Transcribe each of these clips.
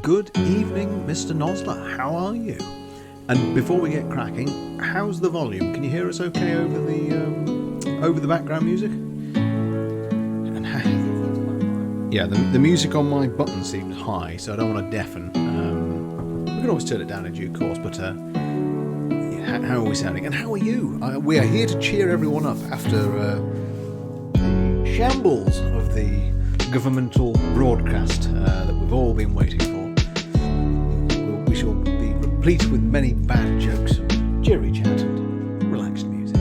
Good evening, Mr. Nosler. How are you? And before we get cracking, how's the volume? Can you hear us okay over the background music? And yeah, the music on my button seems high, so I don't want to deafen. We can always turn it down in due course, but yeah, how are we sounding? And how are you? We are here to cheer everyone up after the shambles of the governmental broadcast that we've all been waiting for. We shall be replete with many bad jokes, cheery chat, and relaxed music,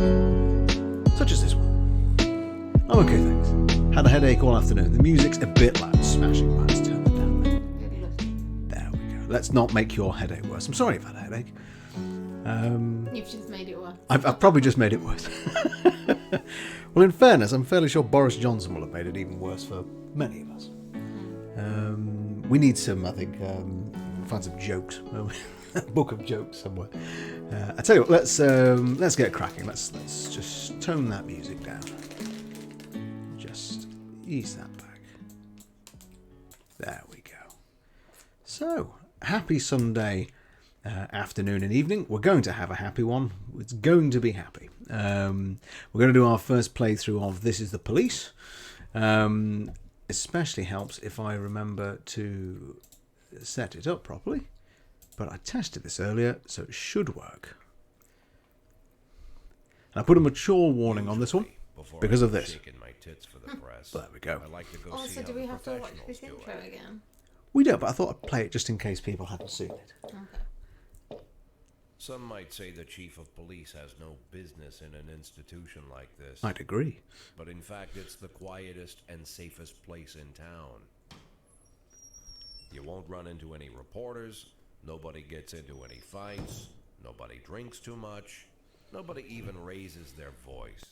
such as this one. I'm okay, thanks. Had a headache all afternoon. The music's a bit loud. Smashing Let's turn it down. There we go. Let's not make your headache worse. I'm sorry you've had a headache. You've just made it worse. I've probably just made it worse. Well, in fairness, I'm fairly sure Boris Johnson will have made it even worse for many of us. We need some, I think, find some jokes. A book of jokes somewhere. I tell you what, let's get cracking. Let's just tone that music down. Just ease that back. There we go. So, happy Sunday afternoon and evening. We're going to have a happy one. It's going to be happy. We're going to do our first playthrough of This Is the Police. Especially helps if I remember to set it up properly. But I tested this earlier, so it should work. And I put a mature warning on this one because of this. There we go. Also, do we have to watch this intro again? We don't, but I thought I'd play it just in case people hadn't seen it. Okay. Some might say the chief of police has no business in an institution like this. I'd agree. But in fact, it's the quietest and safest place in town. You won't run into any reporters, nobody gets into any fights, nobody drinks too much, nobody even raises their voice.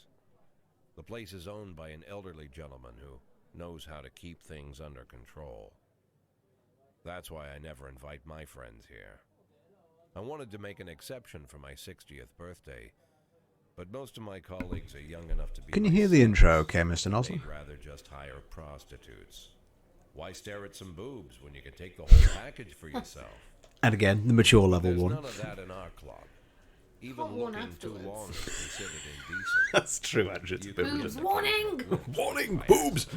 The place is owned by an elderly gentleman who knows how to keep things under control. That's why I never invite my friends here. I wanted to make an exception for my 60th birthday, but most of my colleagues are young enough to be... Can you hear the intro okay, Mr. Nosler? They'd rather just hire prostitutes. Why stare at some boobs when you can take the whole package for yourself? And again, the mature level There's one. none of that in our club. Even Hot one looking too afterwards. long is considered indecent. That's true, actually. It's a bit Boobs ridiculous. warning! Warning, boobs!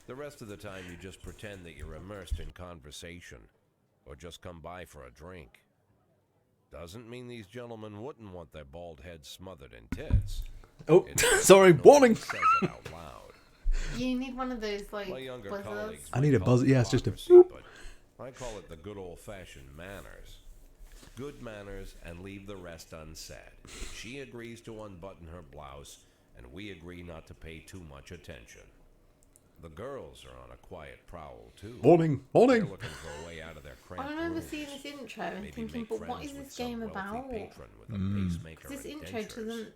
The rest of the time you just pretend that you're immersed in conversation, or just come by for a drink. Doesn't mean these gentlemen wouldn't want their bald heads smothered in tits. Oh, It's just sorry, no one warning! says it out loud. You need one of those, like, My younger buzzers. colleagues I need a might call buzz. it Yeah, it's just a democracy, but I call it the good old-fashioned manners. Good manners and leave the rest unsaid. She agrees to unbutton her blouse, and we agree not to pay too much attention. The girls are on a quiet prowl, too. Warning, They're warning! looking for a way out of their I cramped remember rooms. seeing this intro and Maybe thinking, make but what friends is with this some game wealthy about? patron with a pacemaker This and intro dentures. doesn't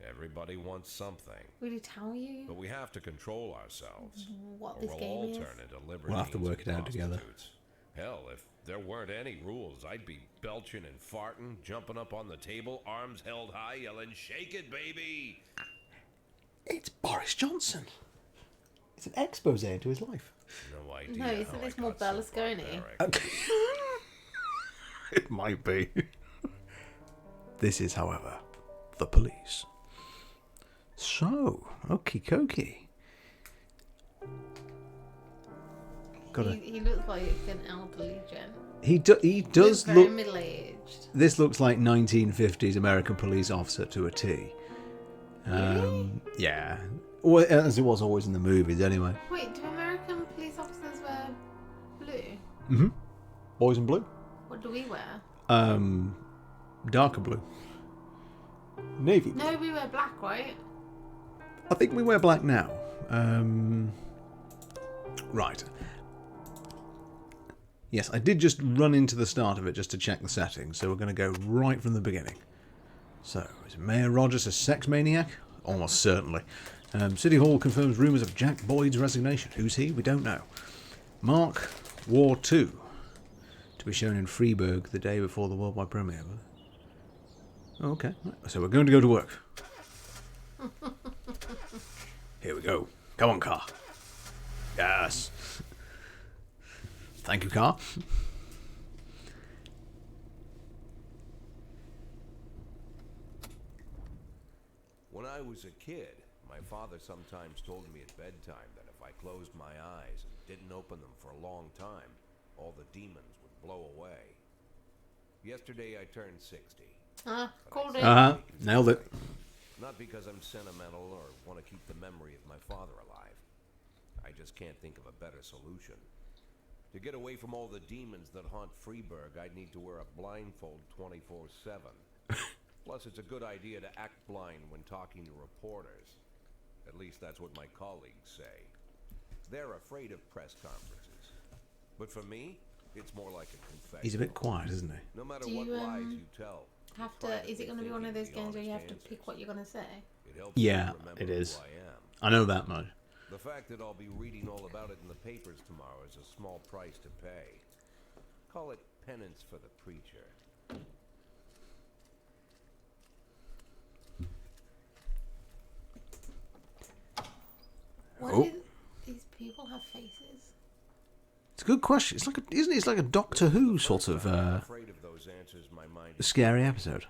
Everybody wants something, really tell you but we have to control ourselves. what Or this we'll game all is. turn into libertines. We'll have to work and it out together. prostitutes. Hell, if there weren't any rules, I'd be belching and farting, jumping up on the table, arms held high, yelling, "Shake it, baby!" It's Boris Johnson. It's an expose into his life. No idea. No, how isn't I this more got so Berlusconi? barbaric. Okay. It might be. This is, however, the police. So, okie dokie. He looks like an elderly gent. He Looks does very look. middle-aged. This looks like 1950s American police officer to a T. Yeah. Well, as it was always in the movies, anyway. Wait, do American police officers wear blue? Mm-hmm. Boys in blue. What do we wear? Darker blue. Navy blue. No, we wear black, right? I think we wear black now. Right. Yes, I did just run into the start of it just to check the settings, so we're going to go right from the beginning. So, is Mayor Rogers a sex maniac? Almost certainly. City Hall confirms rumours of Jack Boyd's resignation. Who's he? We don't know. Mark, War 2. To be shown in Freiburg the day before the worldwide premiere. Okay, so we're going to go to work. Here we go. Come on, car. Yes. Thank you, Carl. When I was a kid, my father sometimes told me at bedtime that if I closed my eyes and didn't open them for a long time, all the demons would blow away. Yesterday I turned 60. Called it. Nailed it. Not because I'm sentimental or want to keep the memory of my father alive. I just can't think of a better solution. To get away from all the demons that haunt Freeburg, I'd need to wear a blindfold 24/7. Plus, it's a good idea to act blind when talking to reporters. At least that's what my colleagues say. They're afraid of press conferences. But for me, it's more like a confession. He's a bit quiet, isn't he? No matter Do what you, lies you tell. Have to? Is it going to be one of those games where you have to pick what you're going to say? Yeah, it is. I know that much. The fact that I'll be reading all about it in the papers tomorrow is a small price to pay. Call it penance for the preacher. Why Oh. do these people have faces? It's a good question. It's like isn't it? It's like a Doctor Who sort of I'm afraid of those answers my mind is scary episode.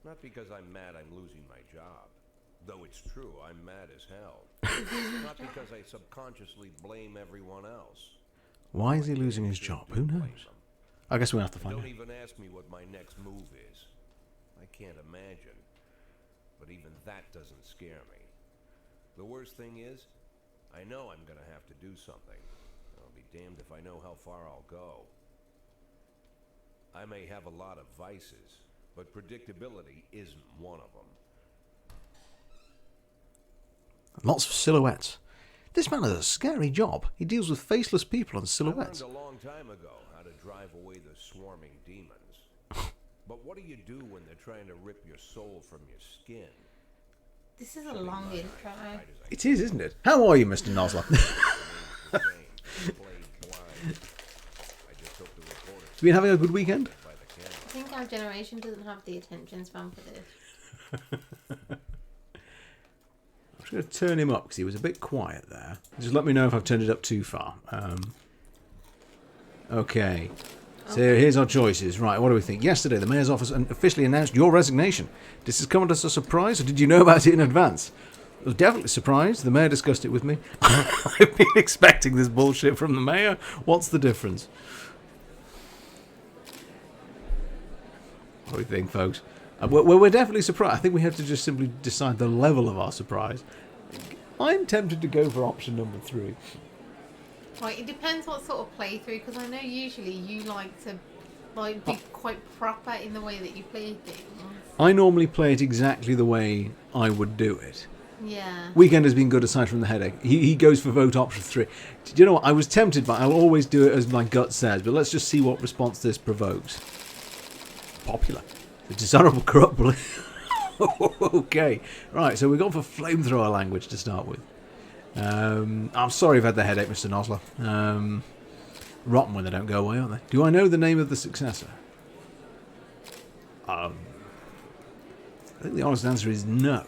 not because I'm mad I'm losing my job. Though it's true, I'm mad as hell. Not because I subconsciously blame everyone else. Why is he losing his job? Who knows? I guess we'll have to find Don't out. even ask me what my next move is. I can't imagine. But even that doesn't scare me. The worst thing is, I know I'm gonna have to do something. I'll be damned if I know how far I'll go. I may have a lot of vices, but predictability isn't one of them. Lots of silhouettes. This man has a scary job. He deals with faceless people and I silhouettes. learned a long time ago how to drive away the swarming demons. But what do you do when they're trying to rip your soul from your skin? This is a long intro. It is, isn't it? How are you, Mr. Nosler? Been having a good weekend? I think our generation doesn't have the attention span for this. I'm just going to turn him up because he was a bit quiet there. Just let me know if I've turned it up too far. Okay. So here's our choices. Right, what do we think? Yesterday, the Mayor's office officially announced your resignation. Did this come as a surprise, or did you know about it in advance? I was definitely surprised. The Mayor discussed it with me. I've been expecting this bullshit from the Mayor. What's the difference? What do we think, folks? Well, we're definitely surprised. I think we have to just simply decide the level of our surprise. I'm tempted to go for option number 3. Right, it depends what sort of playthrough, because I know usually you like to be quite proper in the way that you play things. I normally play it exactly the way I would do it. Yeah. Weekend has been good aside from the headache. He goes for vote option 3. Do you know what? I was tempted, but I'll always do it as my gut says. But let's just see what response this provokes. Popular. The dishonourable corrupt police. Okay. Right, so we've gone for flamethrower language to start with. I'm sorry I've had the headache, Mr. Nosler. Rotten when they don't go away, aren't they? Do I know the name of the successor? I think the honest answer is no.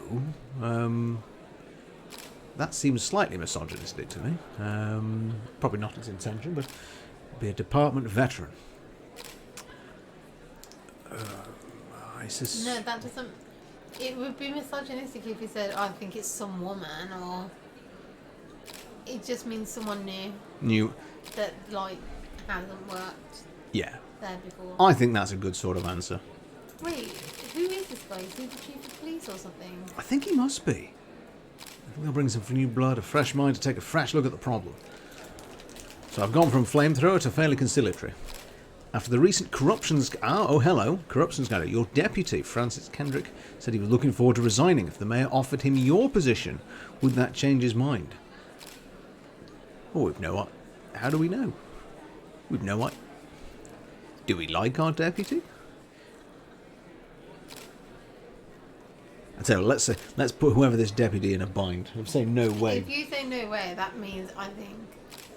That seems slightly misogynistic to me. Probably not its intention, but be a department veteran. No, that doesn't... It would be misogynistic if you said, I think it's some woman, or... It just means someone new. That, hasn't worked Yeah. there before. I think that's a good sort of answer. Wait, who is this guy? Is he the chief of police or something? I think he must be. I think they'll bring some new blood, a fresh mind to take a fresh look at the problem. So I've gone from flamethrower to fairly conciliatory. After the recent corruption scandal, your deputy, Francis Kendrick, said he was looking forward to resigning. If the Mayor offered him your position, would that change his mind? Oh, we've no idea. How do we know? We've no idea. Do we like our deputy? I tell you, let's put whoever this deputy in a bind. I'm saying no way. If you say no way, that means I think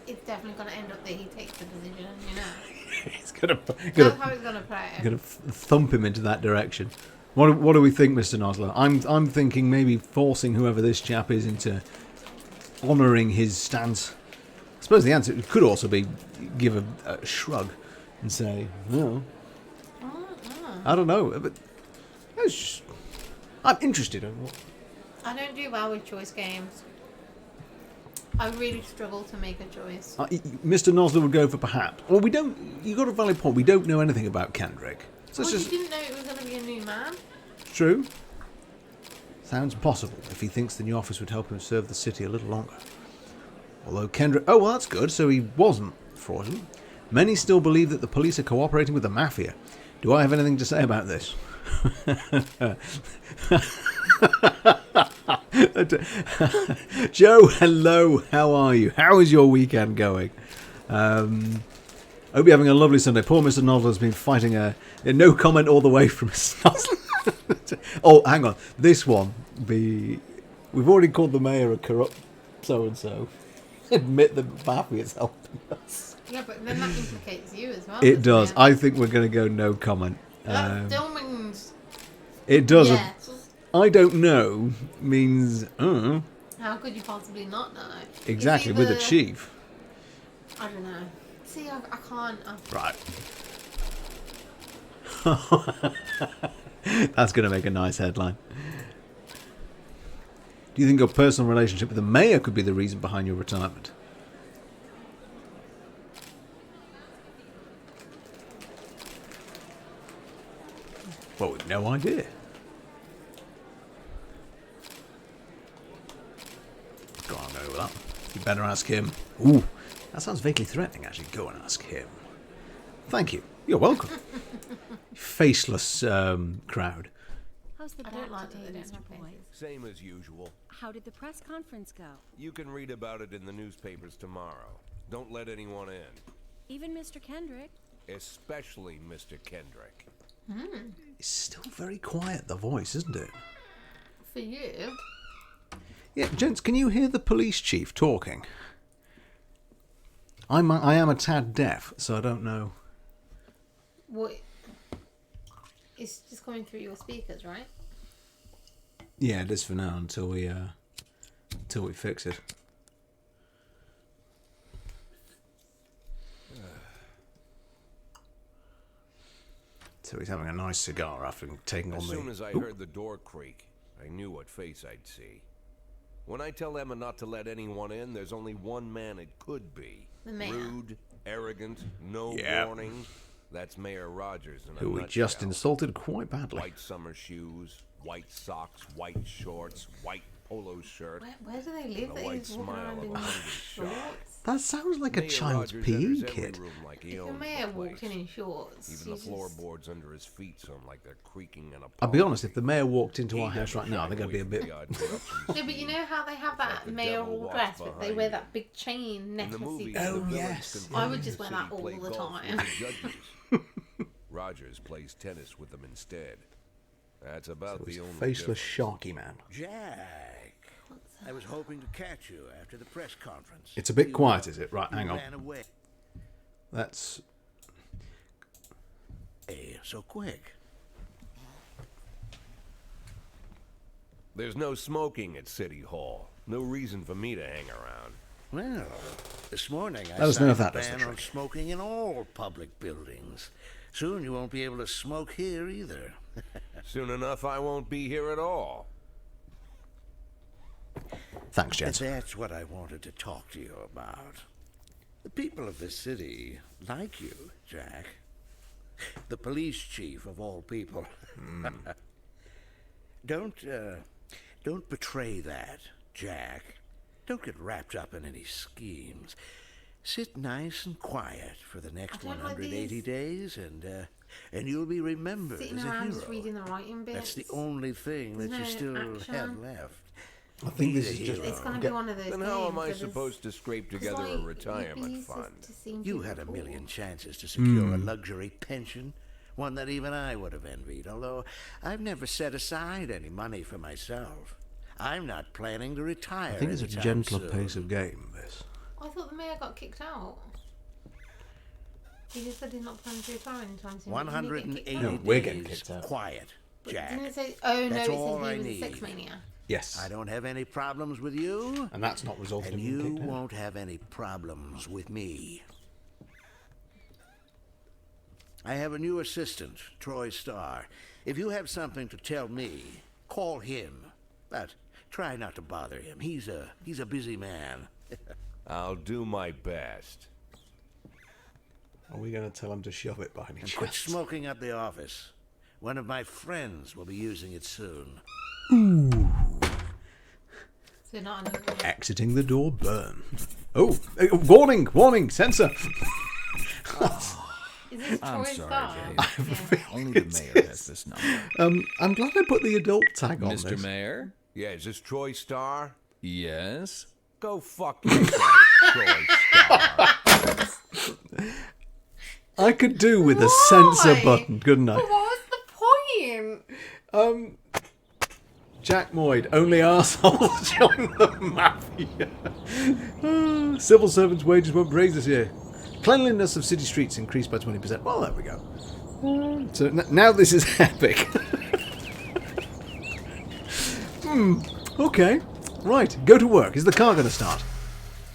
it's definitely going to end up that he takes the position, you know. It's That's how it's going to play. Gonna thump him into that direction. What do we think, Mr. Nosler? I'm thinking maybe forcing whoever this chap is into honouring his stance suppose the answer could also be give a shrug and say, no. I don't know, but it's just, I'm interested in what. I don't do well with choice games. I really struggle to make a choice. Mr. Nosler would go for perhaps. Well, we don't. You got a valid point. We don't know anything about Kendrick. So Well, it's just you didn't know it was going to be a new man? true. Sounds possible if he thinks the new office would help him serve the city a little longer. Although Kendrick... Oh, well, that's good. So he wasn't fraudulent. Many still believe that the police are cooperating with the mafia. Do I have anything to say about this? Joe, hello. How are you? How is your weekend going? Hope you're having a lovely Sunday. Poor Mr. Nosler's been fighting a no comment all the way from Nosler. Oh, hang on. This one, we've already called the mayor a corrupt so-and-so. Admit the mafia is helping us. Yeah, but then that implicates you as well. It does. It? I think we're going to go no comment. That still means... It does. Yes. I don't know means... How could you possibly not know? Exactly, with a chief. I don't know. See, I can't... Right. That's going to make a nice headline. Do you think your personal relationship with the mayor could be the reason behind your retirement? Well, we've no idea. Go on over that. You better ask him. Ooh, that sounds vaguely threatening, actually. Go and ask him. Thank you. You're welcome. Faceless crowd. How's the I back don't like today, that they don't Mr. have Boyd? faces. Same as usual. How did the press conference go? You can read about it in the newspapers tomorrow. Don't let anyone in. Even Mr. Kendrick? Especially Mr. Kendrick. It's still very quiet, the voice, isn't it? For you? Yeah, gents, can you hear the police chief talking? I am a tad deaf, so I don't know. What? It's just coming through your speakers, right? Yeah, it is for now until we fix it. So he's having a nice cigar after taking on As the... soon as I heard the door creak, I knew what face I'd see. When I tell Emma not to let anyone in, there's only one man it could be. The mayor. Rude, arrogant, no Yeah. warning. That's Mayor Rogers in a who we nutshell. just insulted quite badly. White summer shoes, white socks, white shorts, white polo shirt. Where do they live? And a That white he's walking smile around of in a hungry shark. shorts? That sounds like a Mayor child's Rogers PE enters every kid. room like he If the owns mayor the walked in place. shorts, Even you the just- floorboards under his feet sound like they're creaking in a I'll be palm honest, if tree. the mayor walked into He our house never right now, shied they're going to be a away bit... from the odd corruption No, but you know how they have that the mayoral devil walks dress, but they behind wear you. that big chain In the necklace. movies, Oh, the villains yes. can I run would the just wear city, that all play the golf with time. the judges. Rogers plays tennis with them instead. That's about So he's the a only faceless, difference. sharky man. Jack, I was hoping to catch you after the press conference. It's a bit You, quiet, is it? Right, you hang on. ran away That's... so quick. There's no smoking at City Hall. No reason for me to hang around. Well, this morning I Let us know if signed that a does the ban on trick. smoking in all public buildings. Soon you won't be able to smoke here either. Soon enough, I won't be here at all. Thanks, gents. That's what I wanted to talk to you about. The people of this city like you, Jack. The police chief of all people. Don't betray that, Jack. Don't get wrapped up in any schemes. Sit nice and quiet for the next I don't like 180 these. days, and you'll be remembered Sitting as a around hero. just reading the writing bits. That's the only thing that you There's still no have action. left. I think this Be is a just... hero. It's going to be one of those Then things. how am I that is- supposed to scrape 'cause, together like, a you retirement used to- fund? to see You people had a fall. million chances to secure a luxury pension, one that even I would have envied, although I've never set aside any money for myself. I'm not planning to retire. I think it's a anytime gentler soon. pace of game, this. I thought the mayor got kicked out. He just said he's not planning to retire anytime soon. but didn't he get kicked 180 out? No, we're getting days kicked out. quiet, But Jack. didn't it say? Oh no, That's it all said I he was need. a sex mania. Yes. I don't have any problems with you, And that's not resulted and in being you kicked out. won't have any problems with me. I have a new assistant, Troy Starr. If you have something to tell me, call him. But try not to bother him. He's a busy man. I'll do my best. Are we going to tell him to shove it by any And quit chance? smoking up the office. One of my friends will be using it soon. So not another. Exiting the door, burn. Oh, warning, warning, censor. Is this I'm Troy sorry, Starr? Jade. Yeah. Only the mayor has this number. I'm glad I put the adult tag on Mr. this. Mayor? Yeah, is this Troy Starr? Yes? Go fuck yourself, Troy Starr. I could do with a censor Why? button, couldn't But I? what was the point? Jack Moyd, only arseholes join the mafia. Civil servants' wages won't raise this year. Cleanliness of city streets increased by 20%. Well, there we go. So now this is epic. Okay. Right, go to work. Is the car going to start?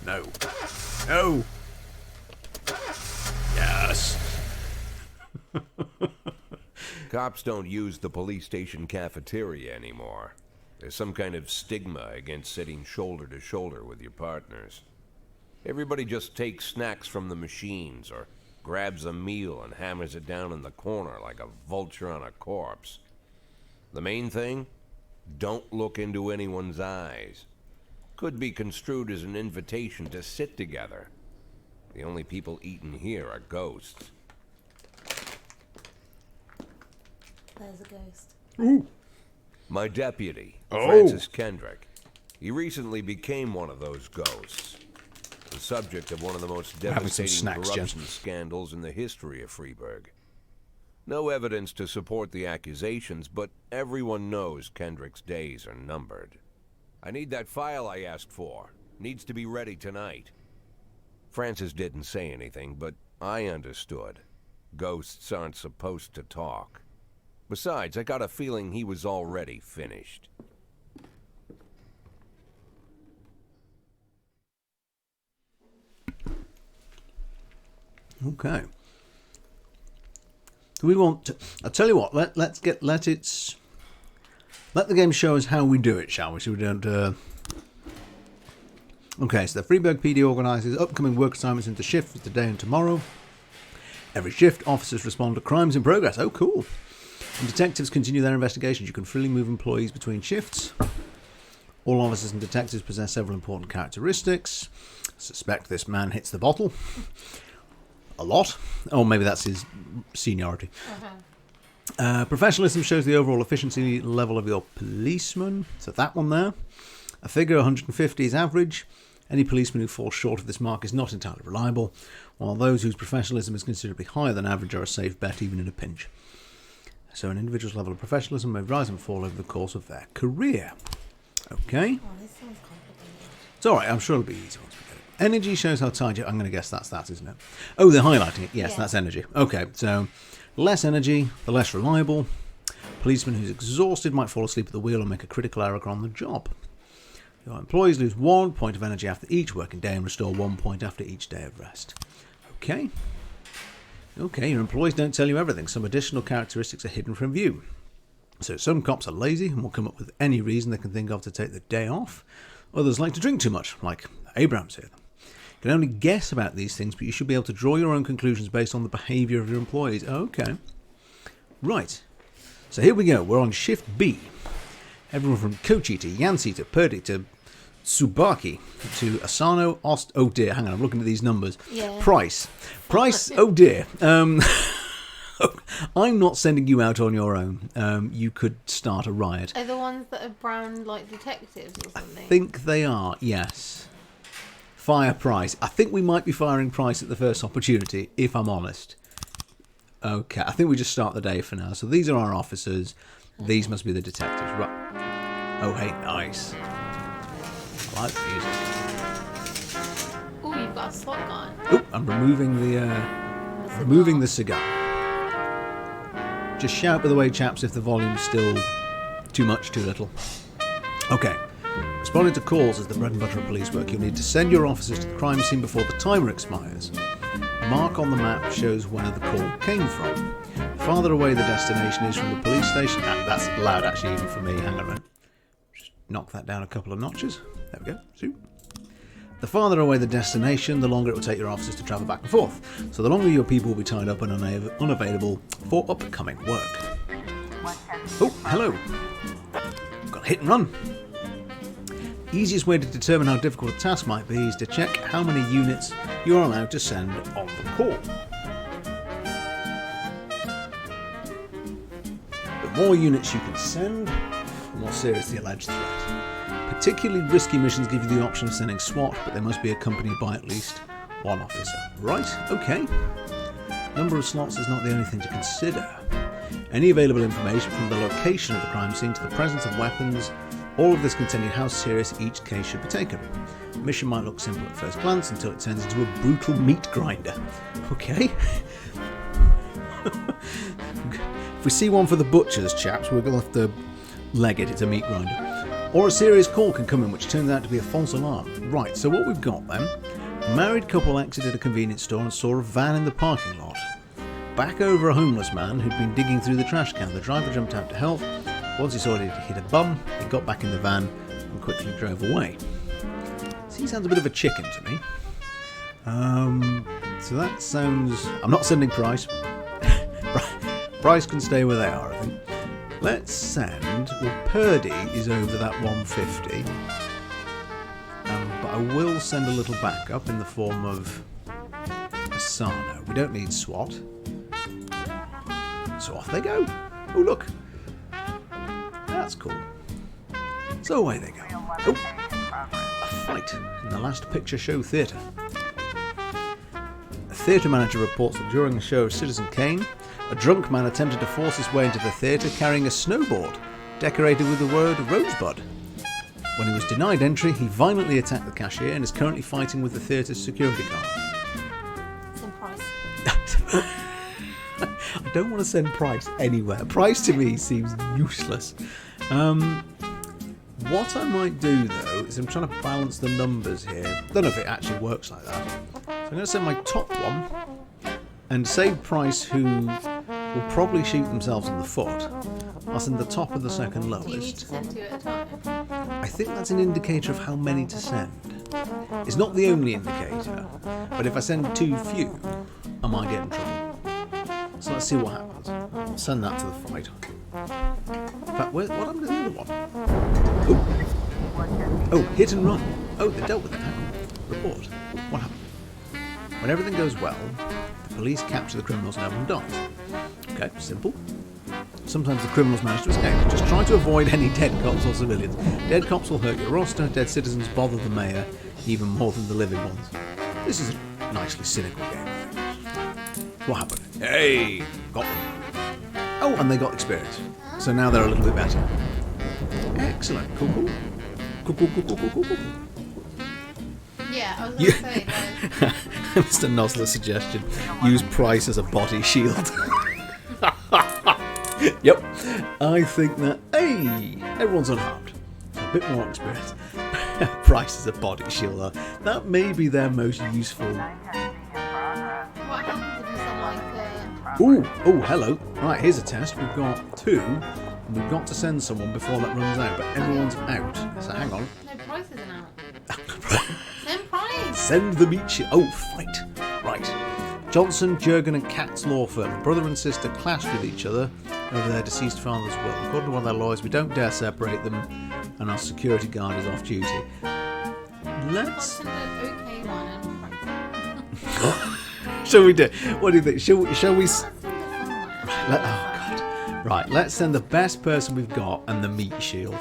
No. No. Yes. Cops don't use the police station cafeteria anymore. There's some kind of stigma against sitting shoulder to shoulder with your partners. Everybody just takes snacks from the machines or grabs a meal and hammers it down in the corner like a vulture on a corpse. The main thing? Don't look into anyone's eyes. Could be construed as an invitation to sit together. The only people eating here are ghosts. There's a ghost. My deputy, Oh. Francis Kendrick. He recently became one of those ghosts. The subject of one of the most having some devastating snacks, corruption scandals in the history of Freeburg. No evidence to support the accusations, but everyone knows Kendrick's days are numbered. I need that file I asked for. Needs to be ready tonight. Francis didn't say anything, but I understood. Ghosts aren't supposed to talk. Besides, I got a feeling he was already finished. Okay. Do we want to... I'll tell you what, let the game show us how we do it, shall we? So we don't... Okay, so the Freeburg PD organises upcoming work assignments into shifts for today and tomorrow. Every shift, officers respond to crimes in progress. Oh, cool. And detectives continue their investigations. You can freely move employees between shifts. All officers and detectives possess several important characteristics. Suspect this man hits the bottle. A lot. Or maybe that's his seniority. Professionalism shows the overall efficiency level of your policeman. So that one there. A figure 150 is average. Any policeman who falls short of this mark is not entirely reliable, while those whose professionalism is considerably higher than average are a safe bet even in a pinch. So an individual's level of professionalism may rise and fall over the course of their career. Okay. Oh, this sounds complicated. It's alright, I'm sure it'll be easy once we get it. Energy shows how tired you are. I'm going to guess that's that, isn't it? Oh, they're highlighting it. Yes, Yeah. that's energy. Okay, so less energy, the less reliable. Policeman who's exhausted might fall asleep at the wheel or make a critical error on the job. Your employees lose 1 point of energy after each working day and restore 1 point after each day of rest. Okay. Okay, your employees don't tell you everything. Some additional characteristics are hidden from view. So some cops are lazy and will come up with any reason they can think of to take the day off. Others like to drink too much, like Abrams here. You can only guess about these things, but you should be able to draw your own conclusions based on the behaviour of your employees. Okay. Right. So here we go. We're on shift B. Everyone from Kochi to Yancy to Purdy to Tsubaki to Asano, Ost... Oh dear, hang on, I'm looking at these numbers. Yeah. Price, oh dear. I'm not sending you out on your own. You could start a riot. Are the ones that are brown like detectives or I something? think they are, yes. Fire Price. I think we might be firing Price at the first opportunity, if I'm honest. Okay, I think we just start the day for now. So these are our officers. These must be the detectives. Right. Oh, hey, nice. I like the music. Oh, you've got a slot gun. Oh, I'm removing the cigar. Just shout by the way, chaps, if the volume's still too much, too little. Okay. Responding to calls is the bread and butter of police work. You'll need to send your officers to the crime scene before the timer expires. Mark on the map shows where the call came from. The farther away the destination is from the police station... that's loud actually even for me. Hang on a minute. Just knock that down a couple of notches. There we go. Zoom. The farther away the destination, the longer it will take your officers to travel back and forth. So the longer your people will be tied up and unavailable for upcoming work. Oh, hello. Got a hit and run. Easiest way to determine how difficult a task might be is to check how many units you are allowed to send on the call. The more units you can send, the more serious the alleged threat. Particularly risky missions give you the option of sending SWAT, but they must be accompanied by at least one officer. Right, okay. Number of slots is not the only thing to consider. Any available information from the location of the crime scene to the presence of weapons, all of this can tell you how serious each case should be taken. The mission might look simple at first glance until it turns into a brutal meat grinder. Okay. If we see one for the butchers, chaps, we're going to have to leg it. It's a meat grinder. Or a serious call can come in which turns out to be a false alarm. Right, so what we've got then. A married couple exited a convenience store and saw a van in the parking lot. Back over a homeless man who'd been digging through the trash can. The driver jumped out to help. Once he saw it hit a bum, he got back in the van and quickly drove away. So he sounds a bit of a chicken to me. So that sounds... I'm not sending Price. Price can stay where they are, I think. Let's send... Well, Purdy is over that 150. But I will send a little backup in the form of Asano. We don't need SWAT. So off they go. Oh, look. That's cool. So away they go. Oh, a fight in the Last Picture Show Theatre. A theatre manager reports that during a show of Citizen Kane, a drunk man attempted to force his way into the theatre carrying a snowboard decorated with the word Rosebud. When he was denied entry, he violently attacked the cashier and is currently fighting with the theatre's security guard. Some Price. I don't want to send Price anywhere. Price to me seems useless. What I might do though is I'm trying to balance the numbers here. I don't know if it actually works like that. So I'm going to send my top one and save Price, who will probably shoot themselves in the foot. I'll send the top of the second Do you need to lowest. send two at a time? I think that's an indicator of how many to send. It's not the only indicator, but if I send too few, I might get in trouble. So let's see what happens. I'll send that to the fight. In fact, what happened to the other one? Oh, hit and run. Oh, they dealt with it. Hang on. Report. What happened? When everything goes well, the police capture the criminals and everyone dies. Okay, simple. Sometimes the criminals manage to escape. Just try to avoid any dead cops or civilians. Dead cops will hurt your roster. Dead citizens bother the mayor even more than the living ones. This is a nicely cynical game. What happened? Hey, got them. Oh, and they got experience. So now they're a little bit better. Excellent. Cool, cool. Cool, cool, cool, cool, cool, cool, cool. Yeah, I was going to say, like... Mr. Nosler's suggestion. Use Price as a body shield. Yep. I think that... Hey! Everyone's unharmed. A bit more experience. Price as a body shield, though. That may be their most useful... What happens if you send, like, Ooh, oh, hello. Right, here's a test. We've got 2, and we've got to send someone before that runs out, but everyone's out. So hang on. No, Price isn't out. Send Price! Send the meat shield. Oh, fight. Right. Johnson, Jurgen and Kat's law firm. Brother and sister clashed with each other over their deceased father's will. According to one of their lawyers, we don't dare separate them, and our security guard is off duty. Let's... Send an okay one and... Shall we do? What do you think? Shall we? Send the fun one. Oh God! Right, let's send the best person we've got and the meat shield.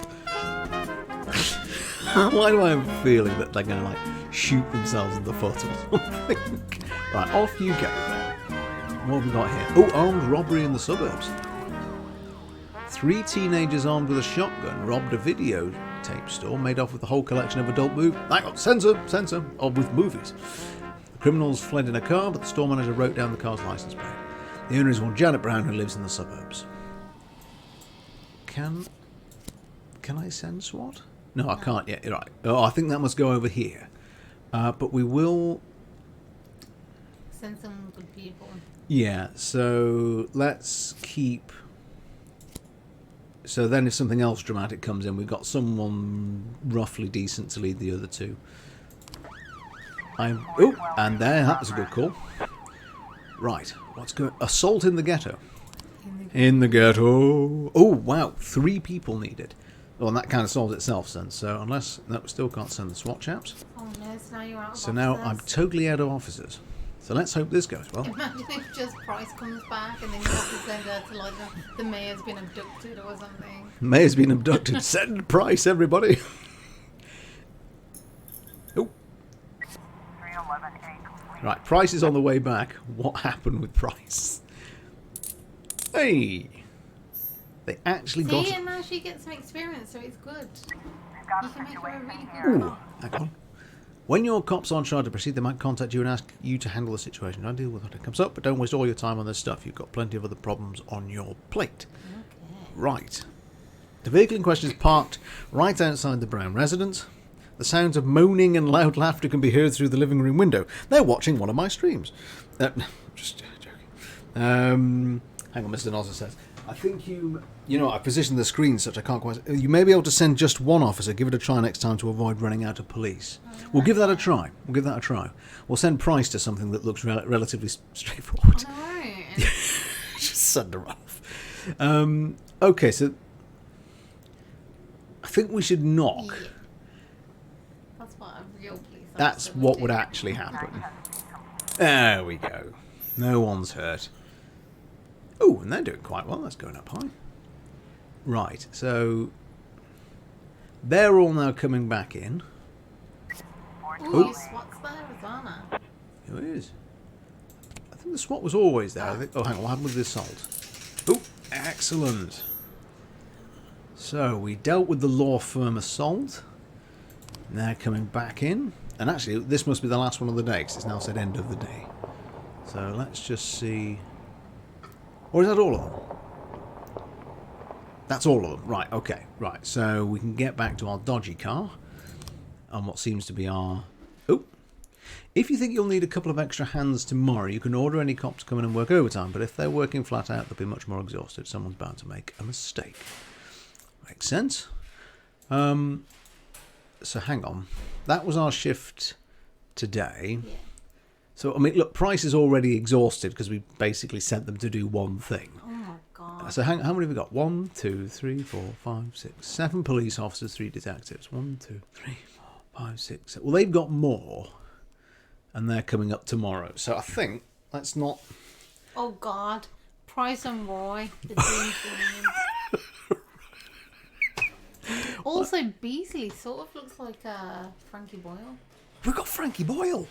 Why do I have a feeling that they're going to like shoot themselves in the foot or something? Right, off you go then. What have we got here? Oh, armed robbery in the suburbs. 3 teenagers armed with a shotgun robbed a videotape store, made off with the whole collection of adult movies. Hang on, censor, or with movies. The criminals fled in a car, but the store manager wrote down the car's license plate. The owner is one Janet Brown, who lives in the suburbs. Can I send SWAT? No, I can't yet. You're right. Oh, I think that must go over here. But we will... Send some good people. Yeah, so let's keep... So then if something else dramatic comes in, we've got someone roughly decent to lead the other two. Oh, and there, that was a good call. Right, what's going... Assault in the ghetto. In the ghetto. Oh, wow, 3 people needed. Well, and that kind of solves itself then. So unless... No, we still can't send the SWAT chaps. Oh no, so now you're out of So now I'm officers. totally out of officers. So let's hope this goes well. Imagine if just Price comes back and then you have to send her to like the mayor's been abducted or something. Mayor's been abducted. Send Price, everybody. Oh. Right, Price is on the way back. What happened with Price? Hey! They actually got... See, and now she gets some experience, so it's good. You can make her a really good Ooh, hang on. When your cops aren't trying to proceed, they might contact you and ask you to handle the situation. Don't deal with what comes up, but don't waste all your time on this stuff. You've got plenty of other problems on your plate. Okay. Right. The vehicle in question is parked right outside the Brown residence. The sounds of moaning and loud laughter can be heard through the living room window. They're watching one of my streams. Just joking. Hang on, Mr. Nozza says. I think I positioned the screen such I can't quite... You may be able to send just one officer. Give it a try next time to avoid running out of police. We'll give that a try. We'll send Price to something that looks relatively straightforward. No. Just send her off. Okay, so... I think we should knock. Yeah. That's what a real police That's officer what do. would actually happen. There we go. No one's hurt. Oh, and they're doing quite well. That's going up high. Right, so... They're all now coming back in. Ooh, SWAT's there as well now. Who is? I think the SWAT was always there. I think, oh, hang on. What happened with the assault? Oh, excellent. So, we dealt with the law firm assault. And they're coming back in. And actually, this must be the last one of the day, because it's now said end of the day. So, let's just see... Or is that all of them? That's all of them. Right, okay. Right, so we can get back to our dodgy car. And what seems to be our... Oh! If you think you'll need a couple of extra hands tomorrow, you can order any cops to come in and work overtime. But if they're working flat out, they'll be much more exhausted. Someone's bound to make a mistake. Makes sense. So hang on. That was our shift today. Yeah. So, I mean, look, Price is already exhausted because we basically sent them to do one thing. Oh my god. So how many have we got? 1, 2, 3, 4, 5, 6, 7 police officers, 3 detectives. 1, 2, 3, 4, 5, 6, 7. Well, they've got more, and they're coming up tomorrow. So I think let's not... Oh god. Price and Roy, the dream team. Also, Beasley sort of looks like Frankie Boyle. We've got Frankie Boyle.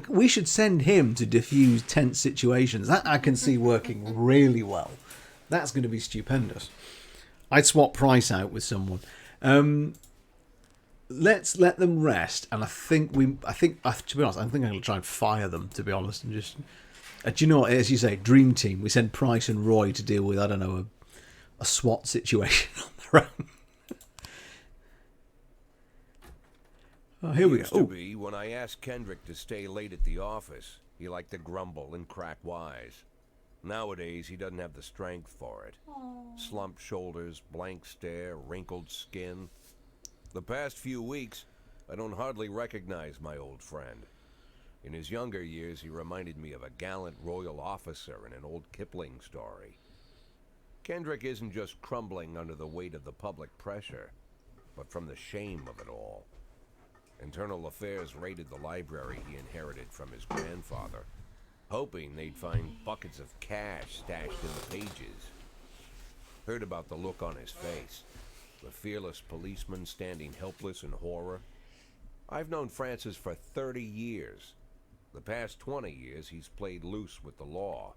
We should send him to diffuse tense situations. That I can see working really well. That's going to be stupendous. I'd swap Price out with someone. Let's let them rest. And I think to be honest, I think I'm going to try and fire them, to be honest. And just, do you know what, as you say, dream team. We send Price and Roy to deal with, I don't know, a SWAT situation on their own. Oh, here we go. Used to be when I asked Kendrick to stay late at the office, he liked to grumble and crack wise. Nowadays, he doesn't have the strength for it. Slumped shoulders, blank stare, wrinkled skin. The past few weeks, I don't hardly recognize my old friend. In his younger years, he reminded me of a gallant royal officer in an old Kipling story. Kendrick isn't just crumbling under the weight of the public pressure, but from the shame of it all. Internal Affairs raided the library he inherited from his grandfather, hoping they'd find buckets of cash stashed in the pages. Heard about the look on his face, the fearless policeman standing helpless in horror. I've known Francis for 30 years. The past 20 years he's played loose with the law.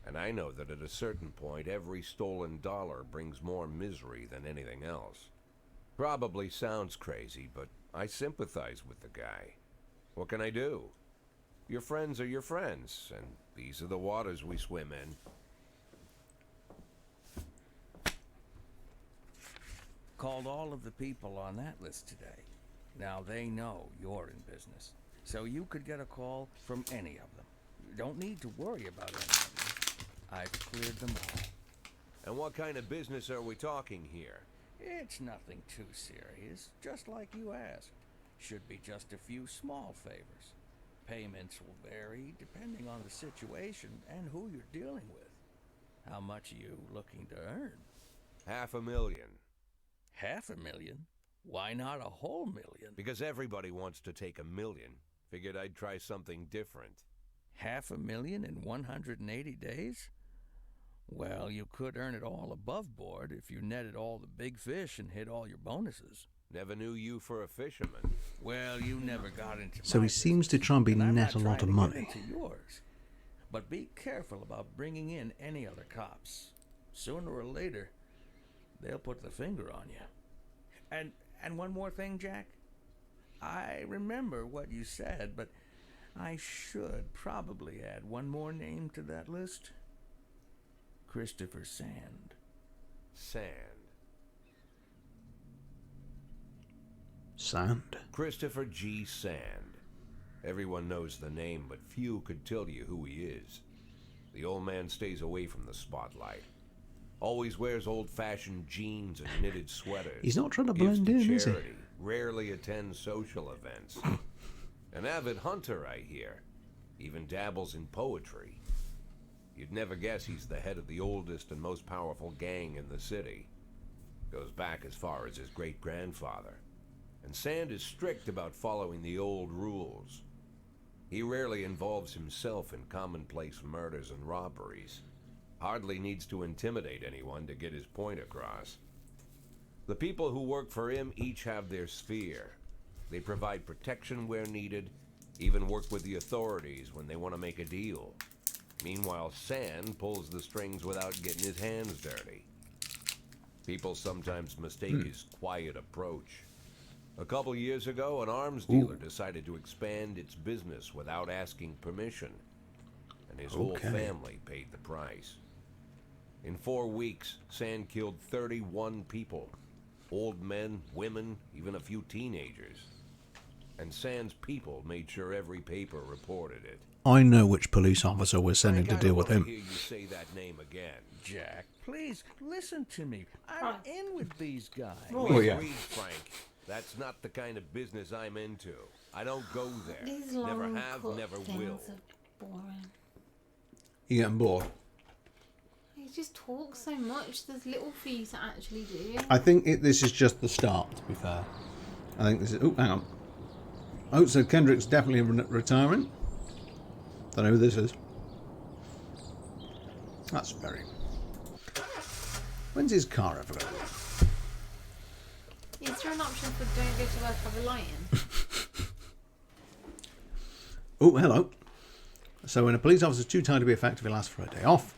And I know that at a certain point every stolen dollar brings more misery than anything else. Probably sounds crazy, but I sympathize with the guy. What can I do? Your friends are your friends, and these are the waters we swim in. called all of the people on that list today. Now they know you're in business, so you could get a call from any of them. You don't need to worry about any of them. I've cleared them all. And what kind of business are we talking here? It's nothing too serious, just like you asked. Should be just a few small favors. Payments will vary depending on the situation and who you're dealing with. How much are you looking to earn? $500,000. $500,000? Why not a whole million? Because everybody wants to take $1 million. Figured I'd try something different. $500,000 in 180 days? Well, you could earn it all above board if you netted all the big fish and hit all your bonuses. Never knew you for a fisherman. Well, you never got into So he seems to try and be net a lot of money. Yours. But be careful about bringing in any other cops. Sooner or later, they'll put the finger on you. And one more thing, Jack. I remember what you said, but I should probably add one more name to that list. Christopher Sand. Sand. Sand? Christopher G. Sand. Everyone knows the name, but few could tell you who he is. The old man stays away from the spotlight. Always wears old-fashioned jeans and knitted sweaters. He's not trying to blend in, is he? Rarely attends social events. An avid hunter, I hear. Even dabbles in poetry. You'd never guess he's the head of the oldest and most powerful gang in the city. Goes back as far as his great-grandfather. And Sand is strict about following the old rules. He rarely involves himself in commonplace murders and robberies. Hardly needs to intimidate anyone to get his point across. The people who work for him each have their sphere. They provide protection where needed, even work with the authorities when they want to make a deal. Meanwhile, Sand pulls the strings without getting his hands dirty. People sometimes mistake his quiet approach. A couple years ago, an arms dealer decided to expand its business without asking permission, and his whole family paid the price. In 4 weeks, Sand killed 31 people. Old men, women, even a few teenagers. And Sand's people made sure every paper reported it. I know which police officer we're sending to deal with him. I hear you say that name again. Jack, please, listen to me. I'm in with these guys. We agreed, Frank. That's not the kind of business I'm into. I don't go there. These Never long have, cut never things will. are boring. You getting bored? You just talk so much. There's little for you to actually do. I think this is just the start, to be fair. I think this is... Oh, hang on. Oh, so Kendrick's definitely retiring. Don't know who this is. That's very... When's his car ever going to work? Is there an option for don't go to work, have a lion? Oh, hello. So when a police officer is too tired to be effective, he'll ask for a day off.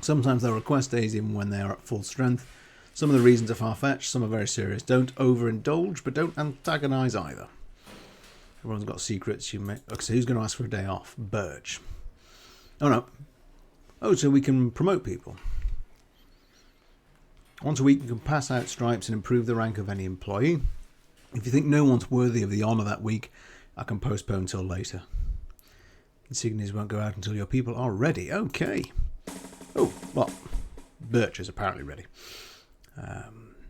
Sometimes they'll request days even when they are at full strength. Some of the reasons are far-fetched, some are very serious. Don't overindulge, but don't antagonise either. Everyone's got secrets. Okay, so who's going to ask for a day off? Birch. Oh, no. Oh, so we can promote people. Once a week, you can pass out stripes and improve the rank of any employee. If you think no one's worthy of the honour that week, I can postpone till later. Insignias won't go out until your people are ready. Okay. Oh, well, Birch is apparently ready.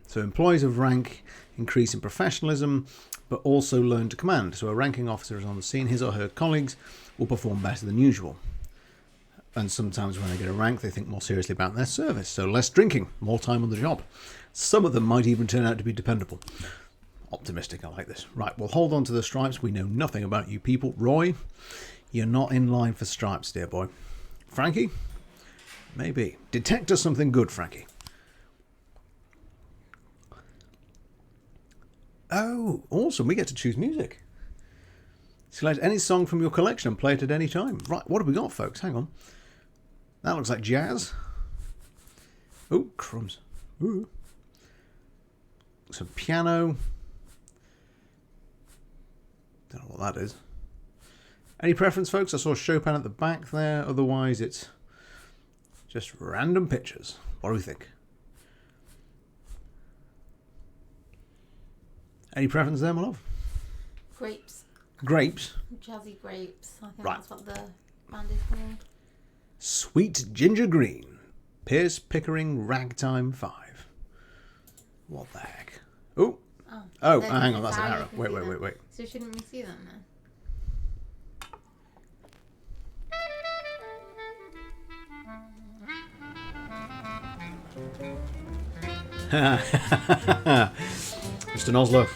So employees of rank increase in professionalism, but also learn to command. So a ranking officer is on the scene. His or her colleagues will perform better than usual. And sometimes when they get a rank, they think more seriously about their service. So less drinking, more time on the job. Some of them might even turn out to be dependable. Optimistic, I like this. Right, we'll hold on to the stripes. We know nothing about you people. Roy, you're not in line for stripes, dear boy. Frankie? Maybe. Detect us something good, Frankie. Oh, awesome. We get to choose music. Select any song from your collection and play it at any time. Right, what have we got, folks? Hang on. That looks like jazz. Oh, crumbs. Ooh. Some piano. Don't know what that is. Any preference, folks? I saw Chopin at the back there. Otherwise, it's just random pictures. What do we think? Any preference there, my love? Grapes. Grapes. Jazzy grapes. I think Right. that's what the band is called. Sweet Ginger Green. Pierce Pickering Ragtime 5. What the heck? Oh, Then hang on, this that's is an how you arrow. can Wait, see wait, them. wait, wait. So shouldn't we see them then? Mr. Nosler,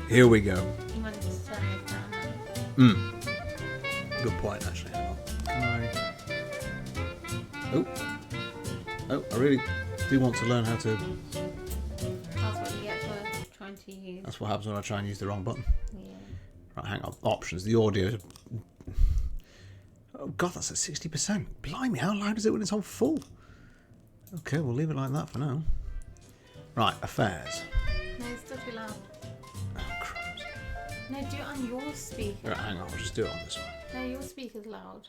here we go. You wanted to turn this down then? Good point, actually. Hang on. Can I... I really do want to learn how to... That's what you get for trying to use. That's what happens when I try and use the wrong button. Yeah. Right, hang on. Options. The audio. Oh, God, that's at 60%. Blimey, how loud is it when it's on full? Okay, we'll leave it like that for now. Right, affairs. No, it's still too loud. Oh, crumbs. No, do it on your speaker. Right, hang on. I'll just do it on this one. No, your speaker's loud.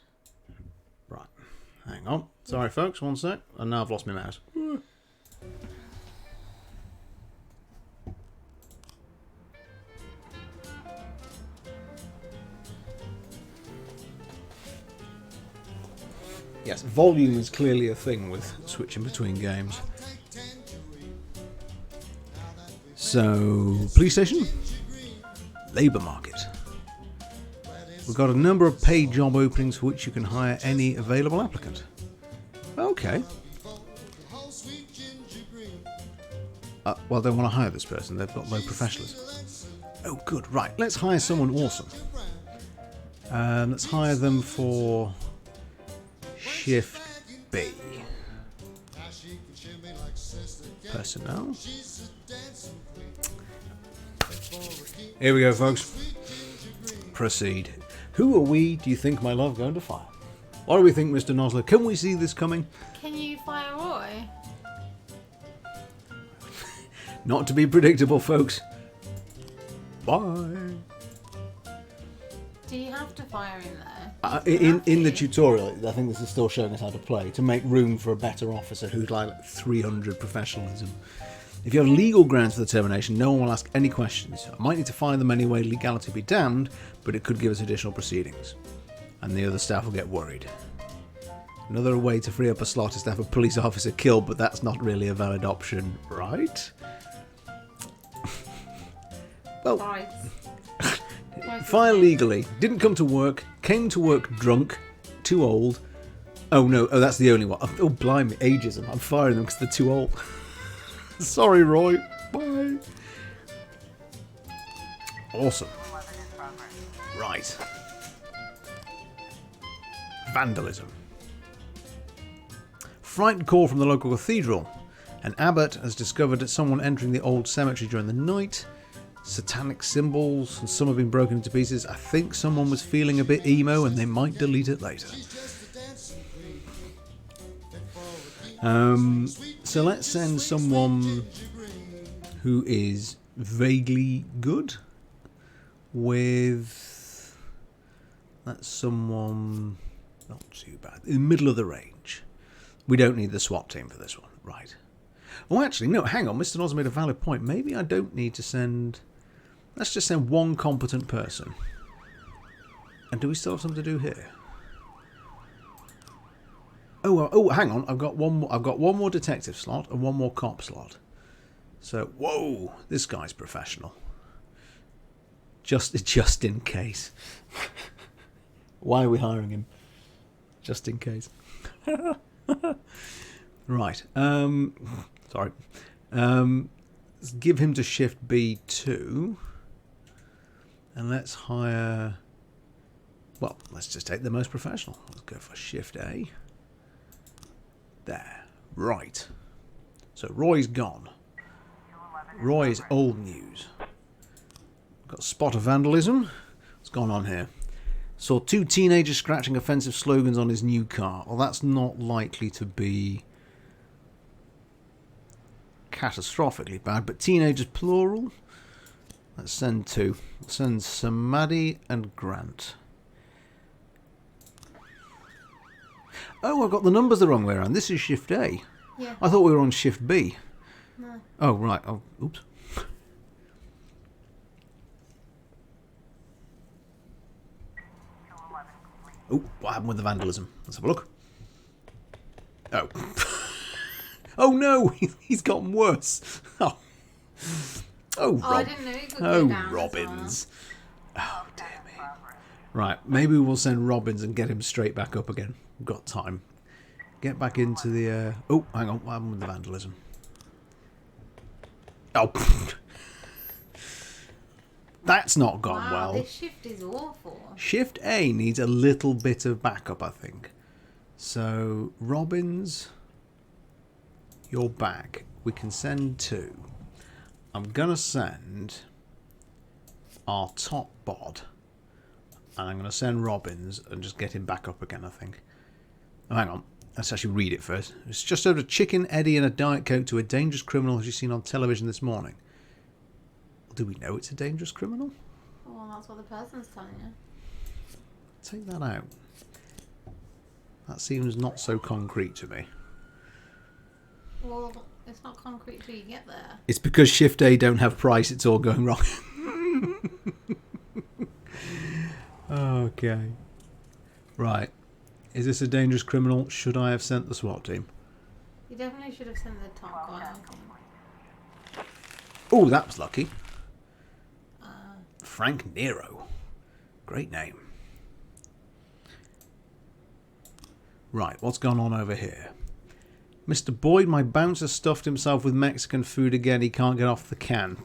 Right. Hang on. Sorry, folks. One sec. And now I've lost my mouse. Yes, volume is clearly a thing with switching between games. So, police station, labour market. We've got a number of paid job openings for which you can hire any available applicant. Okay. Well, they want to hire this person. They've got low professionalism. Oh, good. Right, let's hire someone awesome. Let's hire them for Shift B. Personnel. Here we go, folks. Proceed. Who are we, do you think, my love, going to fire? What do we think, Mr. Nosler? Can we see this coming? Can you fire Roy? Not to be predictable, folks. Bye. Do you have to fire him there? In the tutorial, I think this is still showing us how to play, to make room for a better officer who's like 300 professionalism. If you have legal grounds for the termination, no one will ask any questions. I might need to fire them anyway, legality be damned, but it could give us additional proceedings. And the other staff will get worried. Another way to free up a slot is to have a police officer killed, but that's not really a valid option, right? Well, Right. fire legally, didn't come to work, came to work drunk, too old. Oh no, that's the only one. Oh blimey, ageism. I'm firing them because they're too old. Sorry, Roy. Bye. Awesome. Right. Vandalism. Frightened call from the local cathedral. An abbot has discovered that someone entering the old cemetery during the night. Satanic symbols, and some have been broken into pieces. I think someone was feeling a bit emo and they might delete it later. So let's send someone who is vaguely good with... That's someone not too bad. In the middle of the range. We don't need the SWAT team for this one. Right. Oh, actually, no, hang on. Mr. Noz made a valid point. Maybe I don't need to send... Let's just send one competent person. And do we still have something to do here? Oh, hang on. I've got one more detective slot and one more cop slot. So, whoa, this guy's professional. Just in case. Why are we hiring him? Just in case. Right. Sorry. Let's give him to shift B2. And let's hire... Well, let's just take the most professional. Let's go for shift A. There. Right. So Roy's gone. Roy's old news. Got a spot of vandalism. What's gone on here? Saw two teenagers scratching offensive slogans on his new car. Well, that's not likely to be catastrophically bad, but teenagers plural. Let's send two. Let's send Samadhi and Grant. Oh, I've got the numbers the wrong way around. This is shift A. Yeah. I thought we were on shift B. No. Oh, right. Oh, oops. Oh, what happened with the vandalism? Let's have a look. Oh. Oh no, he's gotten worse. Oh, I didn't know you could go down Robbins. Oh, dear me. Right, maybe we'll send Robbins and get him straight back up again. We've got time. Get back into the... Oh, hang on, what happened with the vandalism? Oh, that's not gone well. This shift is awful. Shift A needs a little bit of backup, I think. So, Robbins, you're back. We can send 2. I'm going to send our top bod. And I'm going to send Robbins and just get him back up again, I think. Oh, hang on. Let's actually read it first. It's just owed a chicken, Eddie, and a Diet Coke to a dangerous criminal as you've seen on television this morning. Do we know it's a dangerous criminal? Well, that's what the person's telling you. Take that out. That seems not so concrete to me. Well, it's not concrete till you get there. It's because Shift A don't have price, it's all going wrong. Okay. Right. Is this a dangerous criminal? Should I have sent the SWAT team? You definitely should have sent the top guy, I think. Oh, that was lucky. Frank Nero. Great name. Right, what's gone on over here? Mr. Boyd, my bouncer stuffed himself with Mexican food again. He can't get off the can.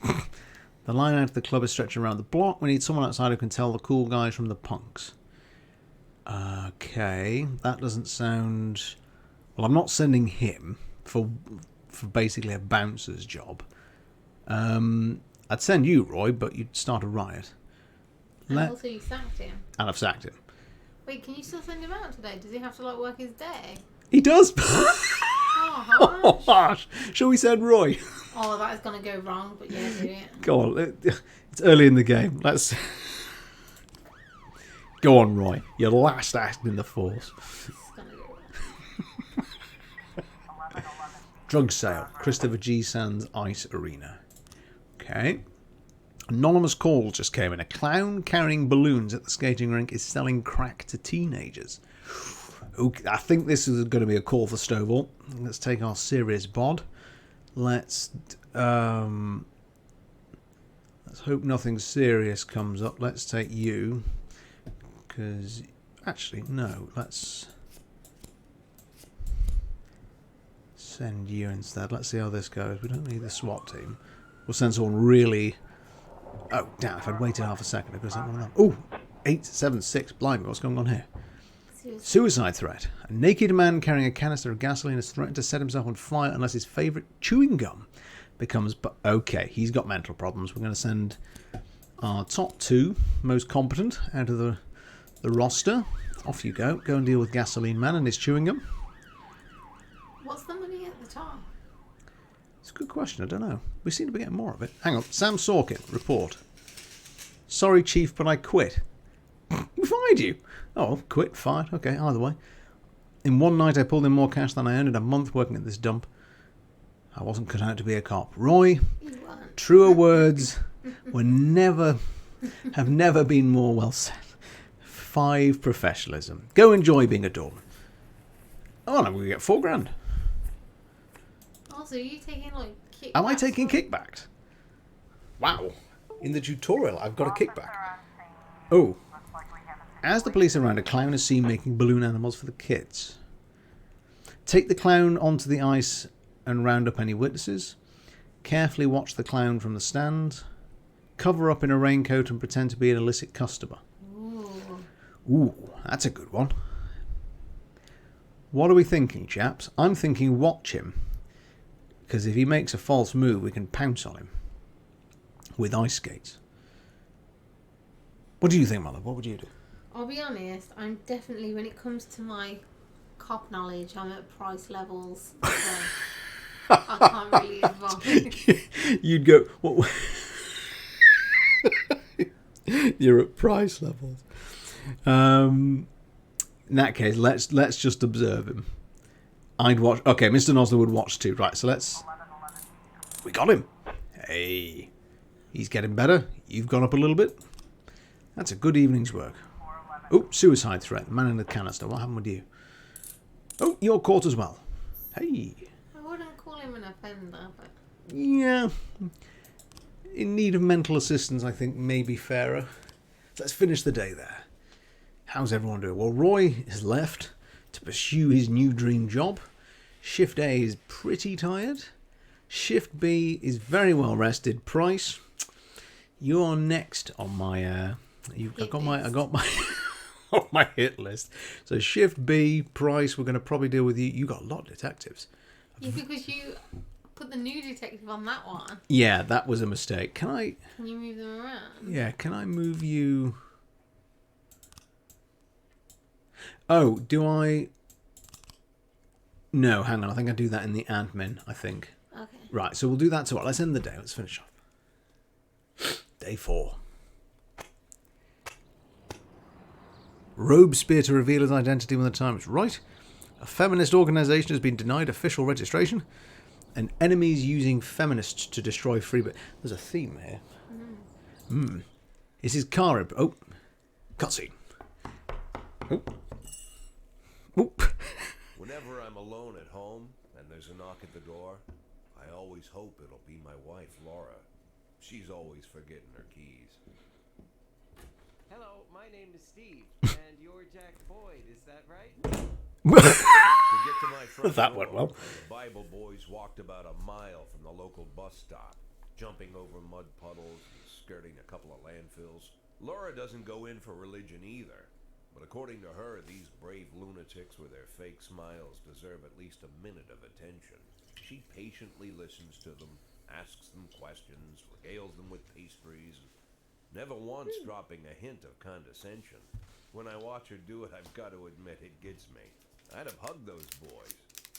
The line out of the club is stretching around the block. We need someone outside who can tell the cool guys from the punks. Okay, that doesn't sound... Well, I'm not sending him for basically a bouncer's job. I'd send you, Roy, but you'd start a riot. And also you sacked him. And I've sacked him. Wait, can you still send him out today? Does he have to, like, work his day? He does! Oh, harsh. Shall we send Roy? Oh, that is going to go wrong, but yeah, do it. Go on, it's early in the game. Let's... Go on, Roy. Your last act in the force. It's going to go wrong. Drug sale. Christopher G. Sands Ice Arena. Okay. Anonymous call just came in. A clown carrying balloons at the skating rink is selling crack to teenagers. Okay, I think this is going to be a call for Stovall. Let's take our serious bod. Let's hope nothing serious comes up. Let's take you. Because, actually, no. Let's send you instead. Let's see how this goes. We don't need the SWAT team. We'll send someone really... Oh, damn, if I'd waited half a second, I could have sent one of them. Oh, 876. Blimey, what's going on here? Suicide threat. A naked man carrying a canister of gasoline has threatened to set himself on fire unless his favourite chewing gum becomes... Okay, he's got mental problems. We're going to send our top 2 most competent out of the roster. Off you go. Go and deal with Gasoline Man and his chewing gum. What's the money at the top? It's a good question. I don't know. We seem to be getting more of it. Hang on. Sam Sorkin, report. Sorry, Chief, but I quit. We fired you. Oh, quit, fired. Okay, either way. In one night, I pulled in more cash than I earned in a month working at this dump. I wasn't cut out to be a cop. Roy, truer words have never been more well said. 5 professionalism. Go enjoy being a doorman. Oh, no, we get $4,000. Also, are you taking, like, kickbacks? Am I taking kickbacks? Wow. In the tutorial, I've got a kickback. Oh. As the police are around, a clown is seen making balloon animals for the kids. Take the clown onto the ice and round up any witnesses. Carefully watch the clown from the stand. Cover up in a raincoat and pretend to be an illicit customer. Ooh, that's a good one. What are we thinking, chaps? I'm thinking watch him. Because if he makes a false move, we can pounce on him. With ice skates. What do you think, Mother? What would you do? I'll be honest, I'm definitely, when it comes to my cop knowledge, I'm at price levels. So I can't really advise. You'd go... What? You're at price levels. In that case, let's just observe him. I'd watch... Okay, Mr. Nosler would watch too. Right, so let's... We got him. Hey. He's getting better. You've gone up a little bit. That's a good evening's work. Oh, suicide threat. The man in the canister. What happened with you? Oh, you're caught as well. Hey. I wouldn't call him an offender, but... Yeah. In need of mental assistance, I think, may be fairer. So let's finish the day there. How's everyone doing? Well, Roy has left to pursue his new dream job. Shift A is pretty tired. Shift B is very well rested. Price, you are next on my... I got my on my hit list. So Shift B, Price, we're going to probably deal with you. You got a lot of detectives. Yeah, because you put the new detective on that one. Yeah, that was a mistake. Can you move them around? Yeah, can I move you... Oh, do I... No, hang on. I think I do that in the admin, I think. Okay. Right, so we'll do that. So let's end the day. Let's finish off. Day 4. Robespierre to reveal his identity when the time is right. A feminist organisation has been denied official registration. And enemies using feminists to destroy freedom. There's a theme here. This is Karib. Oh, cutscene. Oh. Oop. Whenever I'm alone at home and there's a knock at the door, I always hope it'll be my wife, Laura. She's always forgetting her keys. Hello, my name is Steve, and you're Jack Boyd, is that right? To get to my front That door, went well. The Bible boys walked about a mile from the local bus stop, jumping over mud puddles and skirting a couple of landfills. Laura doesn't go in for religion either, but according to her, these brave lunatics with their fake smiles deserve at least a minute of attention. She patiently listens to them, asks them questions, regales them with pastries, and never once dropping a hint of condescension. When I watch her do it, I've got to admit it gets me. I'd have hugged those boys,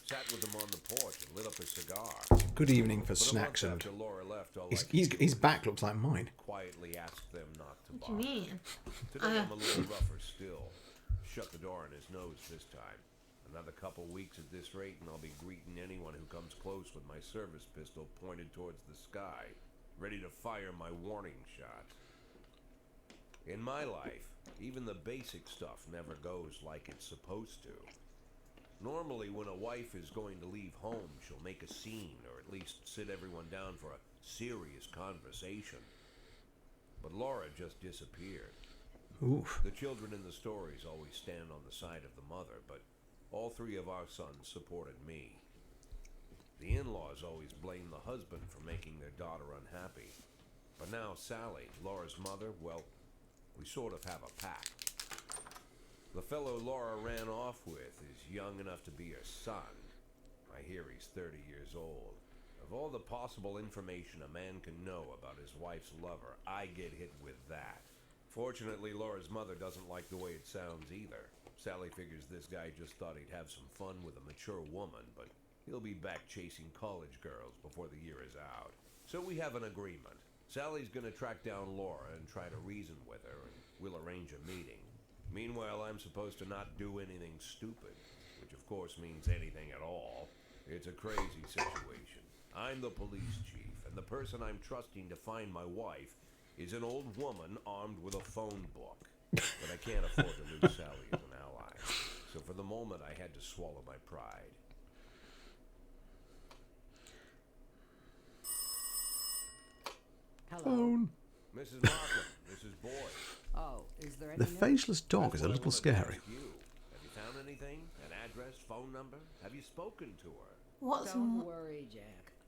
sat with them on the porch and lit up a cigar. Good evening for But a snacks month and... after Laura left, all His back looks like mine. quietly asked them not to What do you bark. mean? Today I'm a little rougher still. Shut the door on his nose this time. Another couple weeks at this rate and I'll be greeting anyone who comes close with my service pistol pointed towards the sky, ready to fire my warning shots. In my life, even the basic stuff never goes like it's supposed to. Normally, when a wife is going to leave home, she'll make a scene or at least sit everyone down for a serious conversation. But Laura just disappeared. Oof. The children in the stories always stand on the side of the mother, but all 3 of our sons supported me. The in-laws always blame the husband for making their daughter unhappy. But now Sally, Laura's mother, well, we sort of have a pact. The fellow Laura ran off with is young enough to be her son. I hear he's 30 years old. Of all the possible information a man can know about his wife's lover, I get hit with that. Fortunately, Laura's mother doesn't like the way it sounds either. Sally figures this guy just thought he'd have some fun with a mature woman, but he'll be back chasing college girls before the year is out. So we have an agreement. Sally's gonna track down Laura and try to reason with her, and we'll arrange a meeting. Meanwhile, I'm supposed to not do anything stupid, which of course means anything at all. It's a crazy situation. I'm the police chief, and the person I'm trusting to find my wife is an old woman armed with a phone book. But I can't afford to lose Sally as an ally. So for the moment, I had to swallow my pride. Hello. Mrs. Markham, this is Boyd. Oh, is there any The news? faceless dog is a That's what I little wanted to scary. ask you. Have you found anything? An address, phone number? Have you spoken to her? What's Don't more? worry, Jack.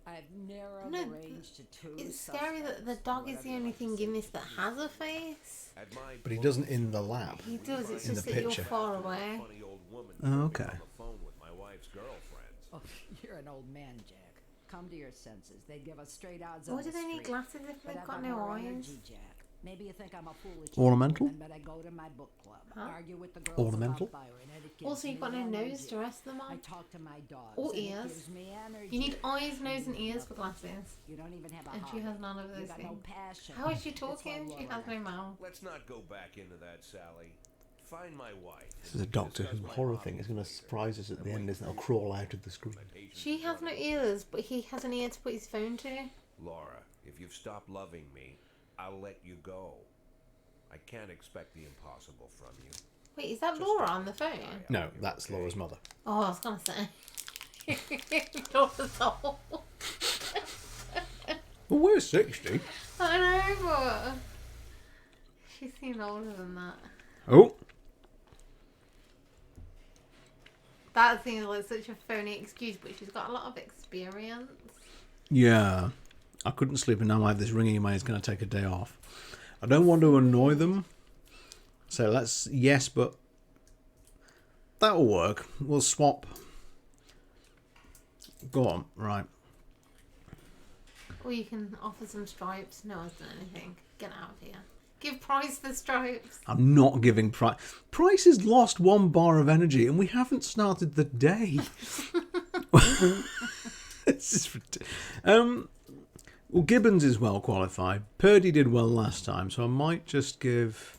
I've narrowed No, the range to 2 It's scary that the suspects, dog is whatever the you only like to thing see. in this that has a face. At my But he doesn't in the lab. He does, it's In just the that you're picture. far away. funny old woman Oh, told me okay. on the phone with my wife's girlfriends. Oh, you're an old man, Jack. Come to your senses. They'd give us straight odds on Why do the they need street. glasses if But they've I've got got no more eyes? energy, Jack. Maybe you think I'm a foolish Ornamental? woman, but I go to my book club, argue with the girls Ornamental? about Byron, and it gives Also, you've me got no nose energy. to rest them I on. talk to my dogs. Or and it ears. gives me energy. You need eyes, nose, and ears for glasses. You don't even have a And she hobby. has none of You those got no things. passion. How is she That's why talking? She Laura has no left. mouth. Let's not go back into that, Sally. Find my wife. This is a Doctor Who horror thing. It's going to surprise us at the end, isn't it? I'll crawl out of the screen. She has no ears, but he has an ear to put his phone to. Laura, if you've stopped loving me, I'll let you go. I can't expect the impossible from you. Wait, is that Laura on the phone? No, that's Laura's mother. Oh, I was gonna say. Laura's old. Well, we're 60. I know, but she seemed older than that. Oh. That seems like such a phony excuse, but she's got a lot of experience. Yeah. I couldn't sleep, and now I have this ringing in my head. It's going to take a day off. I don't want to annoy them. So let's... Yes, but... That'll work. We'll swap. Go on. Right. Or you can offer some stripes. No one's done anything. Get out of here. Give Price the stripes. I'm not giving Price. Price has lost 1 bar of energy, and we haven't started the day. This is ridiculous. Well, Gibbons is well qualified. Purdy did well last time, so I might just give...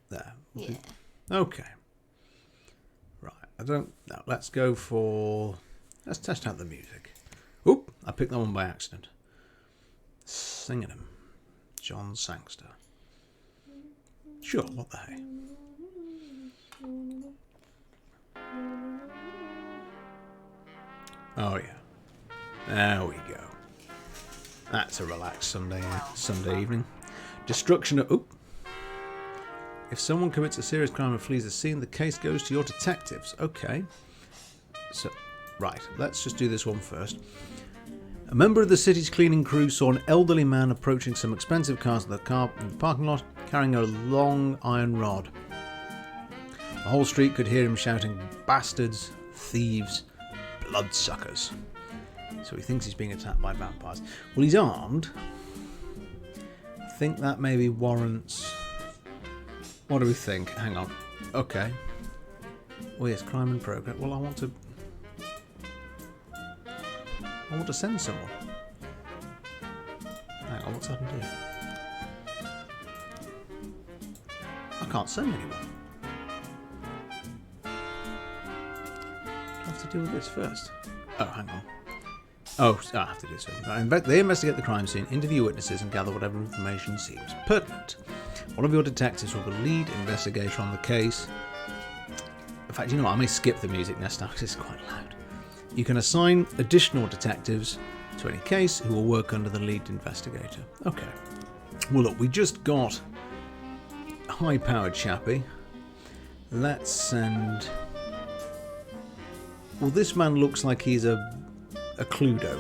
There. Yeah. Okay. Right. I don't... No, let's go for... Let's test out the music. Oop! I picked that one by accident. Singing him. John Sangster. Sure, what the heck? Oh yeah. There we go. That's a relaxed Sunday evening. Destruction of... Oop. If someone commits a serious crime and flees the scene, the case goes to your detectives. Okay. So, right. Let's just do this one first. A member of the city's cleaning crew saw an elderly man approaching some expensive cars in the parking lot, carrying a long iron rod. The whole street could hear him shouting, "Bastards, thieves, bloodsuckers." So he thinks he's being attacked by vampires. Well, he's armed. I think that maybe warrants... What do we think? Hang on. Okay. Oh yes, crime in progress. Well, I want to send someone. Hang on, what's happened here? I can't send anyone. Do I have to deal with this first? Oh, hang on. Oh, I have to do this first. Right, they investigate the crime scene, interview witnesses, and gather whatever information seems pertinent. One of your detectives will be the lead investigator on the case. In fact, you know what? I may skip the music next time because it's quite loud. You can assign additional detectives to any case who will work under the lead investigator. Okay. Well, look, we just got a high-powered chappie. Let's send... Well, this man looks like he's a Cluedo.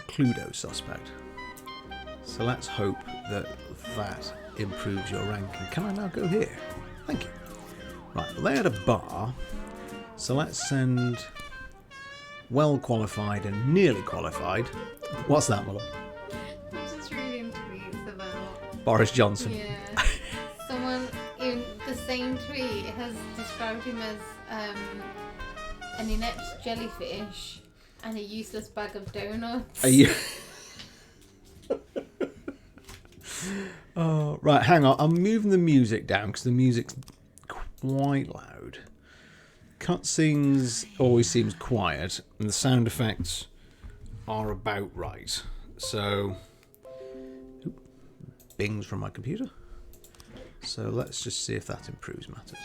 Cluedo suspect. So let's hope that improves your ranking. Can I now go here? Thank you. Right, well, they had a bar. So let's send well qualified and nearly qualified. What's that, Muller? I'm just reading tweets about... Boris Johnson. Yeah. Someone in the same tweet has described him as an inept jellyfish and a useless bag of donuts. Are you... Oh, right, hang on. I'm moving the music down because the music's quite loud. Cutscenes always seems quiet, and the sound effects are about right. So, bings from my computer. So let's just see if that improves matters.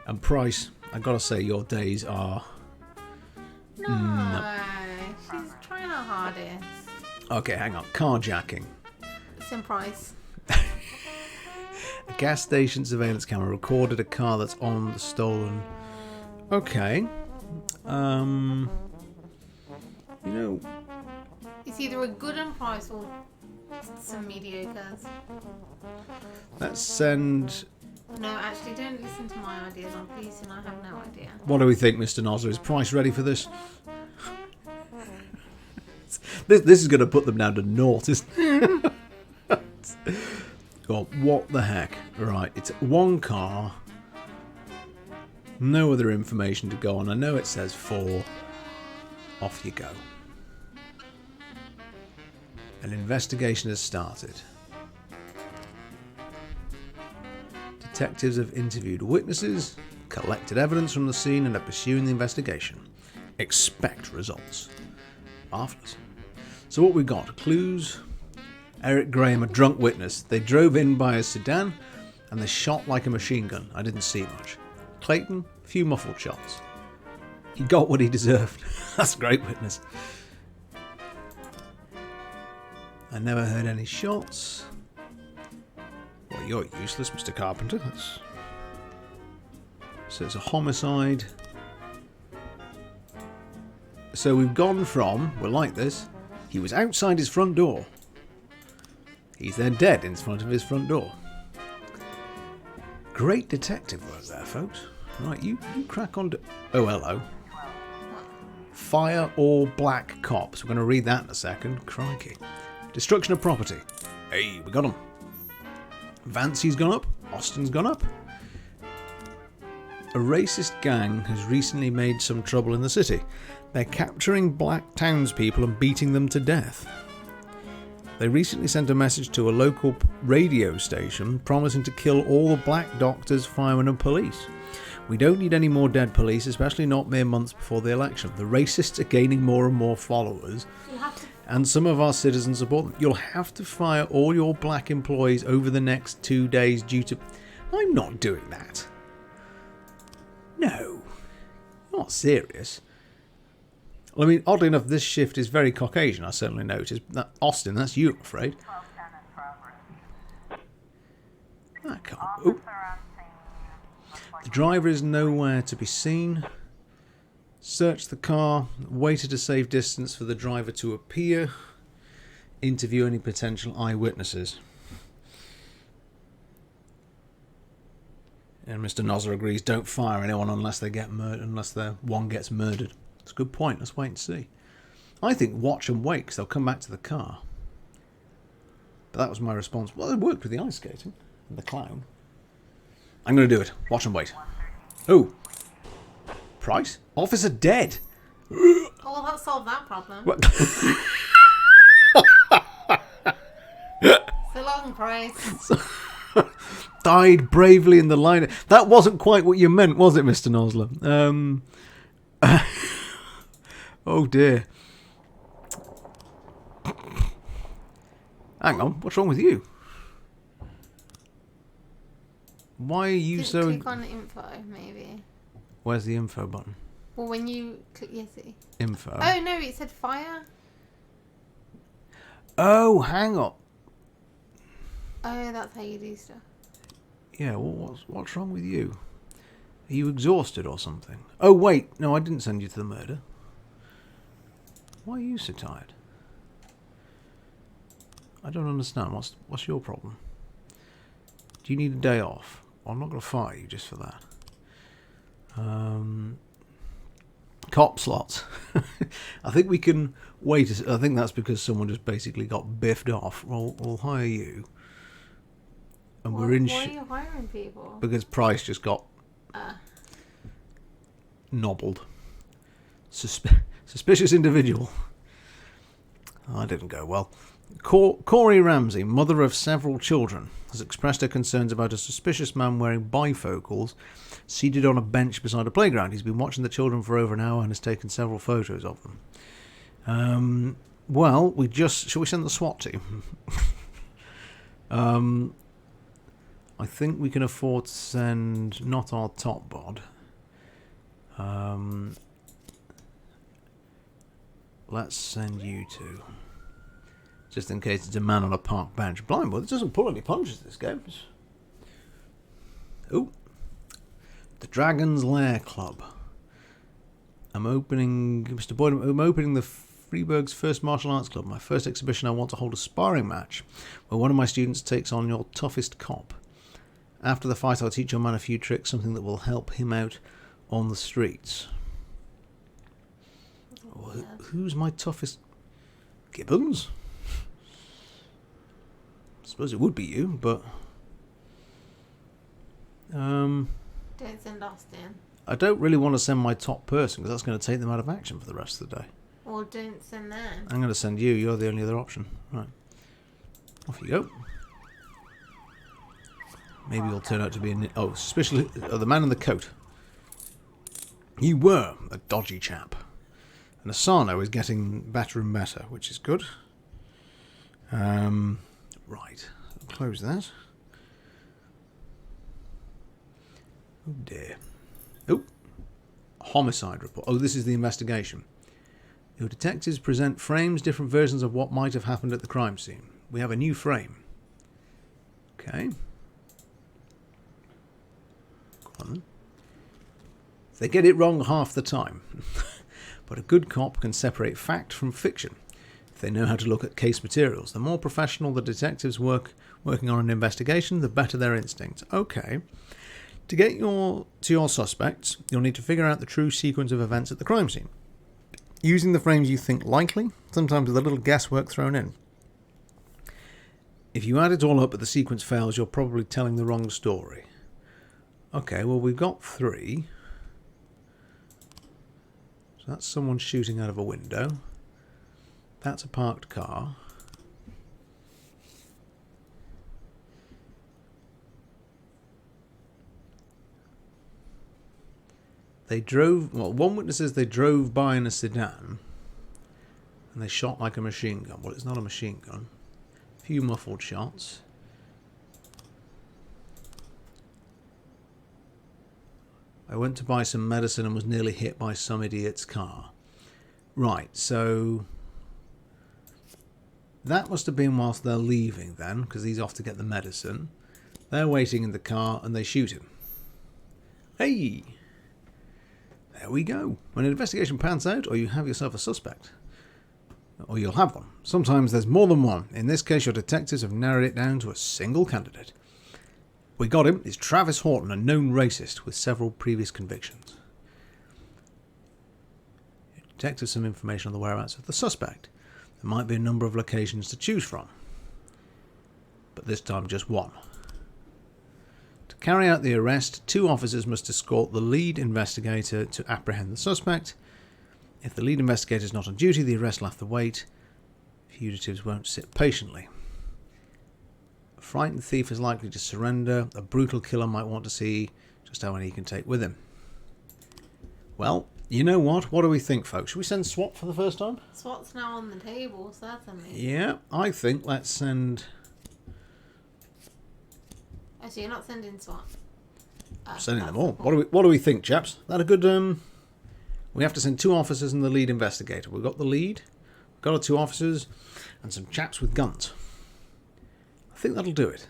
And Price, I gotta say, your days are... No, she's trying her hardest. Okay, hang on. Carjacking. Same Price. A gas station surveillance camera recorded a car that's on the stolen... Okay. You know... It's either a good and Price or some mediocres. Let's send... No, actually, don't listen to my ideas on Police, and I have no idea. What do we think, Mr. Nosler? Is Price ready for this? This is going to put them down to naught, isn't it? God, what the heck? Right, it's one car. No other information to go on. I know it says 4. Off you go. An investigation has started. Detectives have interviewed witnesses, collected evidence from the scene, and are pursuing the investigation. Expect results. Marvellous. So what we got? Clues. Eric Graham, a drunk witness. They drove in by a sedan and they shot like a machine gun. I didn't see much. Clayton, a few muffled shots. He got what he deserved. That's a great witness. I never heard any shots. Well, you're useless, Mr. Carpenter. So it's a homicide. So we've gone from, we're like this, he was outside his front door. He's then dead in front of his front door. Great detective work there, folks. Right, you crack on to... Oh, hello. Fire all black cops. We're going to read that in a second. Crikey. Destruction of property. Hey, we got him. Vancy's gone up. Austin's gone up. A racist gang has recently made some trouble in the city. They're capturing black townspeople and beating them to death. They recently sent a message to a local radio station promising to kill all the black doctors, firemen and police. We don't need any more dead police, especially not mere months before the election. The racists are gaining more and more followers, and some of our citizens support them. You'll have to fire all your black employees over the next 2 days due to... I'm not doing that. No. Not serious. Well, I mean, oddly enough, this shift is very Caucasian, I certainly noticed. That, Austin, that's you, I'm afraid. That can't... Ooh. The driver is nowhere to be seen. Search the car. Wait at a safe distance for the driver to appear. Interview any potential eyewitnesses. And Mr. Nosler agrees, don't fire anyone unless they get murdered, unless one gets murdered. It's a good point. Let's wait and see. I think watch and wait, because they'll come back to the car. But that was my response. Well, it worked with the ice skating and the clown. I'm going to do it. Watch and wait. Oh. Price? Officer dead. Oh, well, that solved that problem. So long, Price. Died bravely in the line. That wasn't quite what you meant, was it, Mr. Nosler? Oh dear. Hang on, what's wrong with you? Why are you Just so... click on info, maybe. Where's the info button? Well, when you click... Yes, see. Info. Oh, no, it said fire. Oh, hang on. Oh, that's how you do stuff. Yeah, well, what's wrong with you? Are you exhausted or something? Oh, wait. No, I didn't send you to the murder. Why are you so tired? I don't understand. What's your problem? Do you need a day off? Well, I'm not going to fire you just for that. Cop slots. I think we can wait. I think that's because someone just basically got biffed off. We'll hire you. And we're in... Why are you hiring people? Because Price just got... nobbled. Suspicious individual. Oh, that didn't go well. Corey Ramsey, mother of several children, has expressed her concerns about a suspicious man wearing bifocals seated on a bench beside a playground. He's been watching the children for over an hour and has taken several photos of them. Well, shall we send the SWAT team? I think we can afford to send not our top bod. Let's send you two. Just in case it's a man on a park bench. Blind boy, it doesn't pull any punches, this game. Oh. The Dragon's Lair Club. Mr. Boyd, I'm opening the Freeburg's first martial arts club. My first exhibition, I want to hold a sparring match where one of my students takes on your toughest cop. After the fight, I'll teach your man a few tricks, something that will help him out on the streets. Who's my toughest? Gibbons? I suppose it would be you, but... Don't send Austin. I don't really want to send my top person, because that's going to take them out of action for the rest of the day. Or don't send them. I'm going to send you. You're the only other option. Right. Off you go. Maybe you'll turn out to be especially the man in the coat. You were a dodgy chap. And Asano is getting better and better, which is good. Right. Close that. Oh dear. Oh. Homicide report. Oh, this is the investigation. Your detectives present frames, different versions of what might have happened at the crime scene. We have a new frame. Okay. Go on then. They get it wrong half the time. But a good cop can separate fact from fiction if they know how to look at case materials. The more professional the detectives working on an investigation, the better their instincts. Okay. To get to your suspects, you'll need to figure out the true sequence of events at the crime scene. Using the frames you think likely, sometimes with a little guesswork thrown in. If you add it all up but the sequence fails, you're probably telling the wrong story. Okay, well we've got 3. So that's someone shooting out of a window. That's a parked car. One witness says they drove by in a sedan and they shot like a machine gun. Well, it's not a machine gun. A few muffled shots. I went to buy some medicine and was nearly hit by some idiot's car. Right, so that must have been whilst they're leaving then, because he's off to get the medicine. They're waiting in the car and they shoot him. Hey! There we go. When an investigation pans out, or you have yourself a suspect. Or you'll have one. Sometimes there's more than one. In this case, your detectives have narrowed it down to a single candidate. We got him. It's Travis Horton, a known racist with several previous convictions. Detectives some information on the whereabouts of the suspect. There might be a number of locations to choose from. But this time just one. To carry out the arrest, 2 officers must escort the lead investigator to apprehend the suspect. If the lead investigator is not on duty, the arrest will have to wait. Fugitives won't sit patiently. A frightened thief is likely to surrender. A brutal killer might want to see just how many he can take with him. Well, you know what? What do we think, folks? Should we send SWAT for the first time? SWAT's now on the table, certainly. Yeah, I think let's send... Actually, you're not sending SWAT. Sending them all. What do we think, chaps? That a good... We have to send 2 officers and the lead investigator. We've got the lead, we've got our 2 officers, and some chaps with guns. I think that'll do it.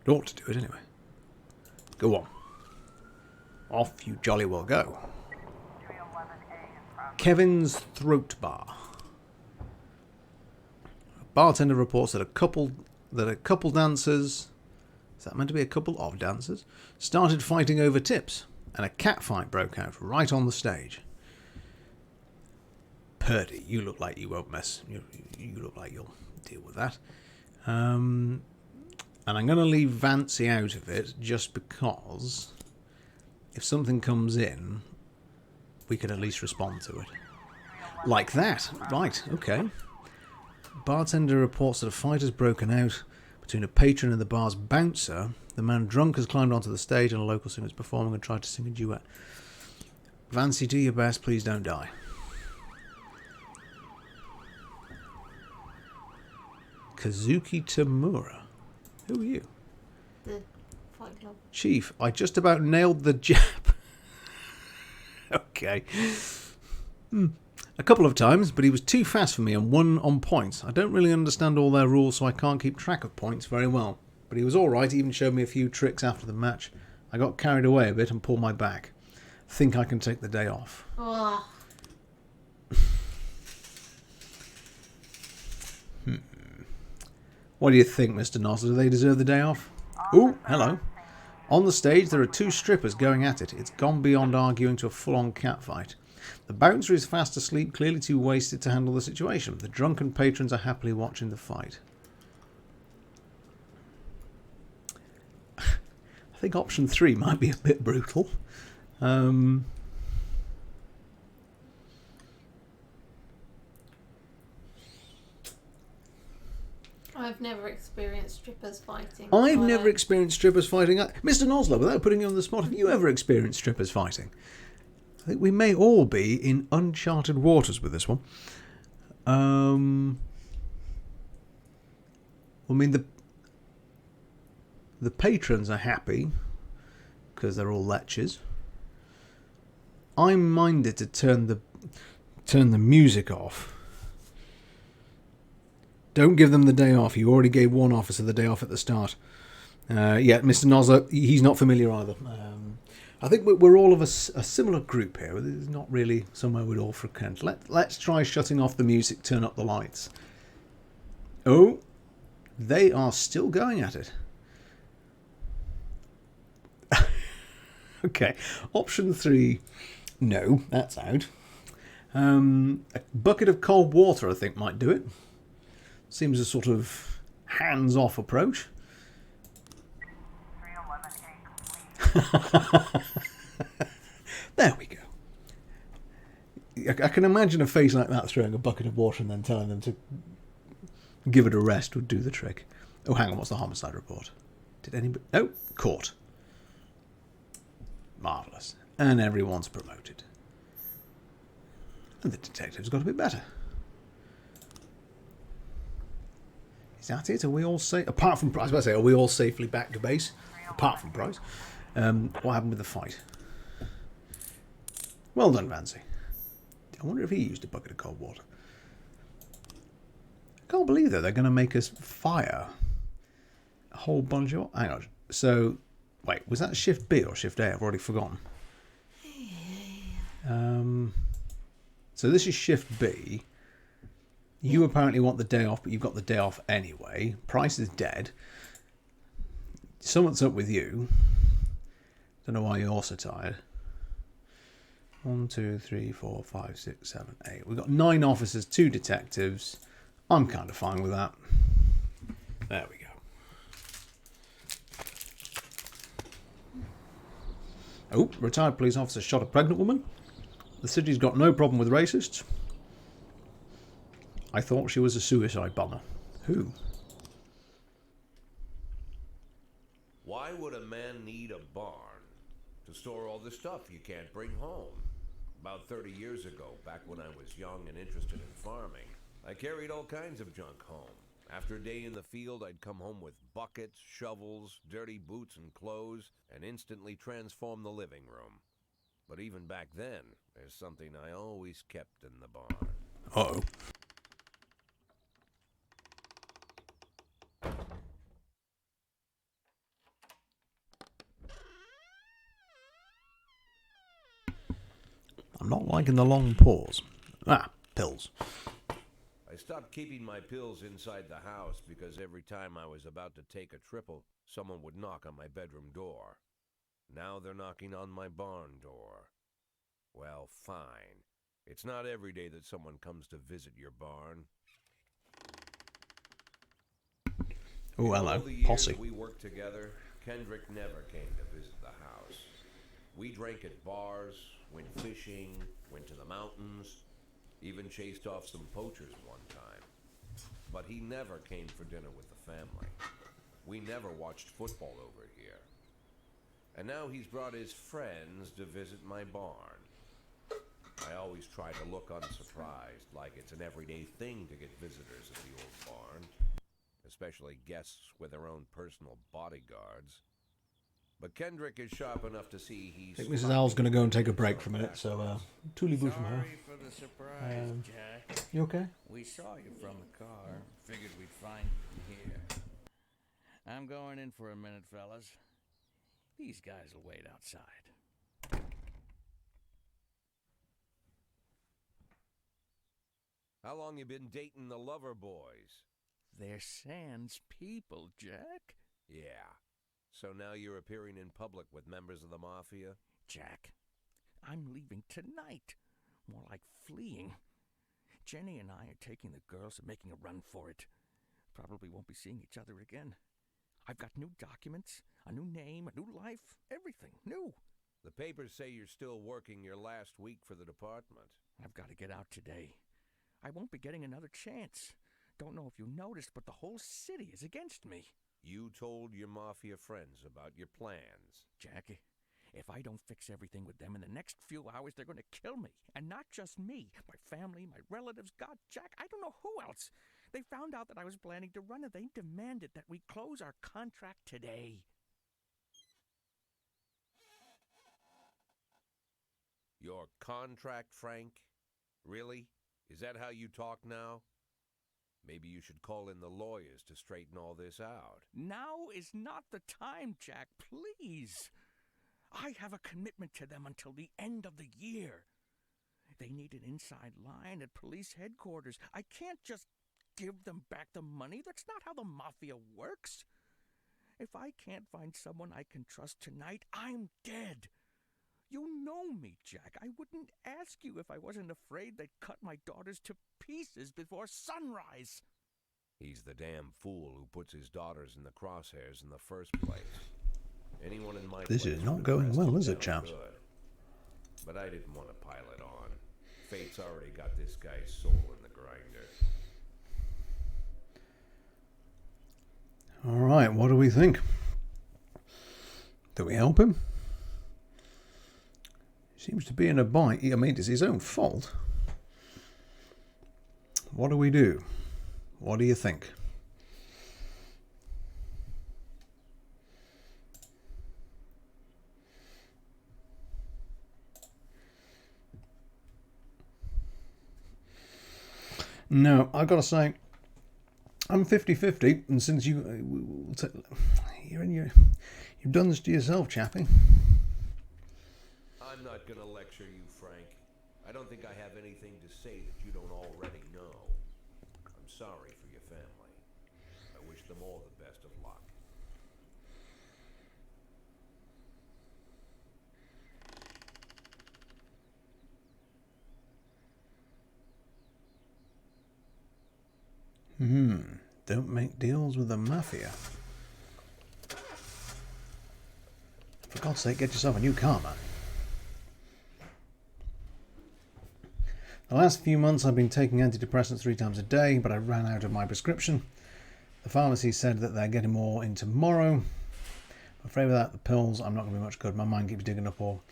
It ought to do it anyway. Go on. Off you jolly well go. Kevin's Throat Bar. A bartender reports that a couple dancers... Is that meant to be a couple of dancers? Started fighting over tips, and a cat fight broke out right on the stage. Purdy, you look like you won't mess. You look like you'll deal with that. And I'm going to leave Vancy out of it just because if something comes in, we can at least respond to it. Like that. Right, okay. Bartender reports that a fight has broken out between a patron and the bar's bouncer. The man drunk has climbed onto the stage and a local singer is performing and tried to sing a duet. Vancy, do your best, please don't die. Kazuki Tamura. Who are you? The Fight Club. Chief, I just about nailed the jab. Okay. A couple of times, but he was too fast for me and won on points. I don't really understand all their rules, so I can't keep track of points very well. But he was alright, he even showed me a few tricks after the match. I got carried away a bit and pulled my back. Think I can take the day off. Oh. What do you think, Mr. Nozzler? Do they deserve the day off? Ooh, hello. On the stage, there are 2 strippers going at it. It's gone beyond arguing to a full-on catfight. The bouncer is fast asleep, clearly too wasted to handle the situation. The drunken patrons are happily watching the fight. I think option 3 might be a bit brutal. I I've never experienced strippers fighting. I've never experienced strippers fighting. Mr. Nosler, without putting you on the spot, have you ever experienced strippers fighting? I think we may all be in uncharted waters with this one. I mean, the patrons are happy because they're all lechers. I'm minded to turn the music off. Don't give them the day off. You already gave one officer the day off at the start. Yeah, Mr. Nosler, he's not familiar either. I think we're all of a similar group here. There's not really somewhere we'd all frequent. Let's try shutting off the music, turn up the lights. Oh, they are still going at it. Okay, option 3. No, that's out. A bucket of cold water, I think, might do it. Seems a sort of hands-off approach. 311A complete. There we go. I can imagine a face like that throwing a bucket of water and then telling them to give it a rest would do the trick. Oh, hang on, what's the homicide report? Did anybody... Oh, caught. Marvellous. And everyone's promoted. And the detective's got a bit better. Is that it? Are we all safe? Apart from Price, I was about to say, are we all safely back to base? Apart from Price. What happened with the fight? Well done, Vancy. I wonder if he used a bucket of cold water. I can't believe that they're going to make us fire a whole bunch of... Hang on. So, wait, was that Shift B or Shift A? I've already forgotten. So this is Shift B. You apparently want the day off, but you've got the day off anyway. Price is dead. Something's up with you. Don't know why you're so tired. 1, 2, 3, 4, 5, 6, 7, 8. We've got 9 officers, 2 detectives. I'm kind of fine with that. There we go. Oh, retired police officer shot a pregnant woman. The city's got no problem with racists. I thought she was a suicide bomber. Who? Why would a man need a barn to store all the stuff you can't bring home? About 30 years ago, back when I was young and interested in farming, I carried all kinds of junk home. After a day in the field, I'd come home with buckets, shovels, dirty boots and clothes, and instantly transform the living room. But even back then, there's something I always kept in the barn. Uh-oh. I'm not liking the long pause. Ah, pills. I stopped keeping my pills inside the house because every time I was about to take a triple, someone would knock on my bedroom door. Now they're knocking on my barn door. Well, fine. It's not every day that someone comes to visit your barn. Oh, hello, all the years posse. We worked together, Kendrick never came to visit the house. We drank at bars, went fishing, went to the mountains, even chased off some poachers one time. But he never came for dinner with the family. We never watched football over here. And now he's brought his friends to visit my barn. I always try to look unsurprised, like it's an everyday thing to get visitors at the old barn, especially guests with their own personal bodyguards. But Kendrick is sharp enough to see he's... I think Mrs. Owl's going to go and take a break for a minute, so tooley-boo from her. Sorry for the surprise, Jack. You okay? We saw you from the car. Figured we'd find you here. I'm going in for a minute, fellas. These guys will wait outside. How long you been dating the lover boys? They're Sans people, Jack. Yeah. So now you're appearing in public with members of the Mafia? Jack, I'm leaving tonight. More like fleeing. Jenny and I are taking the girls and making a run for it. Probably won't be seeing each other again. I've got new documents, a new name, a new life, everything new. The papers say you're still working your last week for the department. I've got to get out today. I won't be getting another chance. Don't know if you noticed, but the whole city is against me. You told your mafia friends about your plans. Jackie, if I don't fix everything with them in the next few hours, they're going to kill me. And not just me. My family, my relatives, God, Jack, I don't know who else. They found out that I was planning to run, and they demanded that we close our contract today. Your contract, Frank? Really? Is that how you talk now? Maybe you should call in the lawyers to straighten all this out. Now is not the time, Jack, please. I have a commitment to them until the end of the year. They need an inside line at police headquarters. I can't just give them back the money. That's not how the mafia works. If I can't find someone I can trust tonight, I'm dead. You know me, Jack. I wouldn't ask you if I wasn't afraid they'd cut my daughters to pieces before sunrise. He's the damn fool who puts his daughters in the crosshairs in the first place. Anyone in my This is not going well, is it, chaps? But I didn't want to pile it on. Fate's already got this guy's soul in the grinder. All right, what do we think? Do we help him? Seems to be in a bind. I mean, it's his own fault. What do we do? What do you think? No, I've got to say, I'm 50-50, and since you've done this to yourself, chappie. I'm not going to lecture you, Frank. I don't think I have anything to say that you don't already know. I'm sorry for your family. I wish them all the best of luck. Don't make deals with the mafia. For God's sake, get yourself a new car, man. The last few months I've been taking antidepressants 3 times a day, but I ran out of my prescription. The pharmacy said that they're getting more in tomorrow. I'm afraid without the pills I'm not going to be much good. My mind keeps digging up all.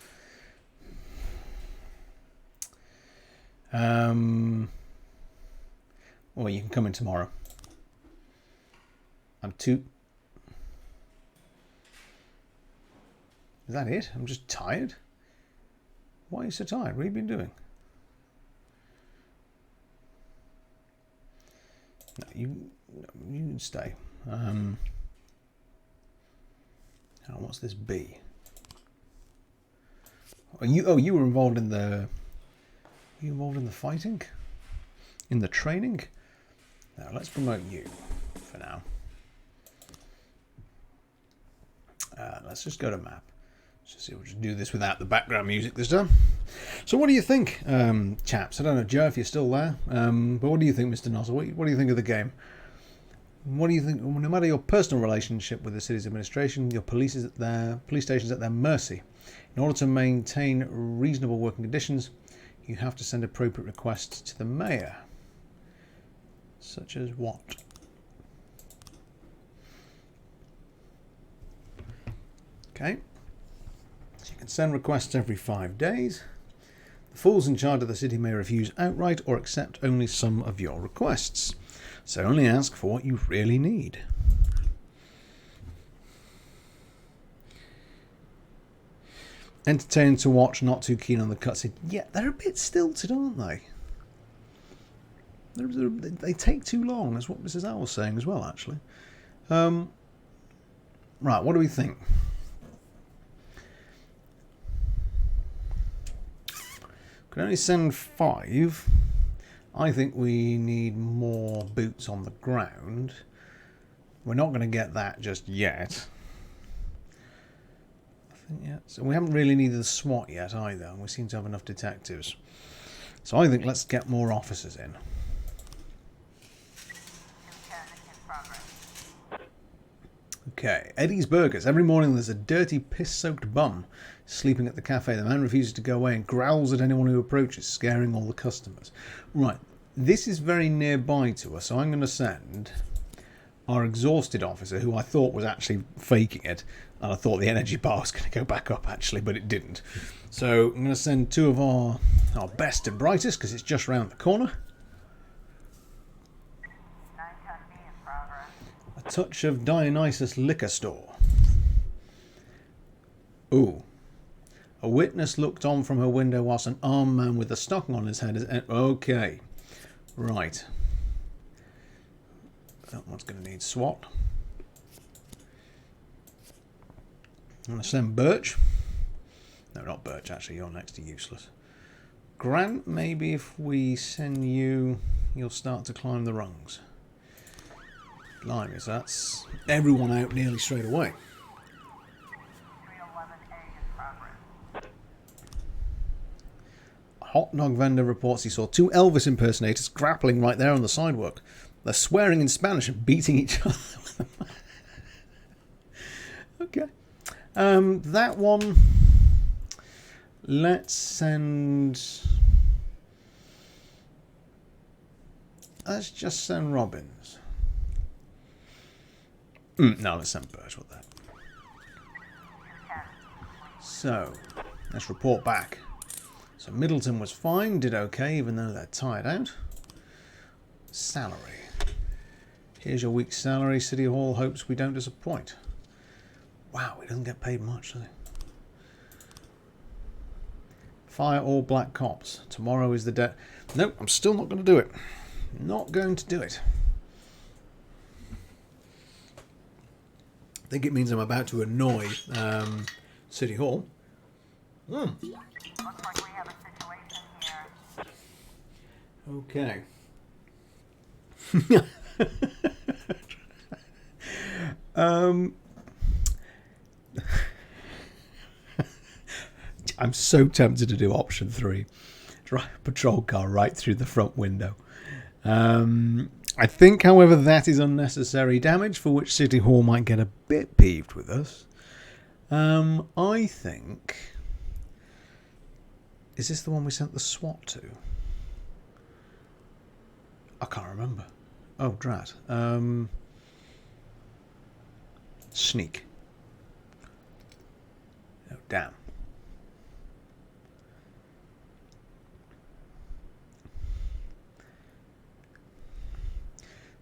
Well, you can come in tomorrow. Is that it? I'm just tired. Why are you so tired? What have you been doing? No, you can stay. What's this B? You were involved in the. Were you involved in the fighting? In the training? Now let's promote you for now. Let's just go to map. Let's see, we'll just do this without the background music this time. So what do you think, chaps? I don't know, Joe, if you're still there. But what do you think, Mr. Nozzle? What do you think of the game? What do you think? No matter your personal relationship with the city's administration, your police station's at their mercy. In order to maintain reasonable working conditions, you have to send appropriate requests to the mayor. Such as what? Okay. So you can send requests every 5 days. The fools in charge of the city may refuse outright or accept only some of your requests. So only ask for what you really need. Entertaining to watch, not too keen on the cutscene. Yeah, they're a bit stilted, aren't they? They take too long. That's what Mrs. Owl was saying as well, actually. Right, what do we think? Can only send 5. I think we need more boots on the ground. We're not going to get that just yet. I think yet. So we haven't really needed the SWAT yet either. And we seem to have enough detectives. So I think let's get more officers in. Okay, Eddie's Burgers. Every morning there's a dirty, piss-soaked bum sleeping at the cafe. The man refuses to go away and growls at anyone who approaches, scaring all the customers. Right, this is very nearby to us, so I'm going to send our exhausted officer, who I thought was actually faking it, and I thought the energy bar was going to go back up actually, but it didn't. So I'm going to send two of our best and brightest, because it's just round the corner. A touch of Dionysus liquor store. Ooh. A witness looked on from her window whilst an armed man with a stocking on his head is... Okay. Right. That one's going to need SWAT. I'm going to send Birch. No, not Birch, actually. You're next to useless. Grant, maybe if we send you, you'll start to climb the rungs. Blimey, so that's everyone out nearly straight away. A hot dog vendor reports he saw two Elvis impersonators grappling right there on the sidewalk. They're swearing in Spanish and beating each other. Okay. That one, let's send... Let's just send Robbins. No, let's send Birch with that. So, let's report back. So Middleton was fine, did okay, even though they're tired out. Salary. Here's your week's salary. City Hall hopes we don't disappoint. Wow, he doesn't get paid much, does he? Fire all black cops. Tomorrow is the day. Nope, I'm still not going to do it. Not going to do it. I think it means I'm about to annoy City Hall. Looks like we have a situation here. Okay. I'm so tempted to do option 3. Drive a patrol car right through the front window. I think, however, that is unnecessary damage for which City Hall might get a bit peeved with us. I think... Is this the one we sent the SWAT to? I can't remember. Oh, drat. Sneak. Oh, damn.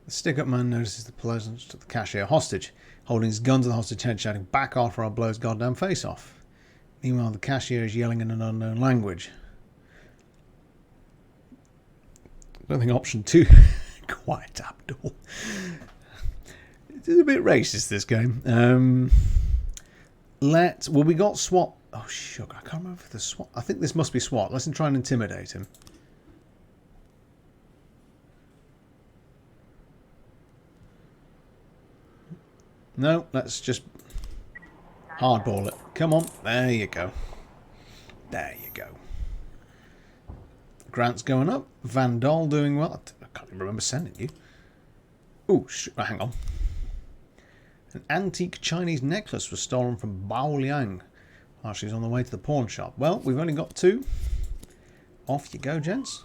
The stick-up man notices the presence of the cashier hostage, holding his gun to the hostage head, shouting, "Back off or I'll blow his goddamn face off." Meanwhile, the cashier is yelling in an unknown language. I don't think option 2... Quiet Abdul. It's a bit racist, this game. Well, we got SWAT. Oh, sugar. I can't remember if the SWAT... I think this must be SWAT. Let's try and intimidate him. No, let's just hardball it. Come on. There you go. There you go. Grant's going up. Vandal doing well. I can't even remember sending you. Oh, hang on. An antique Chinese necklace was stolen from Bao Liang while she's on the way to the pawn shop. Well, we've only got 2. Off you go, gents.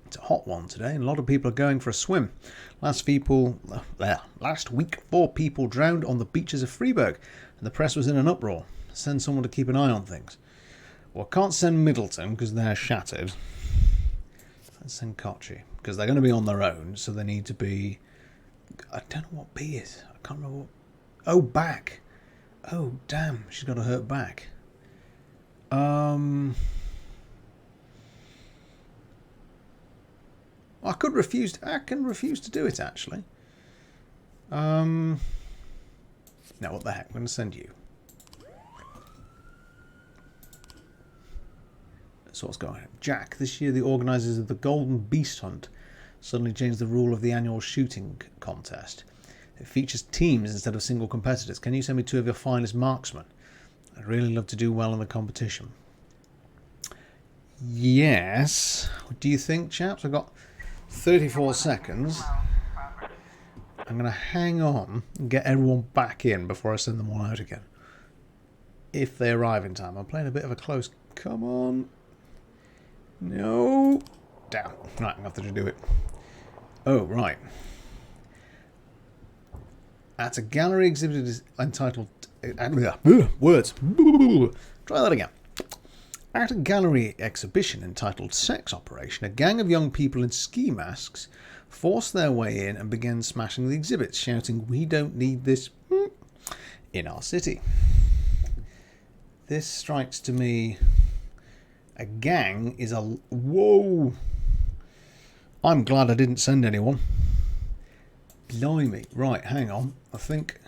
It's a hot one today, and a lot of people are going for a swim. Last week, 4 people drowned on the beaches of Freiburg, and the press was in an uproar. Send someone to keep an eye on things. Well, I can't send Middleton because they're shattered. Let's send Kochi because they're going to be on their own, so they need to be... I don't know what B is. I can't remember what... Oh, back. Oh, damn. She's got a hurt back. I could refuse. I can refuse to do it, actually. No, what the heck? I'm going to send you. So what's going on? Jack, this year the organisers of the Golden Beast Hunt suddenly changed the rule of the annual shooting contest. It features teams instead of single competitors. Can you send me 2 of your finest marksmen? I'd really love to do well in the competition. Yes. What do you think, chaps? I've got 34 seconds. I'm going to hang on and get everyone back in before I send them all out again. If they arrive in time. I'm playing a bit of a close... Come on. No. Damn. Right, I'm going to have to do it. Oh, right. At a gallery exhibit entitled... words. Try that again. At a gallery exhibition entitled Sex Operation, a gang of young people in ski masks forced their way in and began smashing the exhibits, shouting, "We don't need this in our city." This strikes to me... A gang is a... Whoa! I'm glad I didn't send anyone. Blimey. Right, hang on. I think...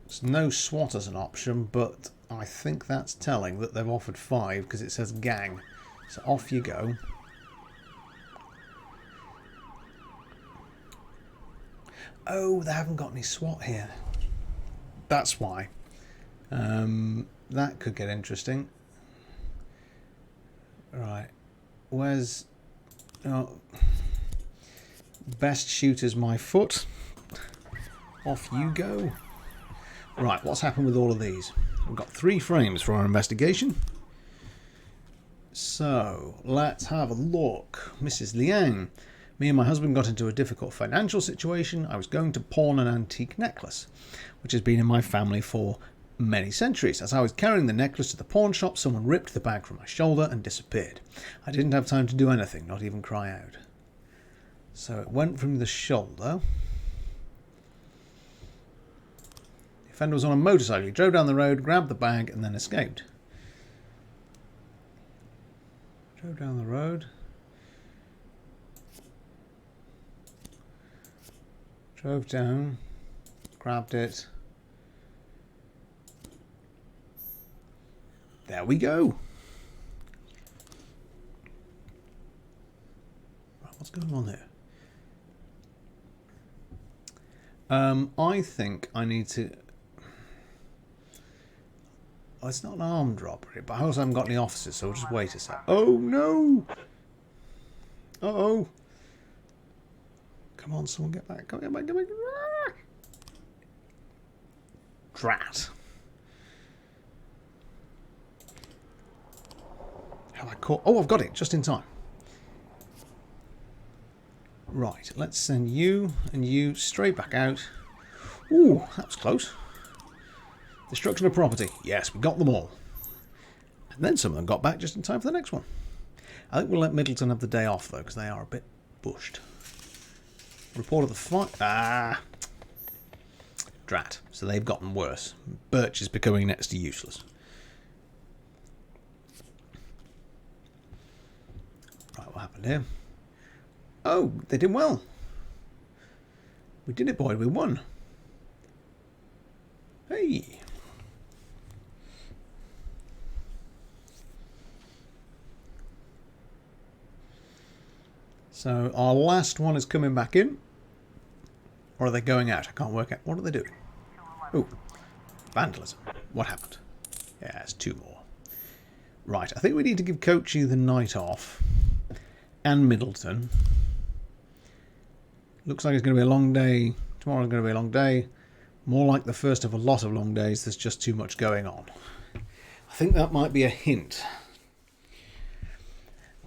There's no SWAT as an option, but I think that's telling that they've offered 5 because it says gang. So off you go. Oh, they haven't got any SWAT here. That's why. That could get interesting. Right. Where's... Oh, best shooter's my foot. Off you go. Right, what's happened with all of these? We've got 3 frames for our investigation. So, let's have a look. Mrs. Liang. Me and my husband got into a difficult financial situation. I was going to pawn an antique necklace, which has been in my family for many centuries. As I was carrying the necklace to the pawn shop, someone ripped the bag from my shoulder and disappeared. I didn't have time to do anything, not even cry out. So it went from the shoulder. The offender was on a motorcycle. He drove down the road, grabbed the bag, and then escaped. Drove down the road. Drove down. Grabbed it. There we go. Right, what's going on there? I think I need to... Oh, it's not an armed robbery, but I also haven't got any officers, so we'll just wait a sec. Oh, no! Uh-oh. Come on, someone get back. Come on, get back. Drat. Have I caught... Oh, I've got it, just in time. Right, let's send you and you straight back out. Ooh, that was close. Destruction of property. Yes, we got them all. And then some of them got back just in time for the next one. I think we'll let Middleton have the day off, though, because they are a bit bushed. Report of the fight. Ah. Drat. So they've gotten worse. Birch is becoming next to useless. Right, what happened here? Oh, they did well. We did it, boy. We won. Hey. So our last one is coming back in. Or are they going out? I can't work out. What are they doing? Oh, vandalism. What happened? Yeah, it's 2 more. Right, I think we need to give Coachy the night off. And Middleton. Looks like it's going to be a long day. Tomorrow's going to be a long day. More like the first of a lot of long days. There's just too much going on. I think that might be a hint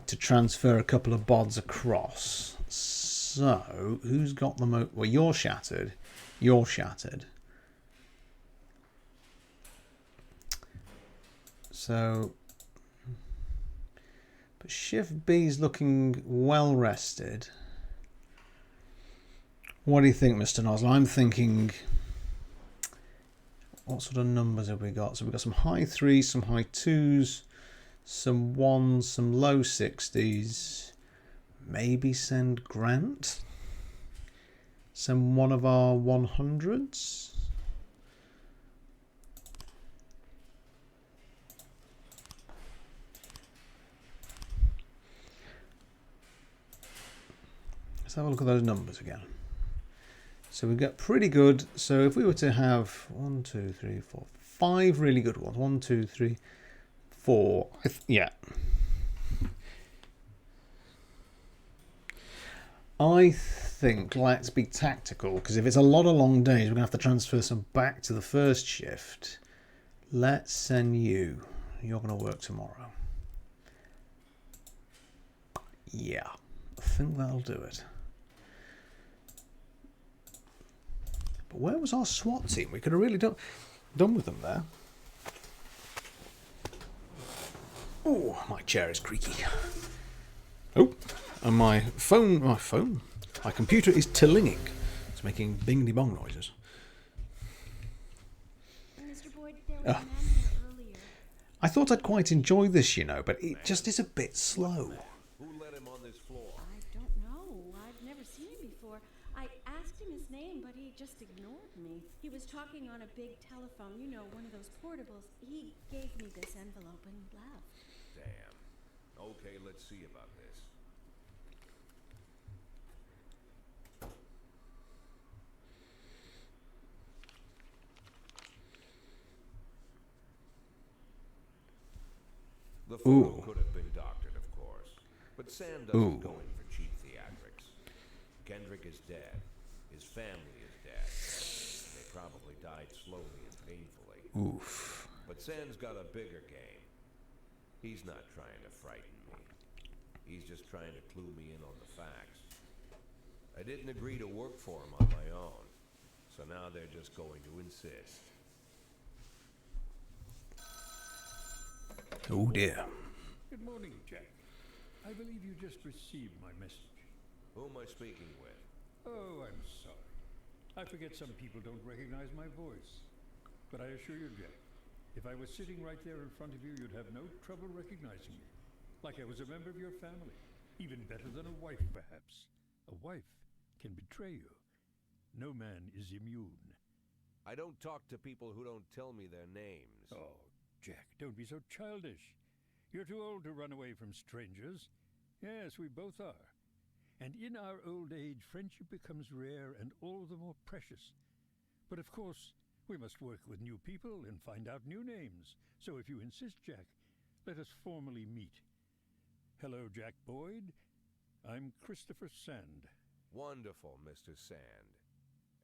to transfer a couple of bods across. So, who's got the most... Well, you're shattered. You're shattered. So... But Shift B's looking well rested. What do you think, Mr. Nozzle? I'm thinking... What sort of numbers have we got? So we've got some high 3s, some high 2s, some 1s, some low 60s. Maybe send Grant? Send one of our 100s? Let's have a look at those numbers again. So we got pretty good. So if we were to have 1, 2, 3, 4, 5 really good ones. 1, 2, 3, 4. Yeah. I think let's be tactical, because if it's a lot of long days, we're going to have to transfer some back to the first shift. Let's send you. You're going to work tomorrow. Yeah, I think that'll do it. But where was our SWAT team? We could have really done with them there. Oh, my chair is creaky. Oh, and my computer is tilinging. It's making bingity bong noises. Mr. Boyd, there was a man here earlier. I thought I'd quite enjoy this, you know, but it just is a bit slow. Who let him on this floor? I don't know. I've never seen him before. I asked him his name, but he just ignored me. He was talking on a big telephone, you know, one of those portables. He gave me this envelope and left. Damn. Okay, let's see about this. The photo could have been doctored, of course, but Sam doesn't go in for cheap theatrics. Kendrick is dead. His family is dead. They probably died slowly and painfully. Oof. But Sam's got a bigger game. He's not trying to frighten me. He's just trying to clue me in on the facts. I didn't agree to work for him on my own, so now they're just going to insist. Oh dear. Good morning, Jack. I believe you just received my message. Who am I speaking with? Oh, I'm sorry. I forget some people don't recognize my voice. But I assure you, Jack, if I was sitting right there in front of you, you'd have no trouble recognizing me. Like I was a member of your family. Even better than a wife, perhaps. A wife can betray you. No man is immune. I don't talk to people who don't tell me their names. Oh, Jack, don't be so childish. You're too old to run away from strangers. Yes, we both are. And in our old age, friendship becomes rare and all the more precious. But of course, we must work with new people and find out new names. So if you insist, Jack, let us formally meet. Hello, Jack Boyd. I'm Christopher Sand. Wonderful, Mr. Sand.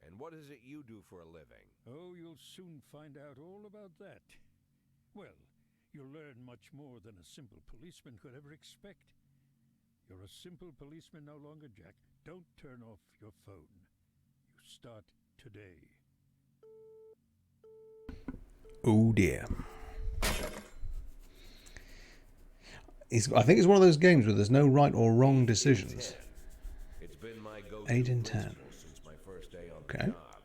And what is it you do for a living? Oh, you'll soon find out all about that. Well, you'll learn much more than a simple policeman could ever expect. You're a simple policeman no longer, Jack. Don't turn off your phone. You start today. Oh dear. I think it's one of those games where there's no right or wrong decisions. It's been my go-to 8 and 10. Since my first day on Okay. the job.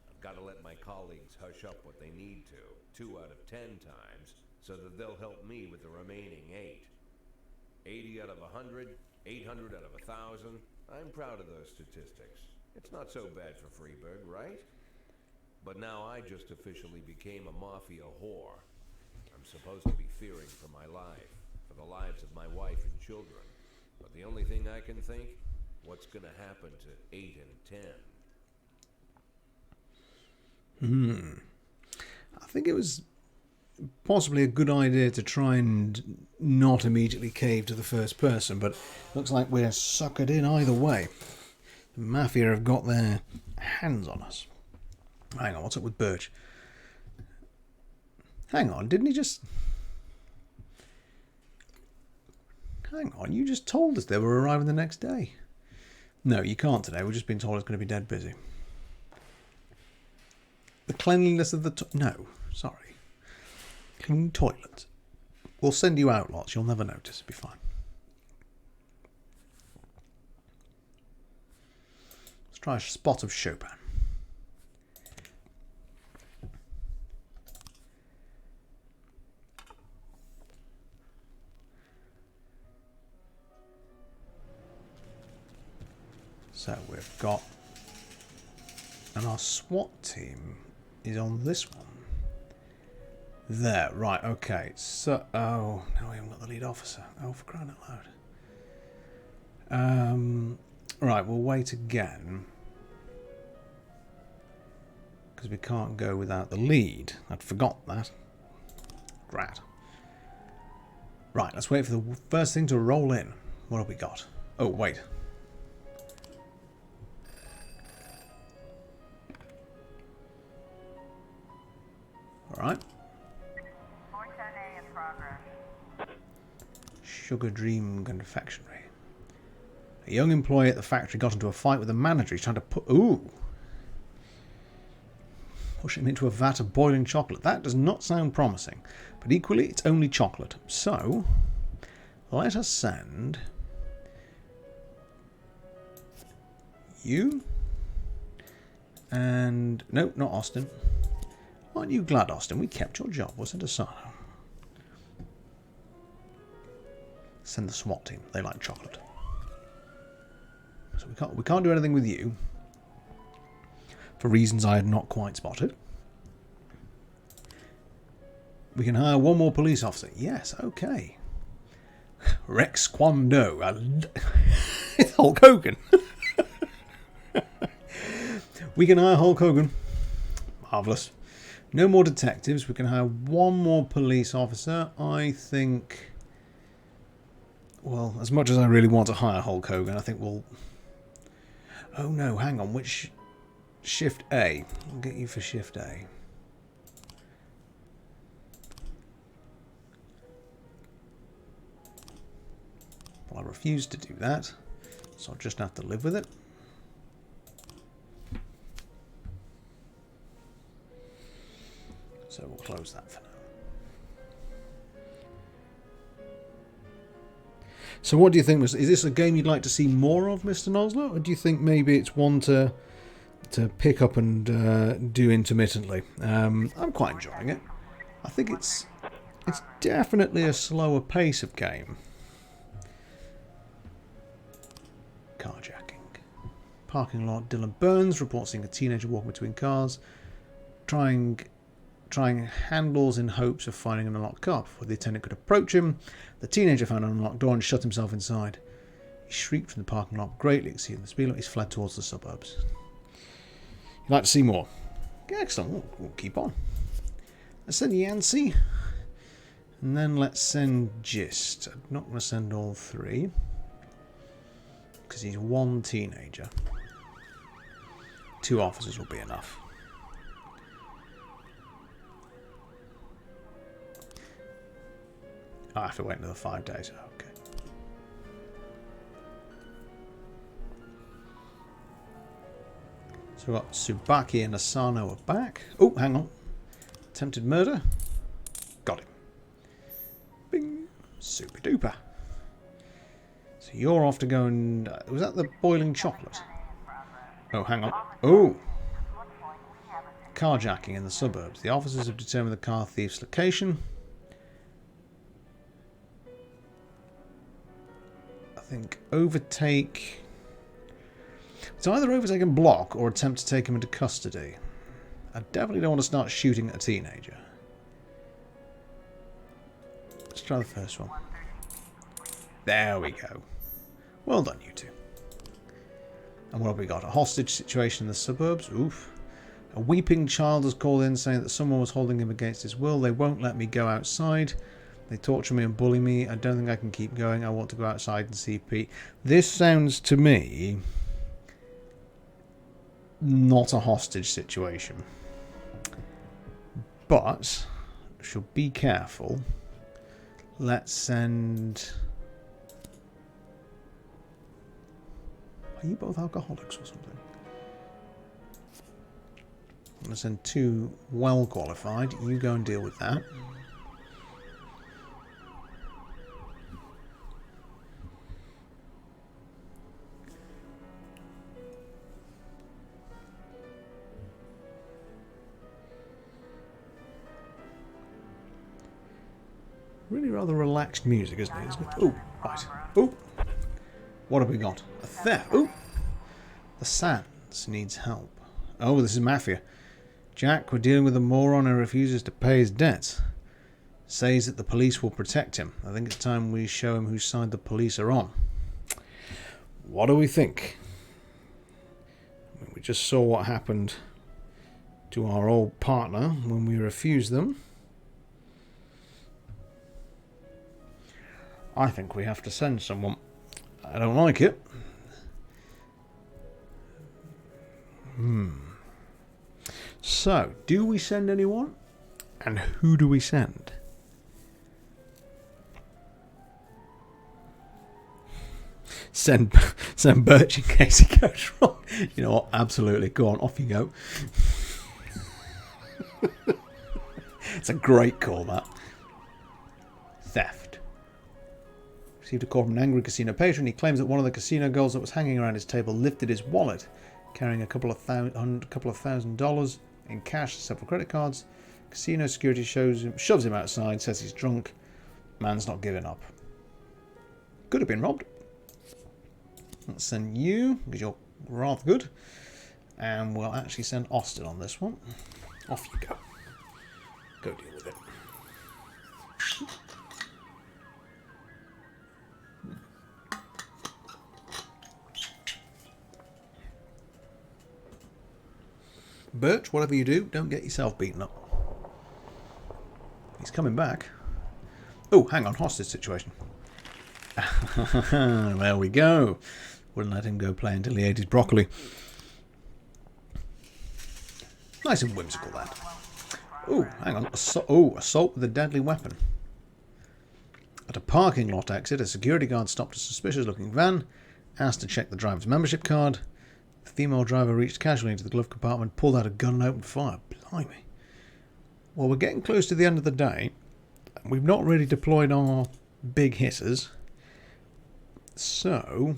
I've got to let my colleagues hush up what they need to, 2 out of 10 times, so that they'll help me with the remaining 8. 80 out of 100, 800 out of 1,000. I'm proud of those statistics. It's not so bad for Freeburg, right? But now I just officially became a mafia whore. I'm supposed to be fearing for my life, for the lives of my wife and children. But the only thing I can think, what's going to happen to 8 and 10? I think it was possibly a good idea to try and not immediately cave to the first person, but looks like we're suckered in either way. The Mafia have got their hands on us. Hang on, what's up with Birch? Hang on, didn't he just... Hang on, you just told us they were arriving the next day. No, you can't today. We've just been told it's going to be dead busy. The cleanliness of the... No, sorry. Clean toilets. We'll send you out lots. You'll never notice. It'll be fine. Let's try a spot of Chopin. So we've got... And our SWAT team is on this one. There, right, okay. So, oh, no, we haven't got the lead officer. Oh, for crying out loud. Right, we'll wait again. Because we can't go without the lead. I'd forgot that. Rat. Right, let's wait for the first thing to roll in. What have we got? Oh, wait. Alright. 410A in progress. Sugar Dream Confectionery. A young employee at the factory got into a fight with the manager. He's trying to push him into a vat of boiling chocolate. That does not sound promising. But equally, it's only chocolate. So, let us send you and... No, not Austin. Aren't you glad, Austin? We kept your job, wasn't it, Asano? Send the SWAT team. They like chocolate. So we can't do anything with you. For reasons I had not quite spotted. We can hire one more police officer. Yes, okay. Rex Kwon Do. It's Hulk Hogan. We can hire Hulk Hogan. Marvellous. No more detectives. We can hire one more police officer. I think... Well, as much as I really want to hire Hulk Hogan, I think we'll... Oh no, hang on. Which... Shift A. I'll get you for Shift A. Well, I refuse to do that, so I'll just have to live with it. So we'll close that for now. So what do you think? Is this a game you'd like to see more of, Mr. Nosler? Or do you think maybe it's one to pick up and do intermittently? I'm quite enjoying it. I think it's definitely a slower pace of game. Carjacking. Parking lot. Dylan Burns reports seeing a teenager walking between cars, trying handles in hopes of finding an unlocked car. Before the attendant could approach him, the teenager found an unlocked door and shut himself inside. He shrieked from the parking lot, greatly exceeding the speed limit. He's fled towards the suburbs. You'd like to see more? Excellent. We'll keep on. Let's send Yancey. And then let's send Gist. I'm not going to send all three. Because he's one teenager. 2 officers will be enough. I have to wait another 5 days. Okay. So we've got Tsubaki and Asano are back. Oh, hang on. Attempted murder. Got him. Bing. Super duper. So you're off to go and... was that the boiling chocolate? Oh, hang on. Oh! Carjacking in the suburbs. The officers have determined the car thief's location. I think overtake... It's either overtake and block or attempt to take him into custody. I definitely don't want to start shooting at a teenager. Let's try the first one. There we go. Well done, you two. And what have we got? A hostage situation in the suburbs. Oof. A weeping child has called in saying that someone was holding him against his will. They won't let me go outside. They torture me and bully me. I don't think I can keep going. I want to go outside and see Pete. This sounds to me not a hostage situation. But I shall be careful. Let's send... Are you both alcoholics or something? I'm going to send 2 well qualified. You go and deal with that. Really rather relaxed music, isn't it? Oh, right. Oh, what have we got? A theft. Oh, the Sands needs help. Oh, this is Mafia. Jack, we're dealing with a moron who refuses to pay his debts. Says that the police will protect him. I think it's time we show him whose side the police are on. What do we think? I mean, we just saw what happened to our old partner when we refused them. I think we have to send someone. I don't like it. So, do we send anyone? And who do we send? Send Send Birch in case it goes wrong. You know what? Absolutely. Go on, off you go. It's a great call, that. Theft. Received a call from an angry casino patron. He claims that one of the casino girls that was hanging around his table lifted his wallet, carrying a couple of $1,000 in cash and several credit cards. Casino security shoves him outside, says he's drunk. Man's not giving up. Could have been robbed. Let's send you, because you're rather good. And we'll actually send Austin on this one. Off you go. Go deal with it. Birch, whatever you do, don't get yourself beaten up. He's coming back. Oh, hang on, hostage situation. There we go. Wouldn't let him go play until he ate his broccoli. Nice and whimsical, that. Oh, hang on. Assault with a deadly weapon. At a parking lot exit, a security guard stopped a suspicious-looking van, asked to check the driver's membership card. The female driver reached casually into the glove compartment, pulled out a gun and opened fire. Blimey. Well, we're getting close to the end of the day. We've not really deployed our big hitters. So,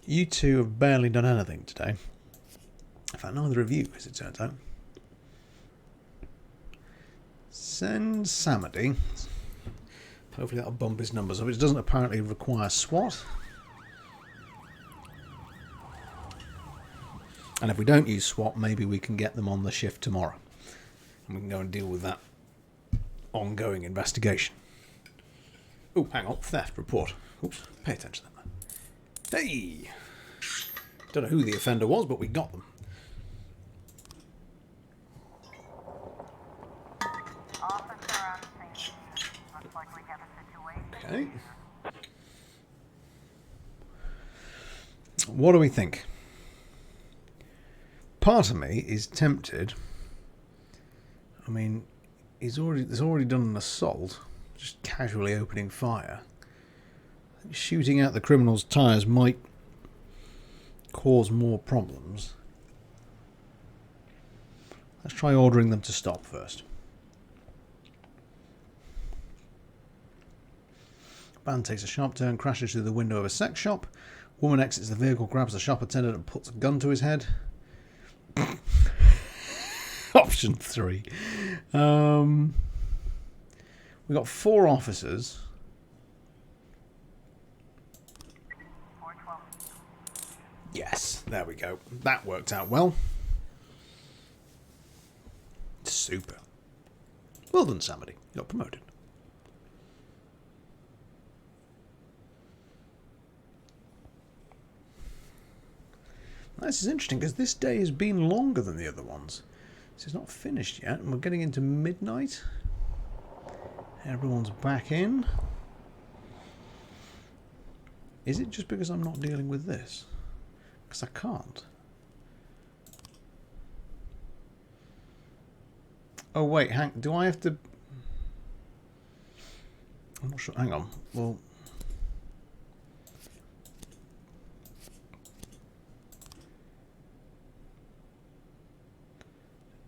you two have barely done anything today. In fact, neither of you, as it turns out. Send Samedy. Hopefully that'll bump his numbers up. It doesn't apparently require SWAT. And if we don't use SWAT, maybe we can get them on the shift tomorrow. And we can go and deal with that ongoing investigation. Oh, hang on. Theft report. Oops, pay attention to that. Hey! Don't know who the offender was, but we got them. Okay. What do we think? Part of me is tempted. I mean, he's already done an assault, just casually opening fire. Shooting out the criminal's tyres might cause more problems. Let's try ordering them to stop first. Van takes a sharp turn, crashes through the window of a sex shop. Woman exits the vehicle, grabs the shop attendant and puts a gun to his head. Option 3. We've got 4 officers. Yes, there we go. That worked out well. Super. Well done, Samedy. You got promoted. This is interesting because this day has been longer than the other ones. This is not finished yet, and we're getting into midnight. Everyone's back in. Is it just because I'm not dealing with this? Because I can't. Oh wait, do I have to... I'm not sure. Hang on. Well...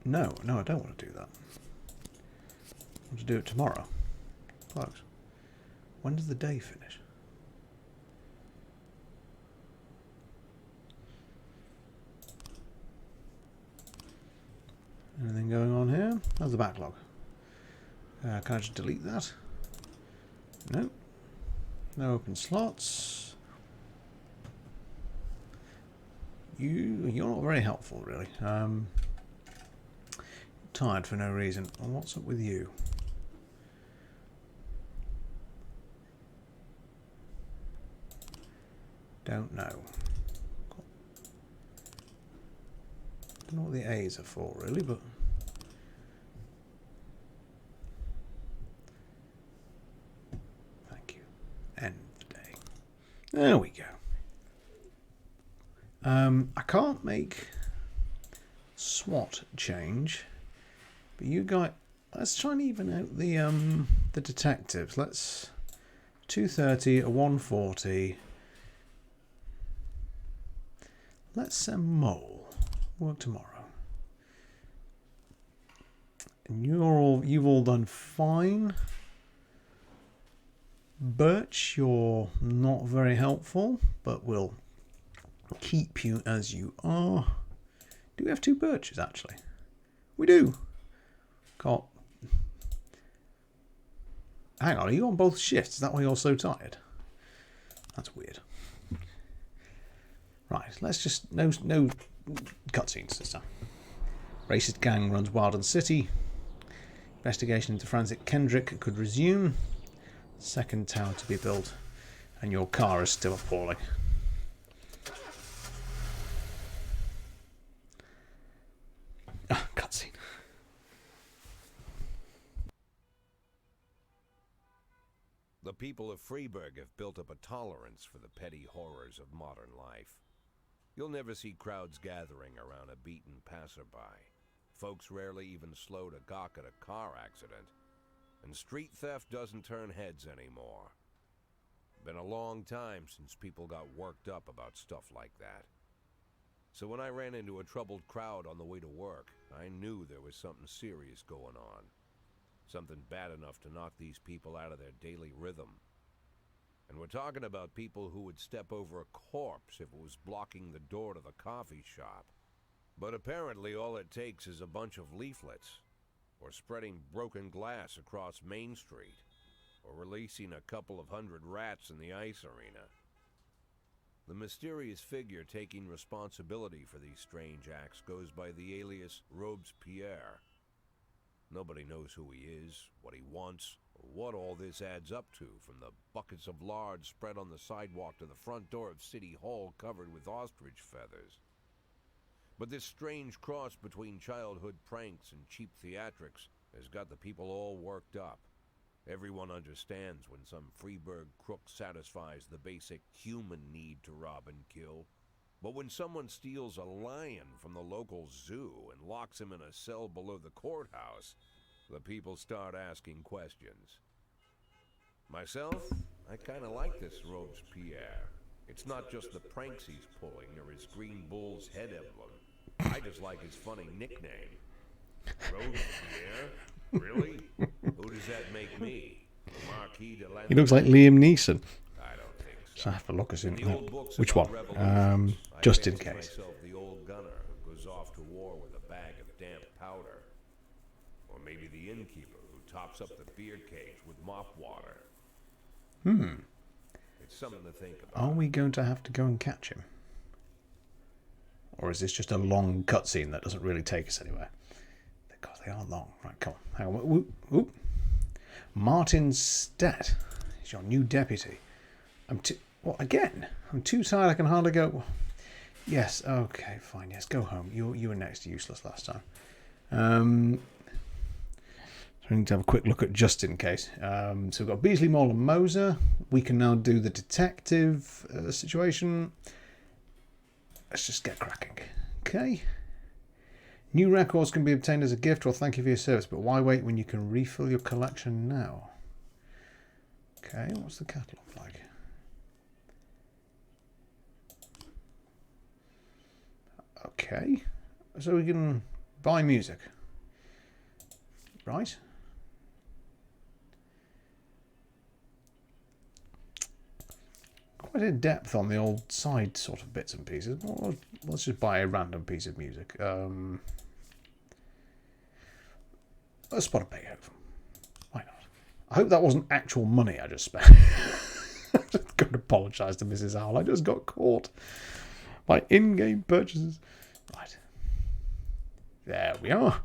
No, I don't want to do that. I want to do it tomorrow. Close. When does the day finish? Anything going on here? How's the backlog? Can I just delete that? No. No open slots. You're not very helpful, really. Tired for no reason. Well, what's up with you? Don't know. Don't know what the A's are for, really, but... Thank you. End of the day. There we go. I can't make SWAT change. But you guys, let's try and even out the detectives. Let's 230, a 140. Let's send Mole. Work tomorrow. And you've all done fine. Birch, you're not very helpful, but we'll keep you as you are. Do we have 2 birches, actually? We do. Got... Hang on, are you on both shifts? Is that why you're so tired? That's weird. Right, let's just... No cutscenes this time. Racist gang runs Wilden City. Investigation into Francis Kendrick could resume. Second tower to be built. And your car is still appalling. Ah, cutscene. The people of Freeburg have built up a tolerance for the petty horrors of modern life. You'll never see crowds gathering around a beaten passerby. Folks rarely even slow to gawk at a car accident. And street theft doesn't turn heads anymore. Been a long time since people got worked up about stuff like that. So when I ran into a troubled crowd on the way to work, I knew there was something serious going on. Something bad enough to knock these people out of their daily rhythm. And we're talking about people who would step over a corpse if it was blocking the door to the coffee shop. But apparently all it takes is a bunch of leaflets, or spreading broken glass across Main Street, or releasing a couple of hundred rats in the ice arena. The mysterious figure taking responsibility for these strange acts goes by the alias Robespierre. Nobody knows who he is, what he wants, or what all this adds up to, from the buckets of lard spread on the sidewalk to the front door of City Hall covered with ostrich feathers. But this strange cross between childhood pranks and cheap theatrics has got the people all worked up. Everyone understands when some Freeburg crook satisfies the basic human need to rob and kill. But when someone steals a lion from the local zoo and locks him in a cell below the courthouse, the people start asking questions. Myself, I kind of like this Robespierre. It's not just the pranks he's pulling or his Green Bull's head emblem. I just like his funny nickname. Robespierre? Really? Who does that make me? The Marquis de Lancashire? He looks like Liam Neeson. I don't think so. So I have to look at him. Books Which one? Just in case. Myself the old gunner who goes off to war with a bag of damp powder. Or maybe the innkeeper who tops up the beer cage with mop water. It's something to think about. Are we going to have to go and catch him? Or is this just a long cutscene that doesn't really take us anywhere? God, they are long. Right, come on. Hang on. Whoop. Martin Stett is your new deputy. What, again? I'm too tired, I can hardly go... Yes, okay, fine, yes, go home. You were next to useless last time. So we need to have a quick look at just in case. So we've got Beasley, Mole and Moser. We can now do the detective situation. Let's just get cracking. Okay. New records can be obtained as a gift or thank you for your service, but why wait when you can refill your collection now? Okay, what's the catalogue like? Okay, so we can buy music. Right. Quite in depth on the old side sort of bits and pieces. Well, let's just buy a random piece of music. Let's spot a Beethoven. Why not? I hope that wasn't actual money I just spent. I've got to apologise to Mrs. Owl. I just got caught by in-game purchases. Right. There we are.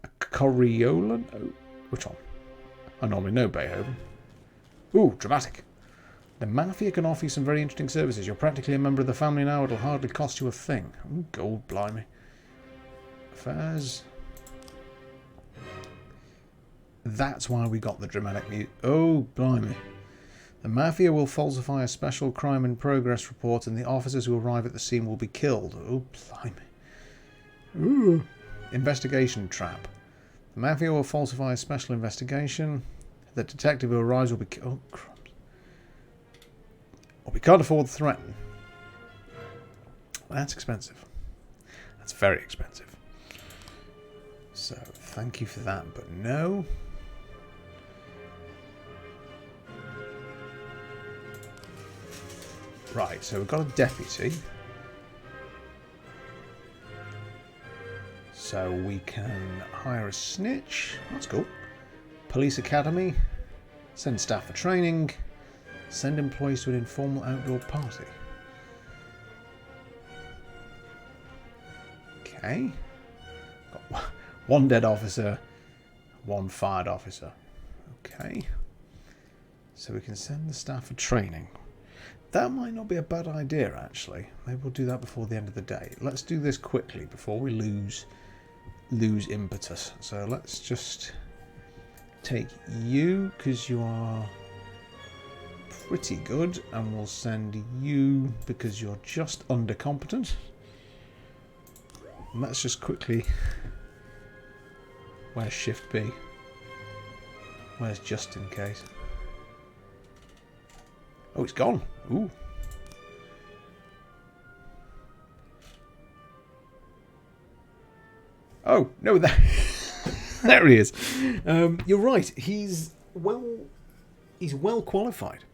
A Coriolan. Oh, which one? I normally know Beethoven. Ooh, dramatic. The Mafia can offer you some very interesting services. You're practically a member of the family now. It'll hardly cost you a thing. Ooh, gold blimey. Affairs. That's why we got the dramatic music. Oh, blimey. The Mafia will falsify a special crime in progress report and the officers who arrive at the scene will be killed. Oh, blimey. Ooh. Investigation trap. The Mafia will falsify a special investigation. The detective who arrives will be killed. Oh, crumbs. Well, we can't afford to threaten. That's expensive. That's very expensive. So, thank you for that, but no. Right, so we've got a deputy. So we can hire a snitch. That's cool. Police academy. Send staff for training. Send employees to an informal outdoor party. Okay. Got one dead officer, one fired officer. Okay. So we can send the staff for training. That might not be a bad idea, actually. Maybe we'll do that before the end of the day. Let's do this quickly before we lose impetus. So let's just take you, because you are pretty good, and we'll send you because you're just undercompetent. And let's just quickly... Where's Shift B? Where's just in case? Oh, it's gone. Ooh. Oh, no, there he is. You're right. He's well qualified.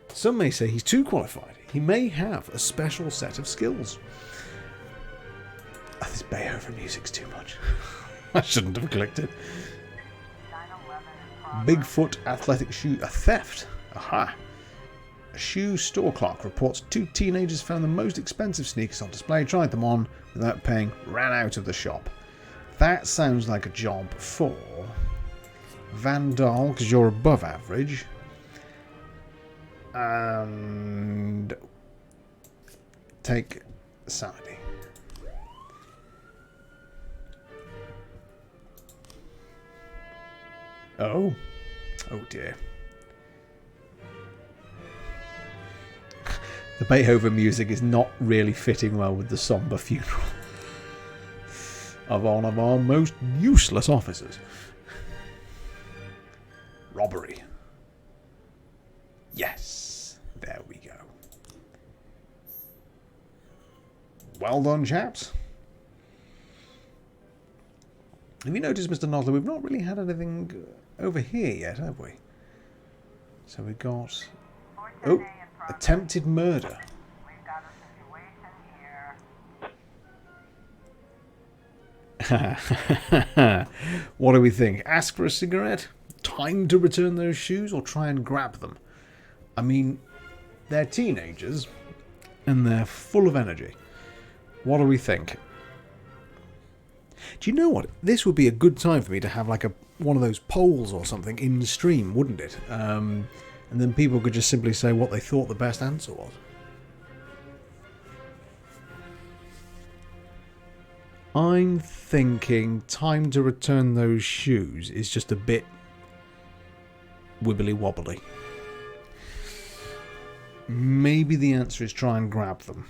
Some may say he's too qualified. He may have a special set of skills. Oh, this Beethoven music's too much. I shouldn't have clicked it. Bigfoot athletic shoe... A theft. Aha. A shoe store clerk reports 2 teenagers found the most expensive sneakers on display, tried them on without paying, ran out of the shop. That sounds like a job for Vandal, because you're above average. And take sanity. Oh dear. The Beethoven music is not really fitting well with the somber funeral of one of our most useless officers. Robbery. Yes. There we go. Well done, chaps. Have you noticed, Mr. Nosler, we've not really had anything over here yet, have we? So we got... Oh, attempted murder. We've got a situation here. What do we think? Ask for a cigarette? Time to return those shoes, or try and grab them? I mean, they're teenagers and they're full of energy. What do we think? Do you know what? This would be a good time for me to have like one of those polls or something in the stream, wouldn't it? And then people could just simply say what they thought the best answer was. I'm thinking time to return those shoes is just a bit wibbly wobbly. Maybe the answer is try and grab them.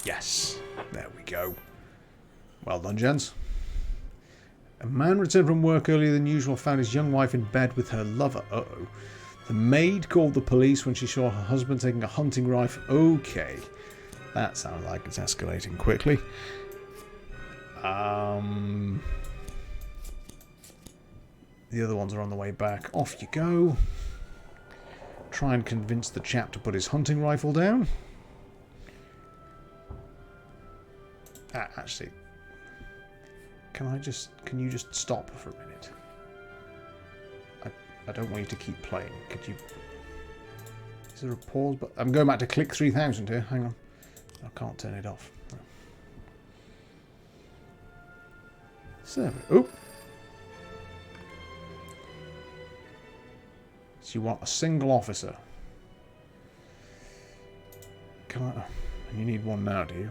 Yes, there we go. Well done, gents. A man returned from work earlier than usual, found his young wife in bed with her lover. Uh-oh. The maid called the police when she saw her husband taking a hunting rifle. Okay. That sounds like it's escalating quickly. The other ones are on the way back. Off you go. Try and convince the chap to put his hunting rifle down. Actually, can you just stop for a minute? I don't want you to keep playing. Could you... Is there a pause? But I'm going back to click 3000 here. Hang on. I can't turn it off. So, oh. So you want a single officer. Can I... You need one now, do you?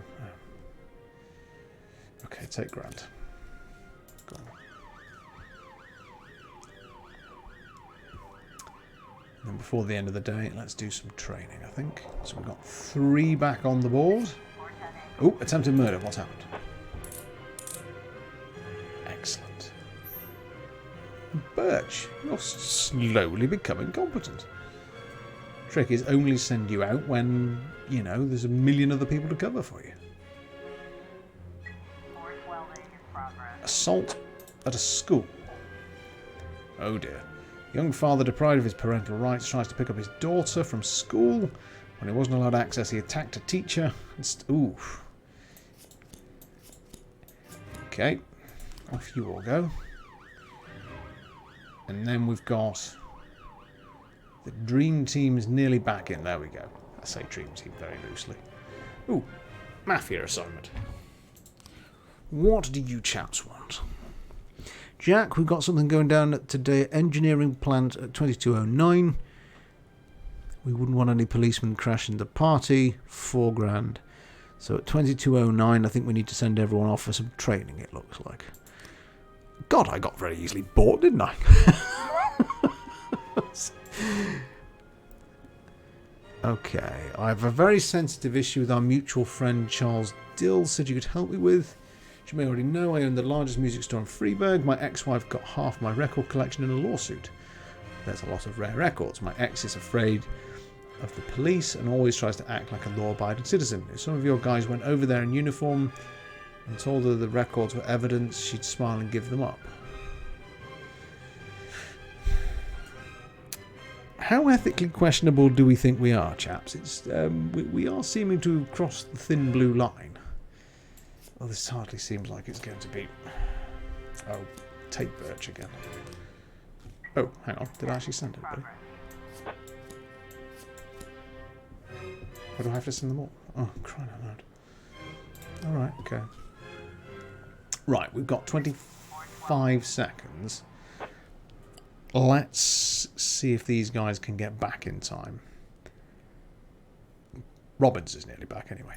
Okay, take Grant. Go on. And then before the end of the day, let's do some training, I think. So we've got 3 back on the board. Oh, attempted murder. What's happened? Excellent. Birch, you're slowly becoming competent. trick is only send you out when, you know, there's a million other people to cover for you. Assault at a school. Oh dear. Young father deprived of his parental rights tries to pick up his daughter from school. When he wasn't allowed access, he attacked a teacher. Ooh. Okay. Off you all go. And then we've got the Dream Team is nearly back in. There we go. I say Dream Team very loosely. Ooh. Mafia assignment. What do you chaps want? Jack, we've got something going down today. Engineering plant at 2209. We wouldn't want any policemen crashing the party. $4,000. So at 2209, I think we need to send everyone off for some training, it looks like. God, I got very easily bored, didn't I? Okay, I have a very sensitive issue with our mutual friend Charles Dill. Said you could help me with. As you may already know, I own the largest music store in Freeburg. My ex-wife got half my record collection in a lawsuit. There's a lot of rare records. My ex is afraid of the police and always tries to act like a law-abiding citizen. If some of your guys went over there in uniform and told her the records were evidence, she'd smile and give them up. How ethically questionable do we think we are, chaps? It's we are seeming to have crossed the thin blue line. Well, this hardly seems like it's going to be... Oh, take Birch again. Oh, hang on. Did I actually send anybody? Or do I have to send them all? Oh, crying out loud. Alright, okay. Right, we've got 25 seconds. Let's see if these guys can get back in time. Robbins is nearly back anyway.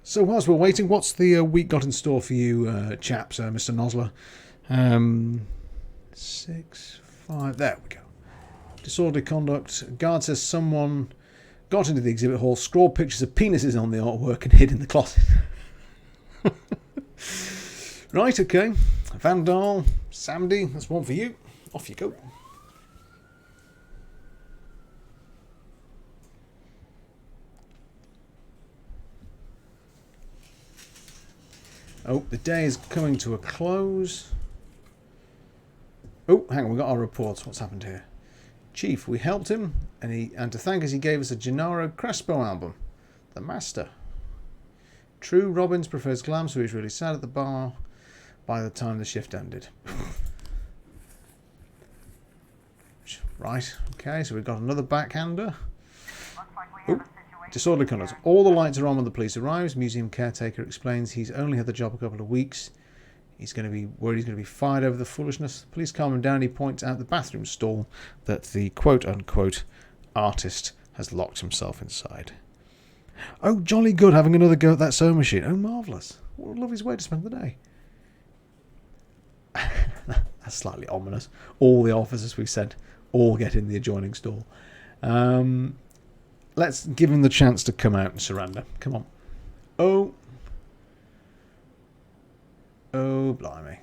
So whilst we're waiting, what's the week got in store for you, chaps, Mr. Nosler? 6, 5, there we go. Disorderly conduct. Guard says someone got into the exhibit hall, scrawled pictures of penises on the artwork and hid in the closet. Right, okay. Vandal, Sandy, that's one for you. Off you go. Oh, the day is coming to a close. Oh, hang on, we got our reports. What's happened here? Chief, we helped him, and to thank us, he gave us a Gennaro Crespo album, The Master. True, Robbins prefers glam, so he's really sad at the bar by the time the shift ended. Right, okay, so we've got another backhander. Oh, disorderly conduct. All the lights are on when the police arrives. Museum caretaker explains he's only had the job a couple of weeks. He's going to be worried he's going to be fired over the foolishness. The police calm him down. He points out the bathroom stall that the quote-unquote artist has locked himself inside. Oh, jolly good, having another go at that sewing machine. Oh, marvellous. What a lovely way to spend the day. That's slightly ominous. All the officers we sent all get in the adjoining stall. Let's give him the chance to come out and surrender. Come on. Oh, blimey.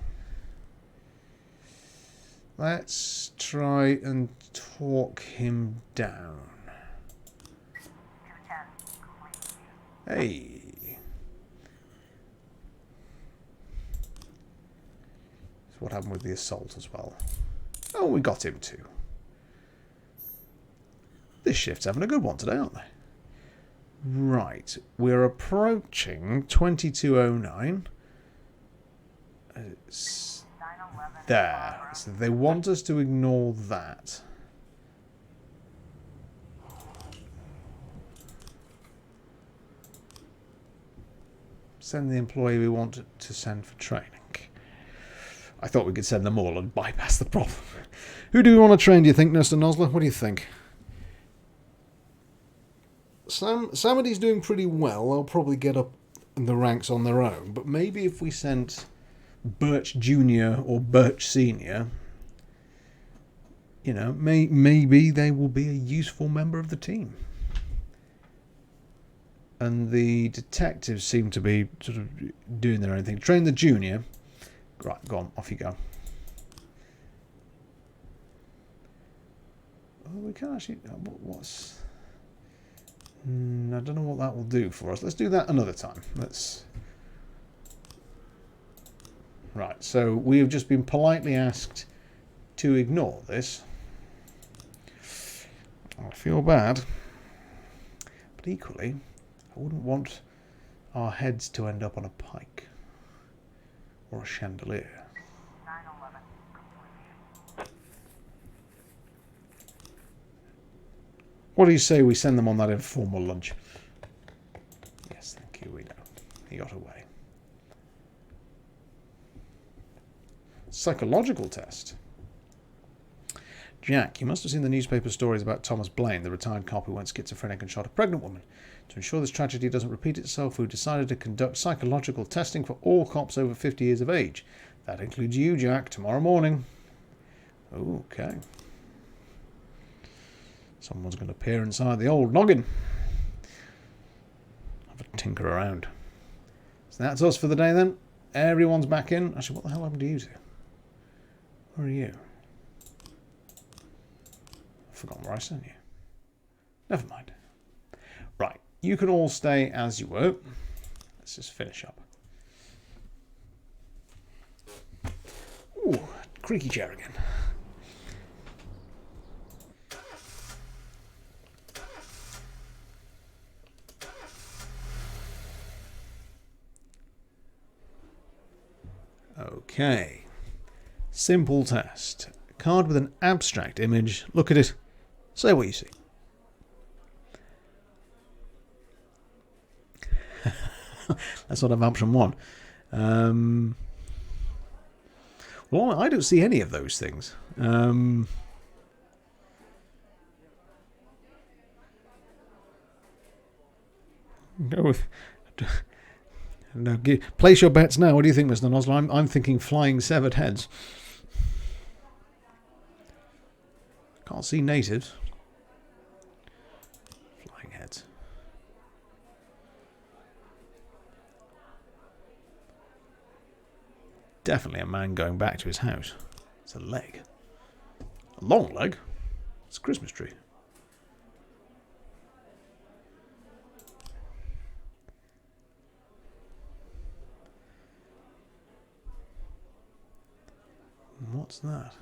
Let's try and talk him down. Hey. So what happened with the assault as well? Oh, we got him too. This shift's having a good one today, aren't they? Right. We're approaching 2209. There. So they want us to ignore that. Send the employee we want to send for training. I thought we could send them all and bypass the problem. Who do we want to train, do you think, Mr. Nosler? What do you think? Somebody's doing pretty well. They'll probably get up in the ranks on their own. But maybe if we sent Birch Jr. or Birch Sr., you know, maybe they will be a useful member of the team. And the detectives seem to be sort of doing their own thing. Train the junior. Right, go on, off you go. we can actually... What's... I don't know what that will do for us. Let's do that another time. Let's... Right, so we have just been politely asked to ignore this. I feel bad. But equally, I wouldn't want our heads to end up on a pike. Or a chandelier. 911 complete. What do you say we send them on that informal lunch? Yes, thank you, we know. He got away. Psychological test. Jack, you must have seen the newspaper stories about Thomas Blaine, the retired cop who went schizophrenic and shot a pregnant woman. To ensure this tragedy doesn't repeat itself, we decided to conduct psychological testing for all cops over 50 years of age. That includes you, Jack, tomorrow morning. Okay. Someone's going to peer inside the old noggin. Have a tinker around. So that's us for the day then. Everyone's back in. Actually, what the hell happened to you two? Where are you? I've forgotten where I sent you. Never mind. Right. You can all stay as you were. Let's just finish up. Ooh, creaky chair again. Okay. Simple test. A card with an abstract image. Look at it. Say what you see. That's not an option one. Well, I don't see any of those things. Go with... No, place your bets now. What do you think, Mr. Nosler? I'm thinking flying severed heads. Can't see natives. Flying heads. Definitely a man going back to his house. It's a leg. A long leg. It's a Christmas tree. What's that?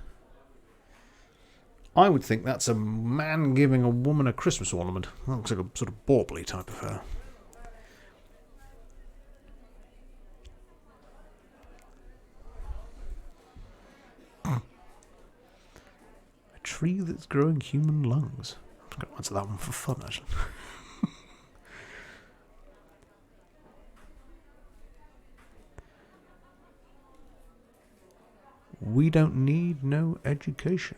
I would think that's a man giving a woman a Christmas ornament. That looks like a sort of bauble type of hair. A tree that's growing human lungs. I'm going to answer that one for fun, actually. We don't need no education.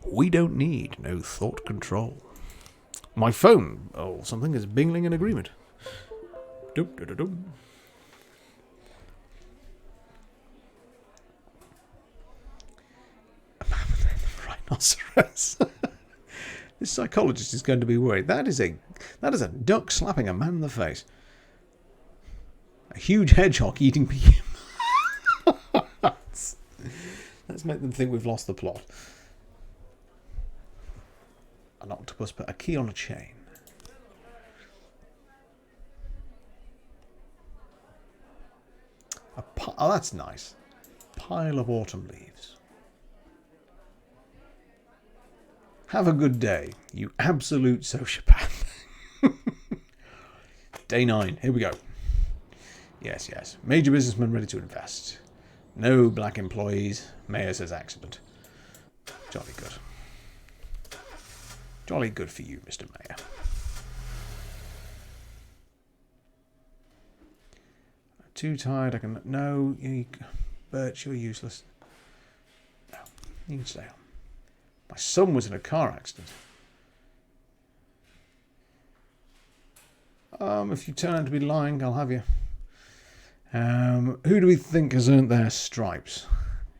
We don't need no thought control. My phone or something is bingling in agreement. Doop, doop, doop, doop. A mammoth and a rhinoceros. This psychologist is going to be worried. That is a duck slapping a man in the face. A huge hedgehog eating people. Let's make them think we've lost the plot. An octopus, but a key on a chain. Oh, that's nice. Pile of autumn leaves. Have a good day, you absolute sociopath. Day 9. Here we go. Yes, yes. Major businessman ready to invest. No black employees. Mayor says accident. Jolly good. Jolly good for you, Mr. Mayor. Too tired. I can... No. Birch, you're useless. No. You can stay on. My son was in a car accident. If you turn out to be lying, I'll have you. Who do we think has earned their stripes?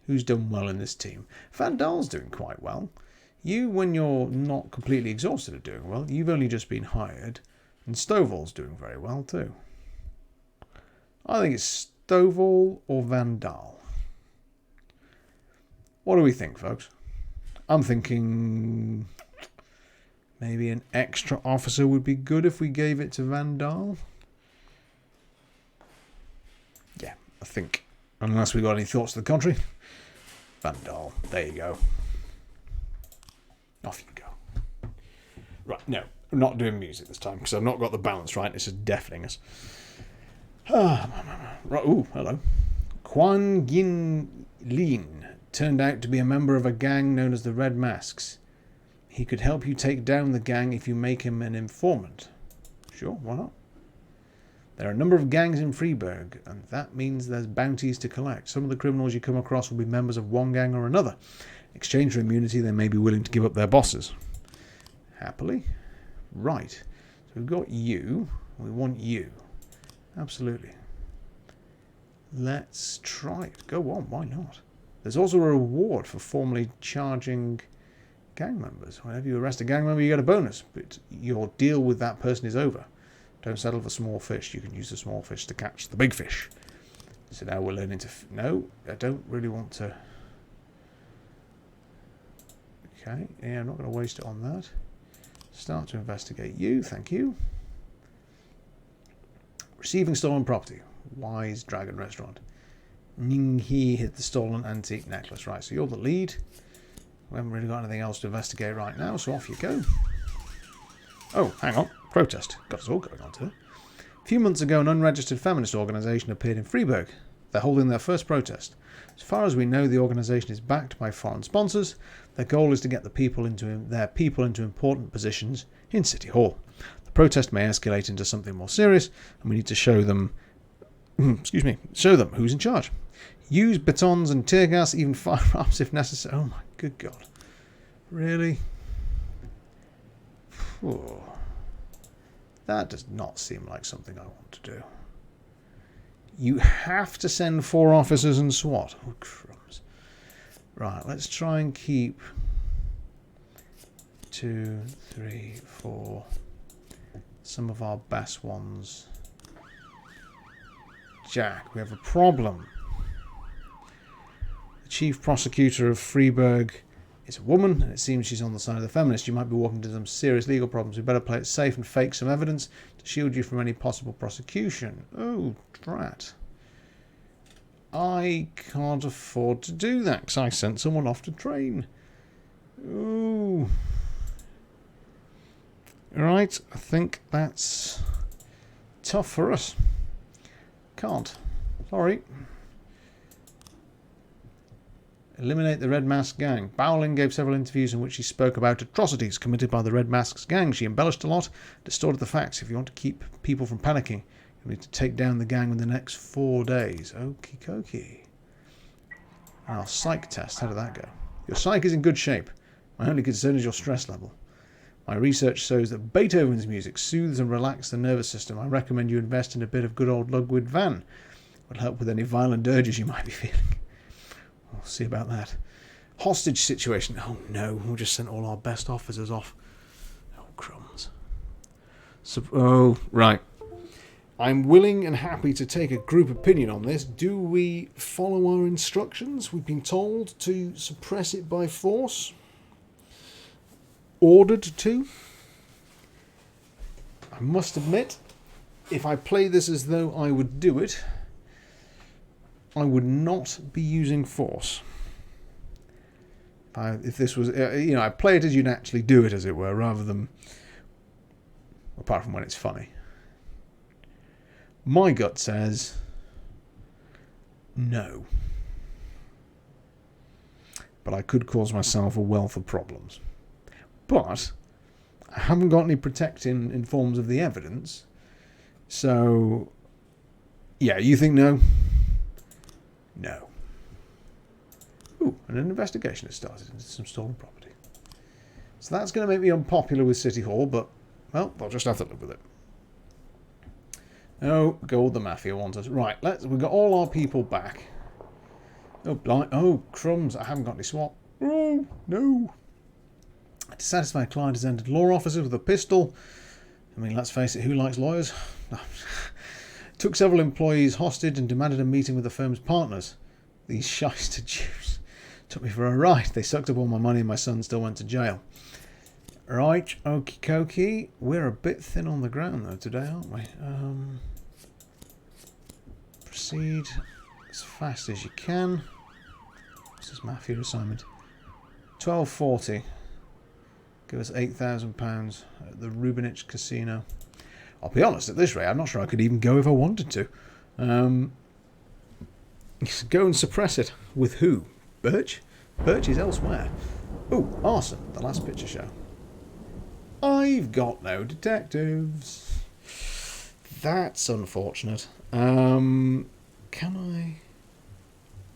Who's done well in this team? Van Daal's doing quite well. You, when you're not completely exhausted, are doing well. You've only just been hired. And Stovall's doing very well too. I think it's Stovall or Van Daal. What do we think, folks? I'm thinking... Maybe an extra officer would be good if we gave it to Vandal. Yeah, I think. Unless we got any thoughts to the contrary. Vandal. There you go. Off you go. Right, no. I'm not doing music this time because I've not got the balance right. It's just deafening us. Right, ooh, hello. Quan Yin Lin turned out to be a member of a gang known as the Red Masks. He could help you take down the gang if you make him an informant. Sure, why not? There are a number of gangs in Freeburg, and that means there's bounties to collect. Some of the criminals you come across will be members of one gang or another. In exchange for immunity, they may be willing to give up their bosses. Happily. Right. So we've got you. We want you. Absolutely. Let's try it. Go on, why not? There's also a reward for formally charging gang members. Whenever you arrest a gang member, you get a bonus, but your deal with that person is over. Don't settle for small fish. You can use the small fish to catch the big fish. So now we're learning to... No, I don't really want to... Okay, yeah, I'm not going to waste it on that. Start to investigate you, thank you. Receiving stolen property. Wise Dragon Restaurant. Ninghi hit the stolen antique necklace. Right, so you're the lead. We haven't really got anything else to investigate right now, so off you go. Oh, hang on. Protest. Got us all going on to it. A few months ago, an unregistered feminist organisation appeared in Freeburg. They're holding their first protest. As far as we know, the organisation is backed by foreign sponsors. Their goal is to get their people into important positions in City Hall. The protest may escalate into something more serious, and we need to show them show them who's in charge. Use batons and tear gas, even firearms if necessary. Oh my good God. Really? Whew. That does not seem like something I want to do. You have to send 4 officers and SWAT. Oh, crumbs. Right, let's try and keep 2, 3, 4. Some of our best ones. Jack, we have a problem. The chief prosecutor of Freeburg is a woman, and it seems she's on the side of the feminists. You might be walking into some serious legal problems. We better play it safe and fake some evidence to shield you from any possible prosecution. Oh, drat. I can't afford to do that because I sent someone off to train. Ooh. Right, I think that's tough for us. Can't. Sorry. Eliminate the Red Mask gang. Bowling gave several interviews in which she spoke about atrocities committed by the Red Masks gang. She embellished a lot, distorted the facts. If you want to keep people from panicking, you need to take down the gang in the next 4 days. Okie dokie. Our psych test, how did that go? Your psych is in good shape. My only concern is your stress level. My research shows that Beethoven's music soothes and relaxes the nervous system. I recommend you invest in a bit of good old Ludwig van. It will help with any violent urges you might be feeling. We'll see about that. Hostage situation. Oh no, we'll just send all our best officers off. Oh, crumbs. Oh, right. I'm willing and happy to take a group opinion on this. Do we follow our instructions? We've been told to suppress it by force. Ordered to. I must admit, if I play this as though I would do it, I would not be using force. If this was, I play it as you'd actually do it, as it were, rather than, apart from when it's funny. My gut says no. But I could cause myself a wealth of problems. But I haven't got any protecting in forms of the evidence. So, yeah, you think no? No. Ooh, and an investigation has started into some stolen property. So that's going to make me unpopular with City Hall, but, well, I'll just have to live with it. Oh, Gold the Mafia want us. Right, we've got all our people back. Oh, crumbs, I haven't got any SWAT. Oh, no. To satisfy a client has entered law officers with a pistol. I mean, let's face it, who likes lawyers? Took several employees hostage and demanded a meeting with the firm's partners. These shyster Jews took me for a ride. They sucked up all my money and my son still went to jail. Right, okie dokie. We're a bit thin on the ground though today, aren't we? Proceed as fast as you can. What's this mafia assignment? 1240. Give us £8,000 at the Rubinich Casino. I'll be honest, at this rate, I'm not sure I could even go if I wanted to. Go and suppress it. With who? Birch? Birch is elsewhere. Oh, arson, the last picture show. I've got no detectives. That's unfortunate. Can I...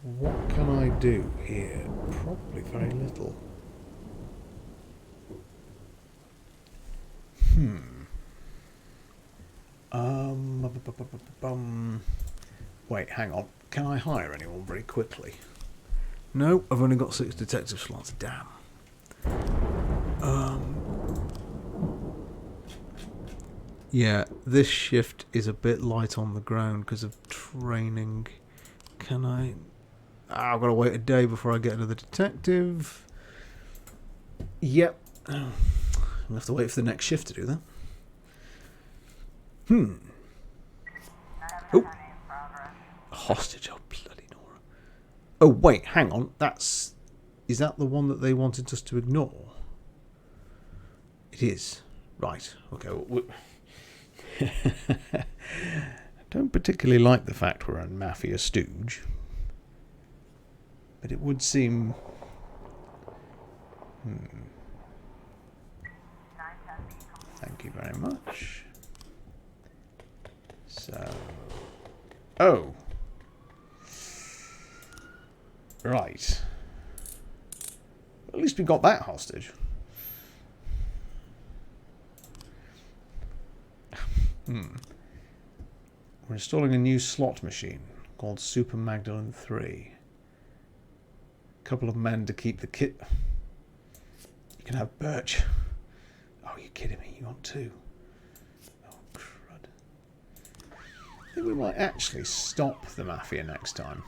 What can I do here? Probably very little. Wait, hang on. Can I hire anyone very quickly? No, I've only got 6 detective slots. Damn. Yeah, this shift is a bit light on the ground because of training. Can I... I've got to wait a day before I get another detective. Yep. I'll have to wait for the next shift to do that. Oh. Hostage. Oh, bloody Nora. Oh, wait, hang on. That's... Is that the one that they wanted us to ignore? It is. Right. Okay. Well, I don't particularly like the fact we're a mafia stooge. But it would seem... Thank you very much. So... Oh! Right. At least we got that hostage. We're installing a new slot machine called Super Magdalene 3. A couple of men to keep the kit. You can have Birch. Oh, you're kidding me. You want 2? Oh, crud. I think we might actually stop the mafia next time.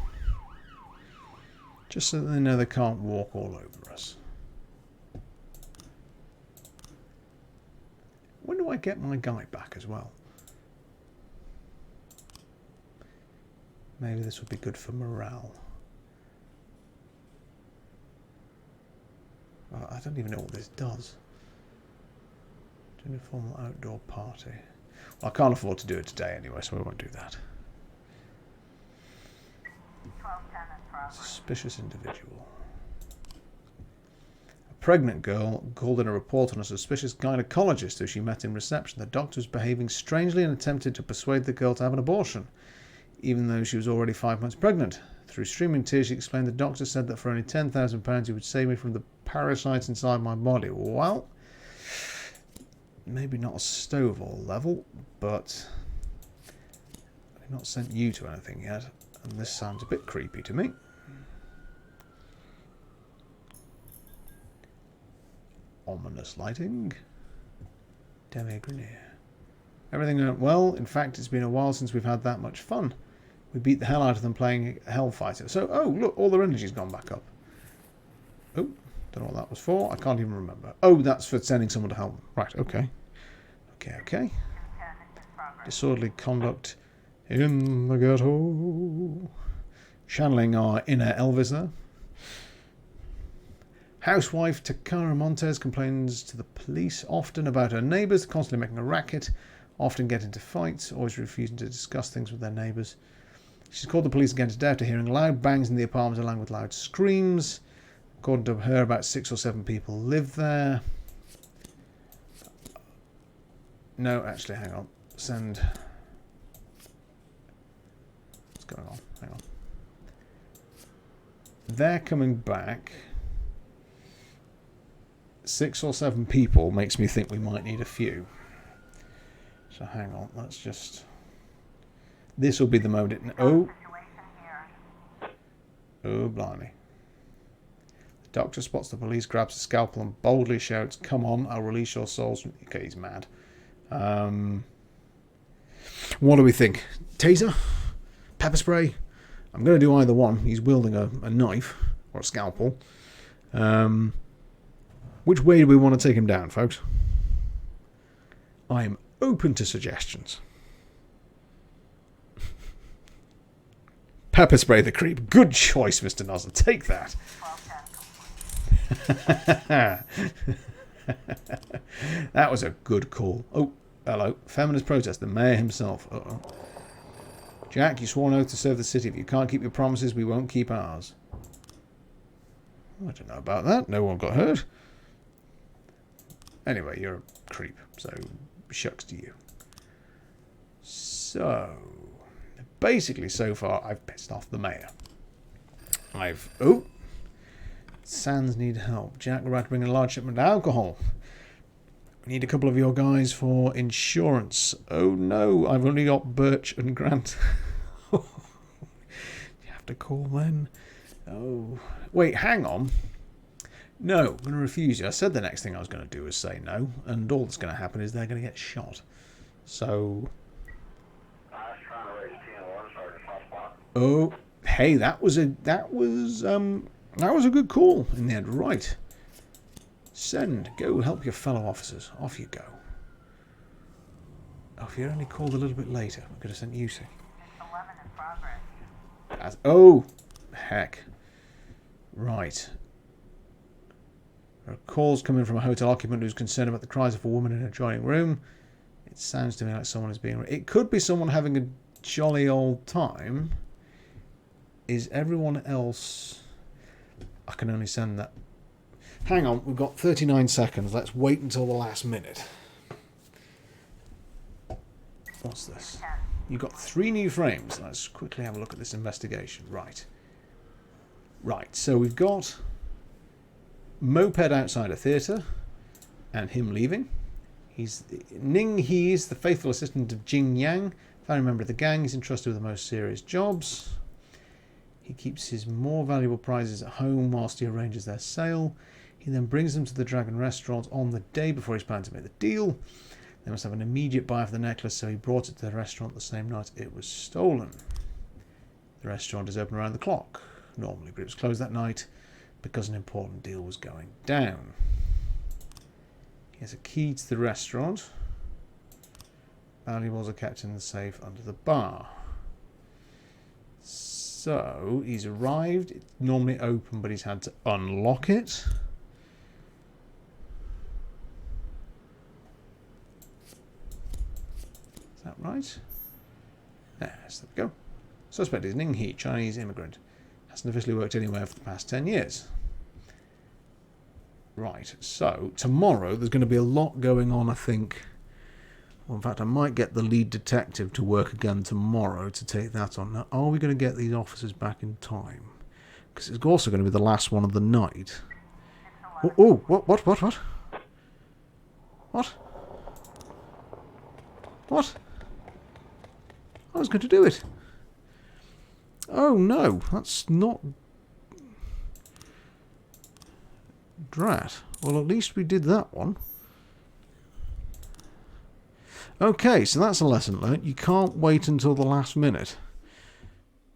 Just so that they know they can't walk all over us. When do I get my guy back as well? Maybe this would be good for morale. I don't even know what this does. Informal outdoor party. Well, I can't afford to do it today anyway, so we won't do that. Suspicious individual. A pregnant girl called in a report on a suspicious gynecologist who she met in reception. The doctor was behaving strangely and attempted to persuade the girl to have an abortion, even though she was already 5 months pregnant. Through streaming tears, she explained the doctor said that for only £10,000 he would save me from the parasites inside my body. Well, maybe not a Stovall level, but I've not sent you to anything yet, and this sounds a bit creepy to me. Ominous lighting. Demi-Grenier. Everything went well. In fact, it's been a while since we've had that much fun. We beat the hell out of them playing Hellfighter. So, oh, look, all their energy's gone back up. Oh, don't know what that was for. I can't even remember. Oh, that's for sending someone to help them. Right, okay. Okay. Disorderly conduct in the ghetto. Channeling our inner Elvis there. Housewife Takara Montez complains to the police often about her neighbours, constantly making a racket, often get into fights, always refusing to discuss things with their neighbours. She's called the police again today after hearing loud bangs in the apartment along with loud screams. According to her, about 6 or 7 people live there. No, actually, hang on. Send... What's going on? Hang on. They're coming back. 6 or 7 people makes me think we might need a few. So hang on, let's just... This will be the mode it... Oh! Oh, blimey. The doctor spots the police, grabs a scalpel and boldly shouts, "Come on, I'll release your souls." Okay, he's mad. What do we think? Taser? Pepper spray? I'm going to do either one. He's wielding a knife or a scalpel. What Which way do we want to take him down, folks? I'm open to suggestions. Pepper spray the creep. Good choice, Mr. Nosler. Take that. That was a good call. Oh, hello. Feminist protest. The mayor himself. Uh-oh. Jack, you swore an oath to serve the city. If you can't keep your promises, we won't keep ours. I don't know about that. No one got hurt. Anyway, you're a creep, so shucks to you. So, basically, so far, I've pissed off the mayor. Oh! Sands need help. Jack, we're about to bring a large shipment of alcohol. We need a couple of your guys for insurance. Oh no, I've only got Birch and Grant. You have to call then. Oh, wait, hang on. No, I'm going to refuse you. I said the next thing I was going to do was say no, and all that's going to happen is they're going to get shot. So... Oh, hey, that was a good call in the end. Right. Send. Go help your fellow officers. Off you go. Oh, if you'd only called a little bit later, I could have sent you. It's 11 in progress. Oh, heck. Right. There are calls coming from a hotel occupant who's concerned about the cries of a woman in an adjoining room. It sounds to me like someone is being... It could be someone having a jolly old time. Is everyone else... I can only send that... Hang on, we've got 39 seconds. Let's wait until the last minute. What's this? You've got 3 new frames. Let's quickly have a look at this investigation. Right. Right, so we've got moped outside a theatre and him leaving. Ning He is the faithful assistant of Jing Yang, founding member of the gang. He's entrusted with the most serious jobs. He keeps his more valuable prizes at home whilst he arranges their sale. He then brings them to the Dragon restaurant on the day before he's planning to make the deal. They must have an immediate buyer for the necklace, so he brought it to the restaurant the same night it was stolen. The restaurant is open around the clock, normally, but it was closed that night because an important deal was going down. He has a key to the restaurant. Valuables are kept in the safe under the bar. So, he's arrived. It's normally open, but he's had to unlock it. Is that right? Yes, there we go. Suspect is Ning He, Chinese immigrant. Hasn't officially worked anywhere for the past 10 years. Right, so tomorrow there's going to be a lot going on, I think. Well, in fact, I might get the lead detective to work again tomorrow to take that on. Now, are we going to get these officers back in time? Because it's also going to be the last one of the night. Oh, what? What? I was going to do it. Oh, no. That's not... Drat. Well, at least we did that one. Okay, so that's a lesson learnt. You can't wait until the last minute.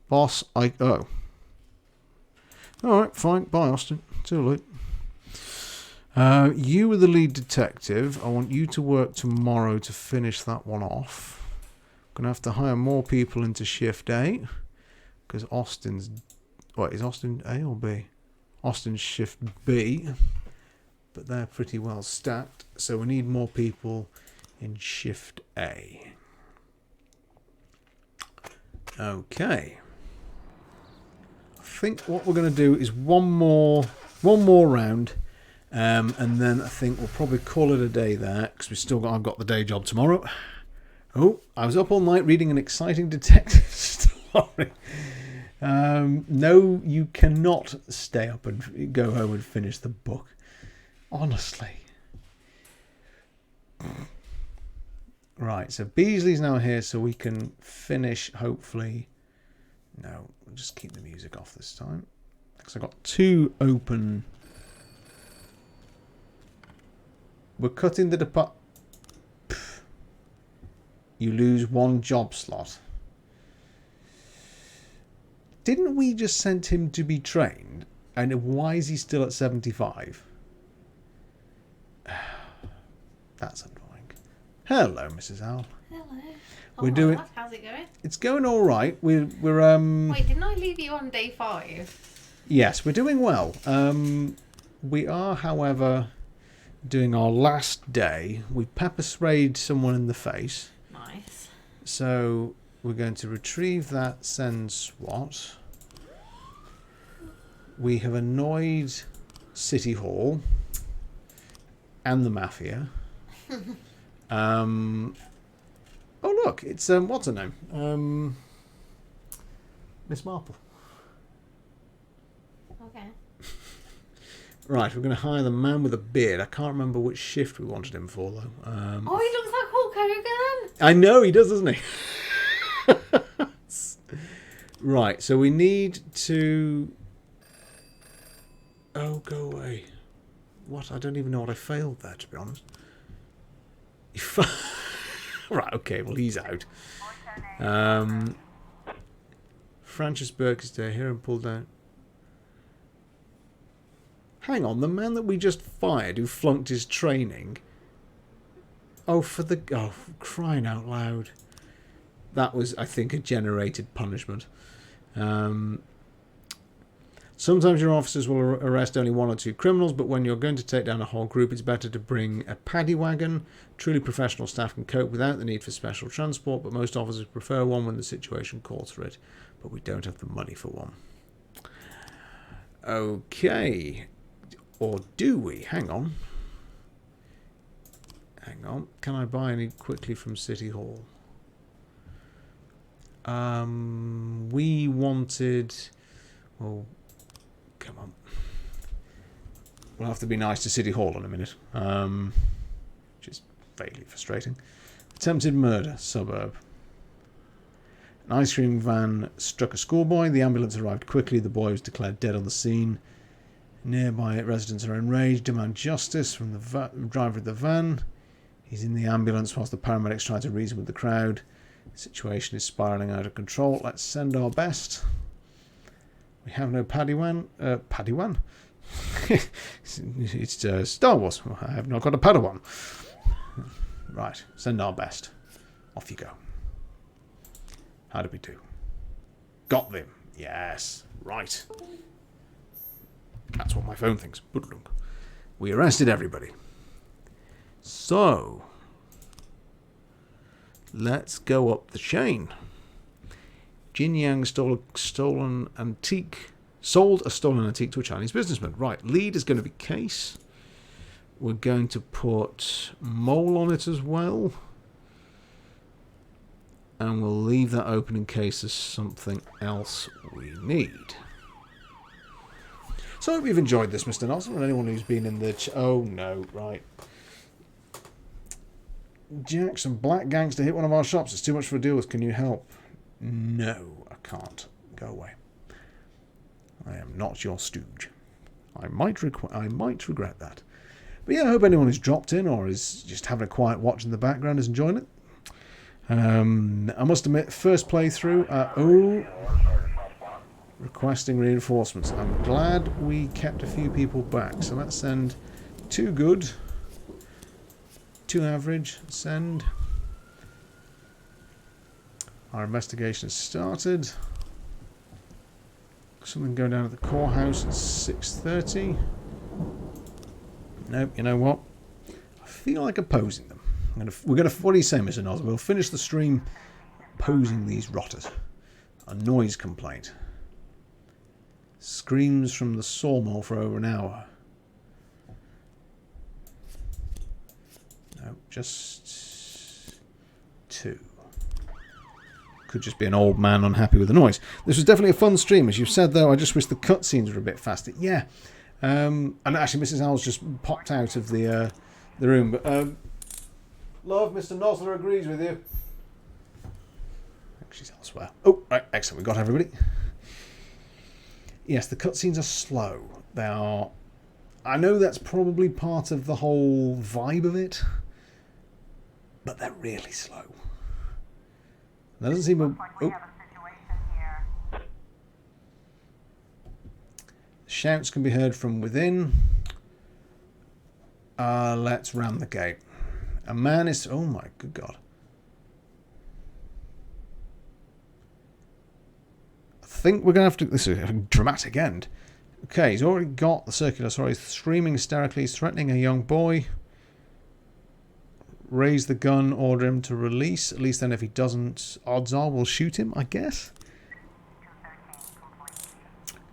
Boss, oh. Alright, fine. Bye, Austin. Too late. You were the lead detective. I want you to work tomorrow to finish that one off. I'm going to have to hire more people into Shift A. Because Austin's... Wait, is Austin A or B? Austin's Shift B. But they're pretty well stacked. So we need more people in Shift A. Okay. I think what we're going to do is one more round. And then I think we'll probably call it a day there. Because I've got the day job tomorrow. Oh, I was up all night reading an exciting detective story. No, you cannot stay up and go home and finish the book. Honestly. Right, so Beasley's now here so we can finish, hopefully. No, we'll just keep the music off this time. Because I've got 2 open. We're cutting the department. You lose 1 job slot. Didn't we just send him to be trained? And why is he still at 75? That's annoying. Hello, Mrs. Owl. Hello. We're doing. How's it going? It's going all right. We're Wait, didn't I leave you on day 5? Yes, we're doing well. We are, however, doing our last day. We pepper sprayed someone in the face. Nice. So we're going to retrieve that send SWAT. We have annoyed City Hall and the Mafia. Oh look, it's what's her name? Miss Marple. Okay. Right, we're going to hire the man with a beard. I can't remember which shift we wanted him for though. Oh, he looks like Hulk Hogan. I know he does, doesn't he? Right, so we need to. Oh, go away. What? I don't even know what I failed there, to be honest. Right, okay, well, he's out. Francis Burke is there. Here and pulled down. Hang on, the man that we just fired who flunked his training. Oh, crying out loud. That was, I think, a generated punishment. Sometimes your officers will arrest only 1 or 2 criminals, but when you're going to take down a whole group, it's better to bring a paddy wagon. Truly professional staff can cope without the need for special transport, but most officers prefer one when the situation calls for it. But we don't have the money for one. Okay. Or do we? Hang on. Hang on. Can I buy any quickly from City Hall? We wanted... Well... Come on. We'll have to be nice to City Hall in a minute. Which is vaguely frustrating. Attempted murder, suburb. An ice cream van struck a schoolboy. The ambulance arrived quickly. The boy was declared dead on the scene. Nearby residents are enraged, demand justice from the driver of the van. He's in the ambulance whilst the paramedics try to reason with the crowd. The situation is spiralling out of control. Let's send our best. We have no Padawan. Padawan? It's Star Wars. I have not got a Padawan. Right. Send our best. Off you go. How did we do? Got them. Yes. Right. That's what my phone thinks. We arrested everybody. So, let's go up the chain. Jin Yang sold a stolen antique to a Chinese businessman. Right, lead is going to be Case. We're going to put Mole on it as well. And we'll leave that open in case there's something else we need. So I hope you've enjoyed this, Mr. Nelson, and anyone who's been in the... oh, no, right. Jack, some black gangster hit one of our shops. It's too much for a deal with. Can you help? No, I can't. Go away. I am not your stooge. I might regret that. But yeah, I hope anyone who's dropped in or is just having a quiet watch in the background is enjoying it. I must admit, first playthrough. Requesting reinforcements. I'm glad we kept a few people back. So let's send 2 good, 2 average. Send. Our investigation has started. Something going down at the core house at 6:30. Nope. You know what? I feel like opposing them. We're gonna. What do you say, Mr. Noz? We'll finish the stream opposing these rotters. A noise complaint. Screams from the sawmill for over an hour. No, just 2. Could just be an old man unhappy with the noise. This was definitely a fun stream, as you've said, though. I just wish the cutscenes were a bit faster. Yeah. And actually, Mrs. Owls just popped out of the room. But love, Mr. Nosler agrees with you. I think she's elsewhere. Oh, right, excellent. We got everybody. Yes, the cutscenes are slow. They are... I know that's probably part of the whole vibe of it, but they're really slow. That doesn't seem... Looks like we have a situation here. Shouts can be heard from within. Let's ram the gate. A man is... Oh my good God. I think we're going to have to... This is a dramatic end. Okay, he's already got the circular. Sorry, he's screaming hysterically. He's threatening a young boy. Raise the gun, order him to release. At least then if he doesn't, odds are we'll shoot him, I guess.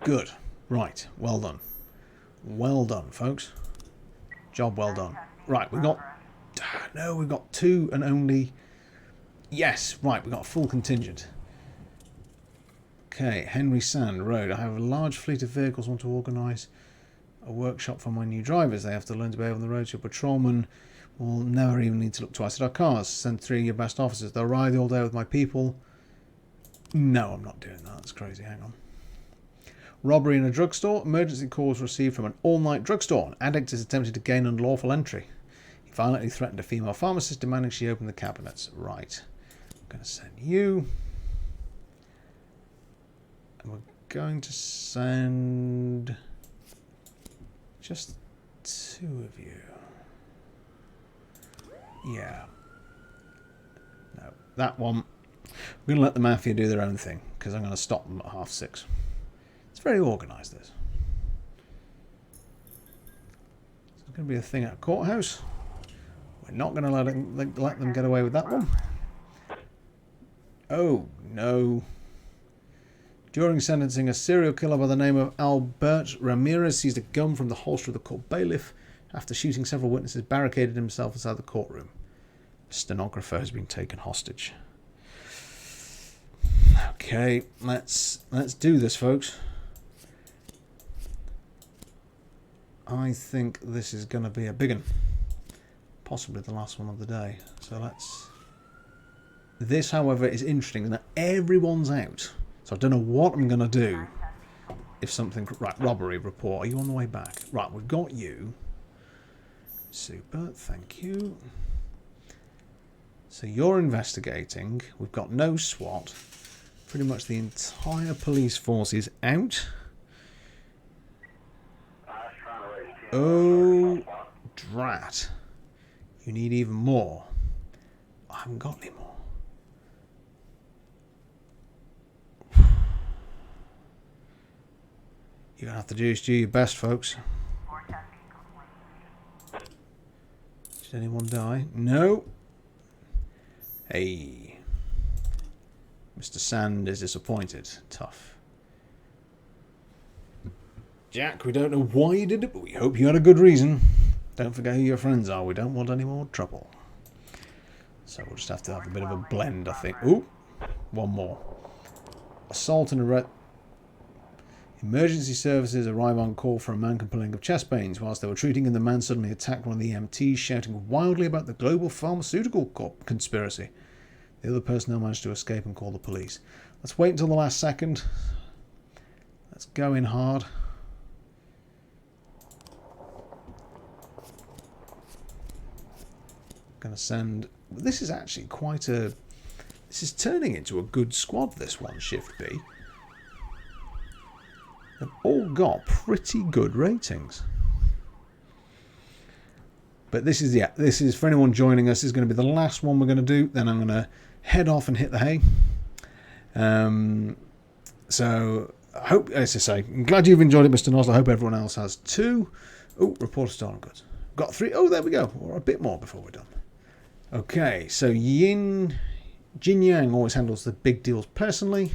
Good. Right. Well done. Well done, folks. Job well done. Right, we've got... No, we've got 2 and only... Yes, right, we've got a full contingent. Okay, Henry Sand Road. I have a large fleet of vehicles. Want to organise a workshop for my new drivers. They have to learn to behave on the road. So patrolmen will never even need to look twice at our cars. Send 3 of your best officers. They'll ride all day with my people. No, I'm not doing that. That's crazy. Hang on. Robbery in a drugstore. Emergency calls received from an all-night drugstore. An addict is attempting to gain unlawful entry. He violently threatened a female pharmacist, demanding she open the cabinets. Right. I'm going to send you. And we're going to send just 2 of you. Yeah. No, that one. We're going to let the mafia do their own thing, because I'm going to stop them at 6:30. It's very organised, this. It's going to be a thing at a courthouse. We're not going to let them get away with that one. Oh, no. During sentencing, a serial killer by the name of Albert Ramirez seized a gun from the holster of the court bailiff. After shooting several witnesses, barricaded himself inside the courtroom. A stenographer has been taken hostage. Okay, let's do this, folks. I think this is going to be a big one. Possibly the last one of the day. So let's... This, however, is interesting in that everyone's out. So I don't know what I'm going to do if something... Right, robbery report. Are you on the way back? Right, we've got you. Super, thank you. So you're investigating. We've got no SWAT. Pretty much the entire police force is out. Oh, drat. You need even more. I haven't got any more. You're going to have to do your best, folks. Did anyone die? No. Hey. Mr. Sand is disappointed. Tough. Jack, we don't know why you did it, but we hope you had a good reason. Don't forget who your friends are. We don't want any more trouble. So we'll just have to have a bit of a blend, I think. Ooh. One more. Assault and arrest. Emergency services arrive on call for a man complaining of chest pains. Whilst they were treating him, the man suddenly attacked one of the EMTs, shouting wildly about the global pharmaceutical conspiracy. The other personnel managed to escape and call the police. Let's wait until the last second. Let's go in hard. Going to send... This is actually quite a... This is turning into a good squad, this one, Shift B. They've all got pretty good ratings. But this is, yeah, this is, for anyone joining us, this is going to be the last one we're going to do. Then I'm going to head off and hit the hay. So, I hope, as I say, I'm glad you've enjoyed it, Mr. Nosler. I hope everyone else has too. Oh, report of stolen goods. Got 3. Oh, there we go. Or a bit more before we're done. Okay, so Jin Yang always handles the big deals personally.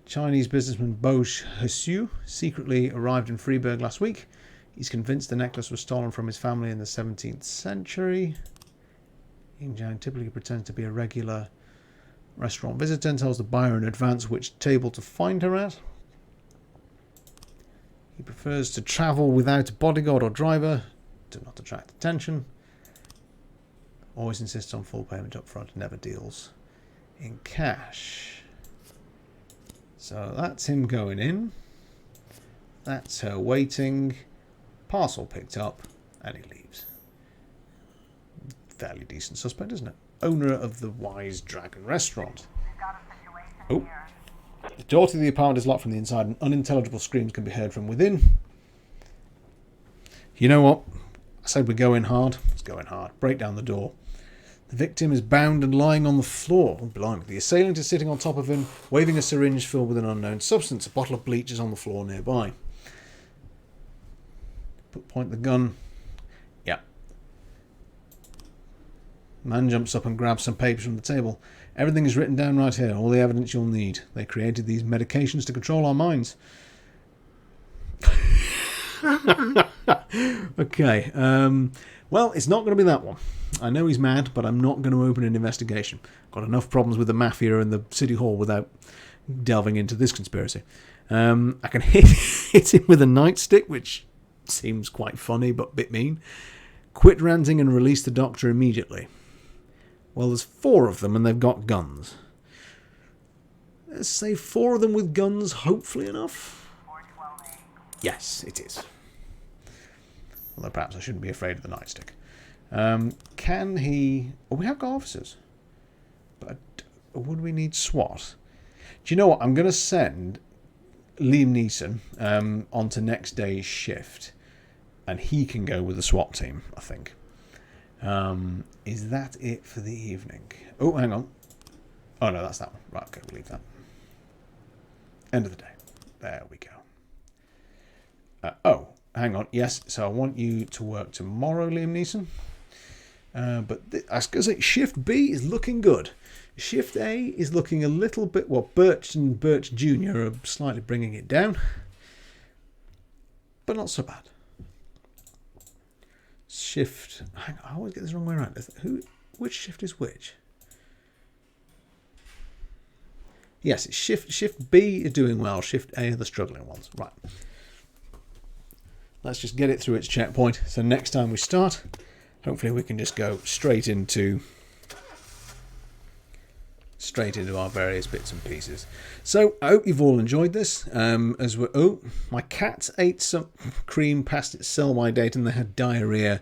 Chinese businessman Bo Hsu secretly arrived in Freiburg last week. He's convinced the necklace was stolen from his family in the 17th century. Yin Jiang typically pretends to be a regular restaurant visitor and tells the buyer in advance which table to find her at. He prefers to travel without a bodyguard or driver to not attract attention. Always insists on full payment up front, never deals in cash. So that's him going in. That's her waiting. Parcel picked up, and he leaves. Fairly decent suspect, isn't it? Owner of the Wise Dragon restaurant. Oh. The door to the apartment is locked from the inside, and unintelligible screams can be heard from within. You know what? I said we're going hard. Let's go in hard. Break down the door. The victim is bound and lying on the floor. Oh, blimey. The assailant is sitting on top of him, waving a syringe filled with an unknown substance. A bottle of bleach is on the floor nearby. Point the gun. Yeah. Man jumps up and grabs some papers from the table. Everything is written down right here. All the evidence you'll need. They created these medications to control our minds. Okay. Well, it's not going to be that one. I know he's mad, but I'm not going to open an investigation. Got enough problems with the mafia and the city hall without delving into this conspiracy. I can hit him with a nightstick, which seems quite funny, but a bit mean. Quit ranting and release the doctor immediately. Well, there's 4 of them and they've got guns. Let's say 4 of them with guns, hopefully enough. Yes, it is. Although perhaps I shouldn't be afraid of the nightstick. Can he... Oh, we have got officers. But would we need SWAT? Do you know what? I'm going to send Liam Neeson onto next day's shift. And he can go with the SWAT team, I think. Is that it for the evening? Oh, hang on. Oh, no, that's that one. Right, okay, we'll leave that. End of the day. There we go. Oh, hang on. Yes, so I want you to work tomorrow, Liam Neeson. But I was going to say, Shift B is looking good. Shift A is looking a little bit... Well, Birch and Birch Jr. are slightly bringing it down. But not so bad. Shift... Hang on, I always get this wrong way around. Which shift is which? Yes, it's Shift B is doing well. Shift A are the struggling ones. Right. Let's just get it through its checkpoint. So next time we start, hopefully we can just go straight into our various bits and pieces. So I hope you've all enjoyed this. My cat ate some cream past its sell-by date and they had diarrhea.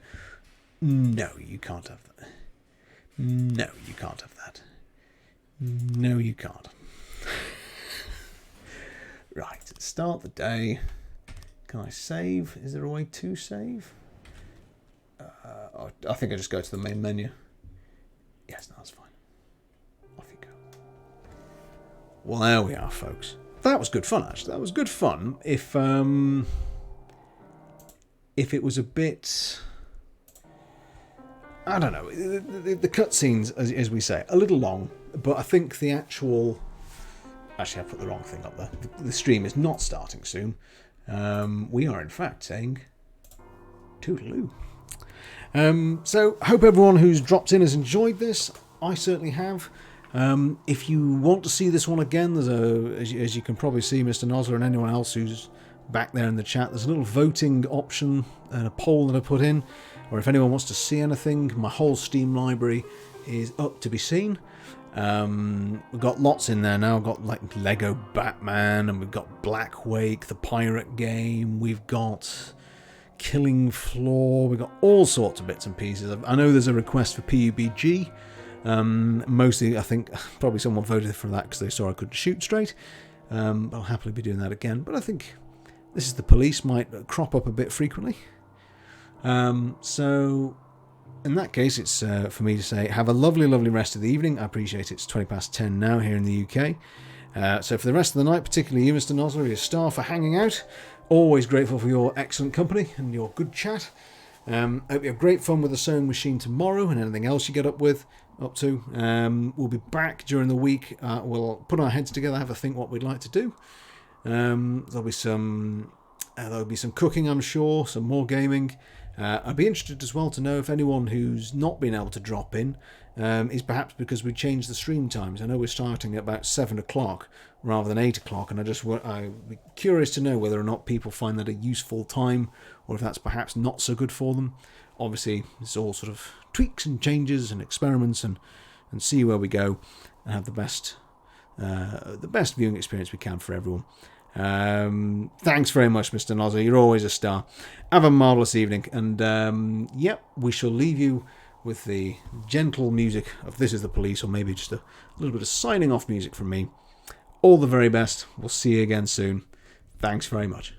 No, you can't have that. No, you can't have that. No, you can't. Right, start the day. Can I save? Is there a way to save? I think I just go to the main menu. Yes, no, that's fine. Off you go. Well, there we are, folks. That was good fun, actually. That was good fun. If it was a bit... I don't know. The cutscenes, as we say, a little long. But I think the actual... Actually, I put the wrong thing up there. The stream is not starting soon. We are, in fact, saying toodaloo. So, I hope everyone who's dropped in has enjoyed this. I certainly have. If you want to see this one again, there's as you can probably see, Mr. Nosler and anyone else who's back there in the chat, there's a little voting option and a poll that I put in. Or if anyone wants to see anything, my whole Steam library is up to be seen. We've got lots in there now. We've got like Lego Batman, and we've got Black Wake, the pirate game. We've got Killing Floor. We've got all sorts of bits and pieces. I know there's a request for PUBG. Mostly, I think, probably someone voted for that because they saw I couldn't shoot straight. I'll happily be doing that again. But I think This is the Police might crop up a bit frequently. So in that case, it's for me to say have a lovely, lovely rest of the evening. I appreciate it's 10:20 now here in the UK. So for the rest of the night, particularly you, Mr. Nosler, your star for hanging out. Always grateful for your excellent company and your good chat. Hope you have great fun with the sewing machine tomorrow and anything else you get up to. We'll be back during the week. We'll put our heads together, have a think what we'd like to do. There'll be some cooking, I'm sure, some more gaming. I'd be interested as well to know if anyone who's not been able to drop in is perhaps because we changed the stream times. I know we're starting at about 7 o'clock rather than 8 o'clock, and I'd be curious to know whether or not people find that a useful time or if that's perhaps not so good for them. Obviously, it's all sort of tweaks and changes and experiments and see where we go and have the best viewing experience we can for everyone. Thanks very much, Mr. Nosler. You're always a star. Have a marvellous evening. And, we shall leave you with the gentle music of This Is the Police, or maybe just a little bit of signing off music from me. All the very best. We'll see you again soon. Thanks very much.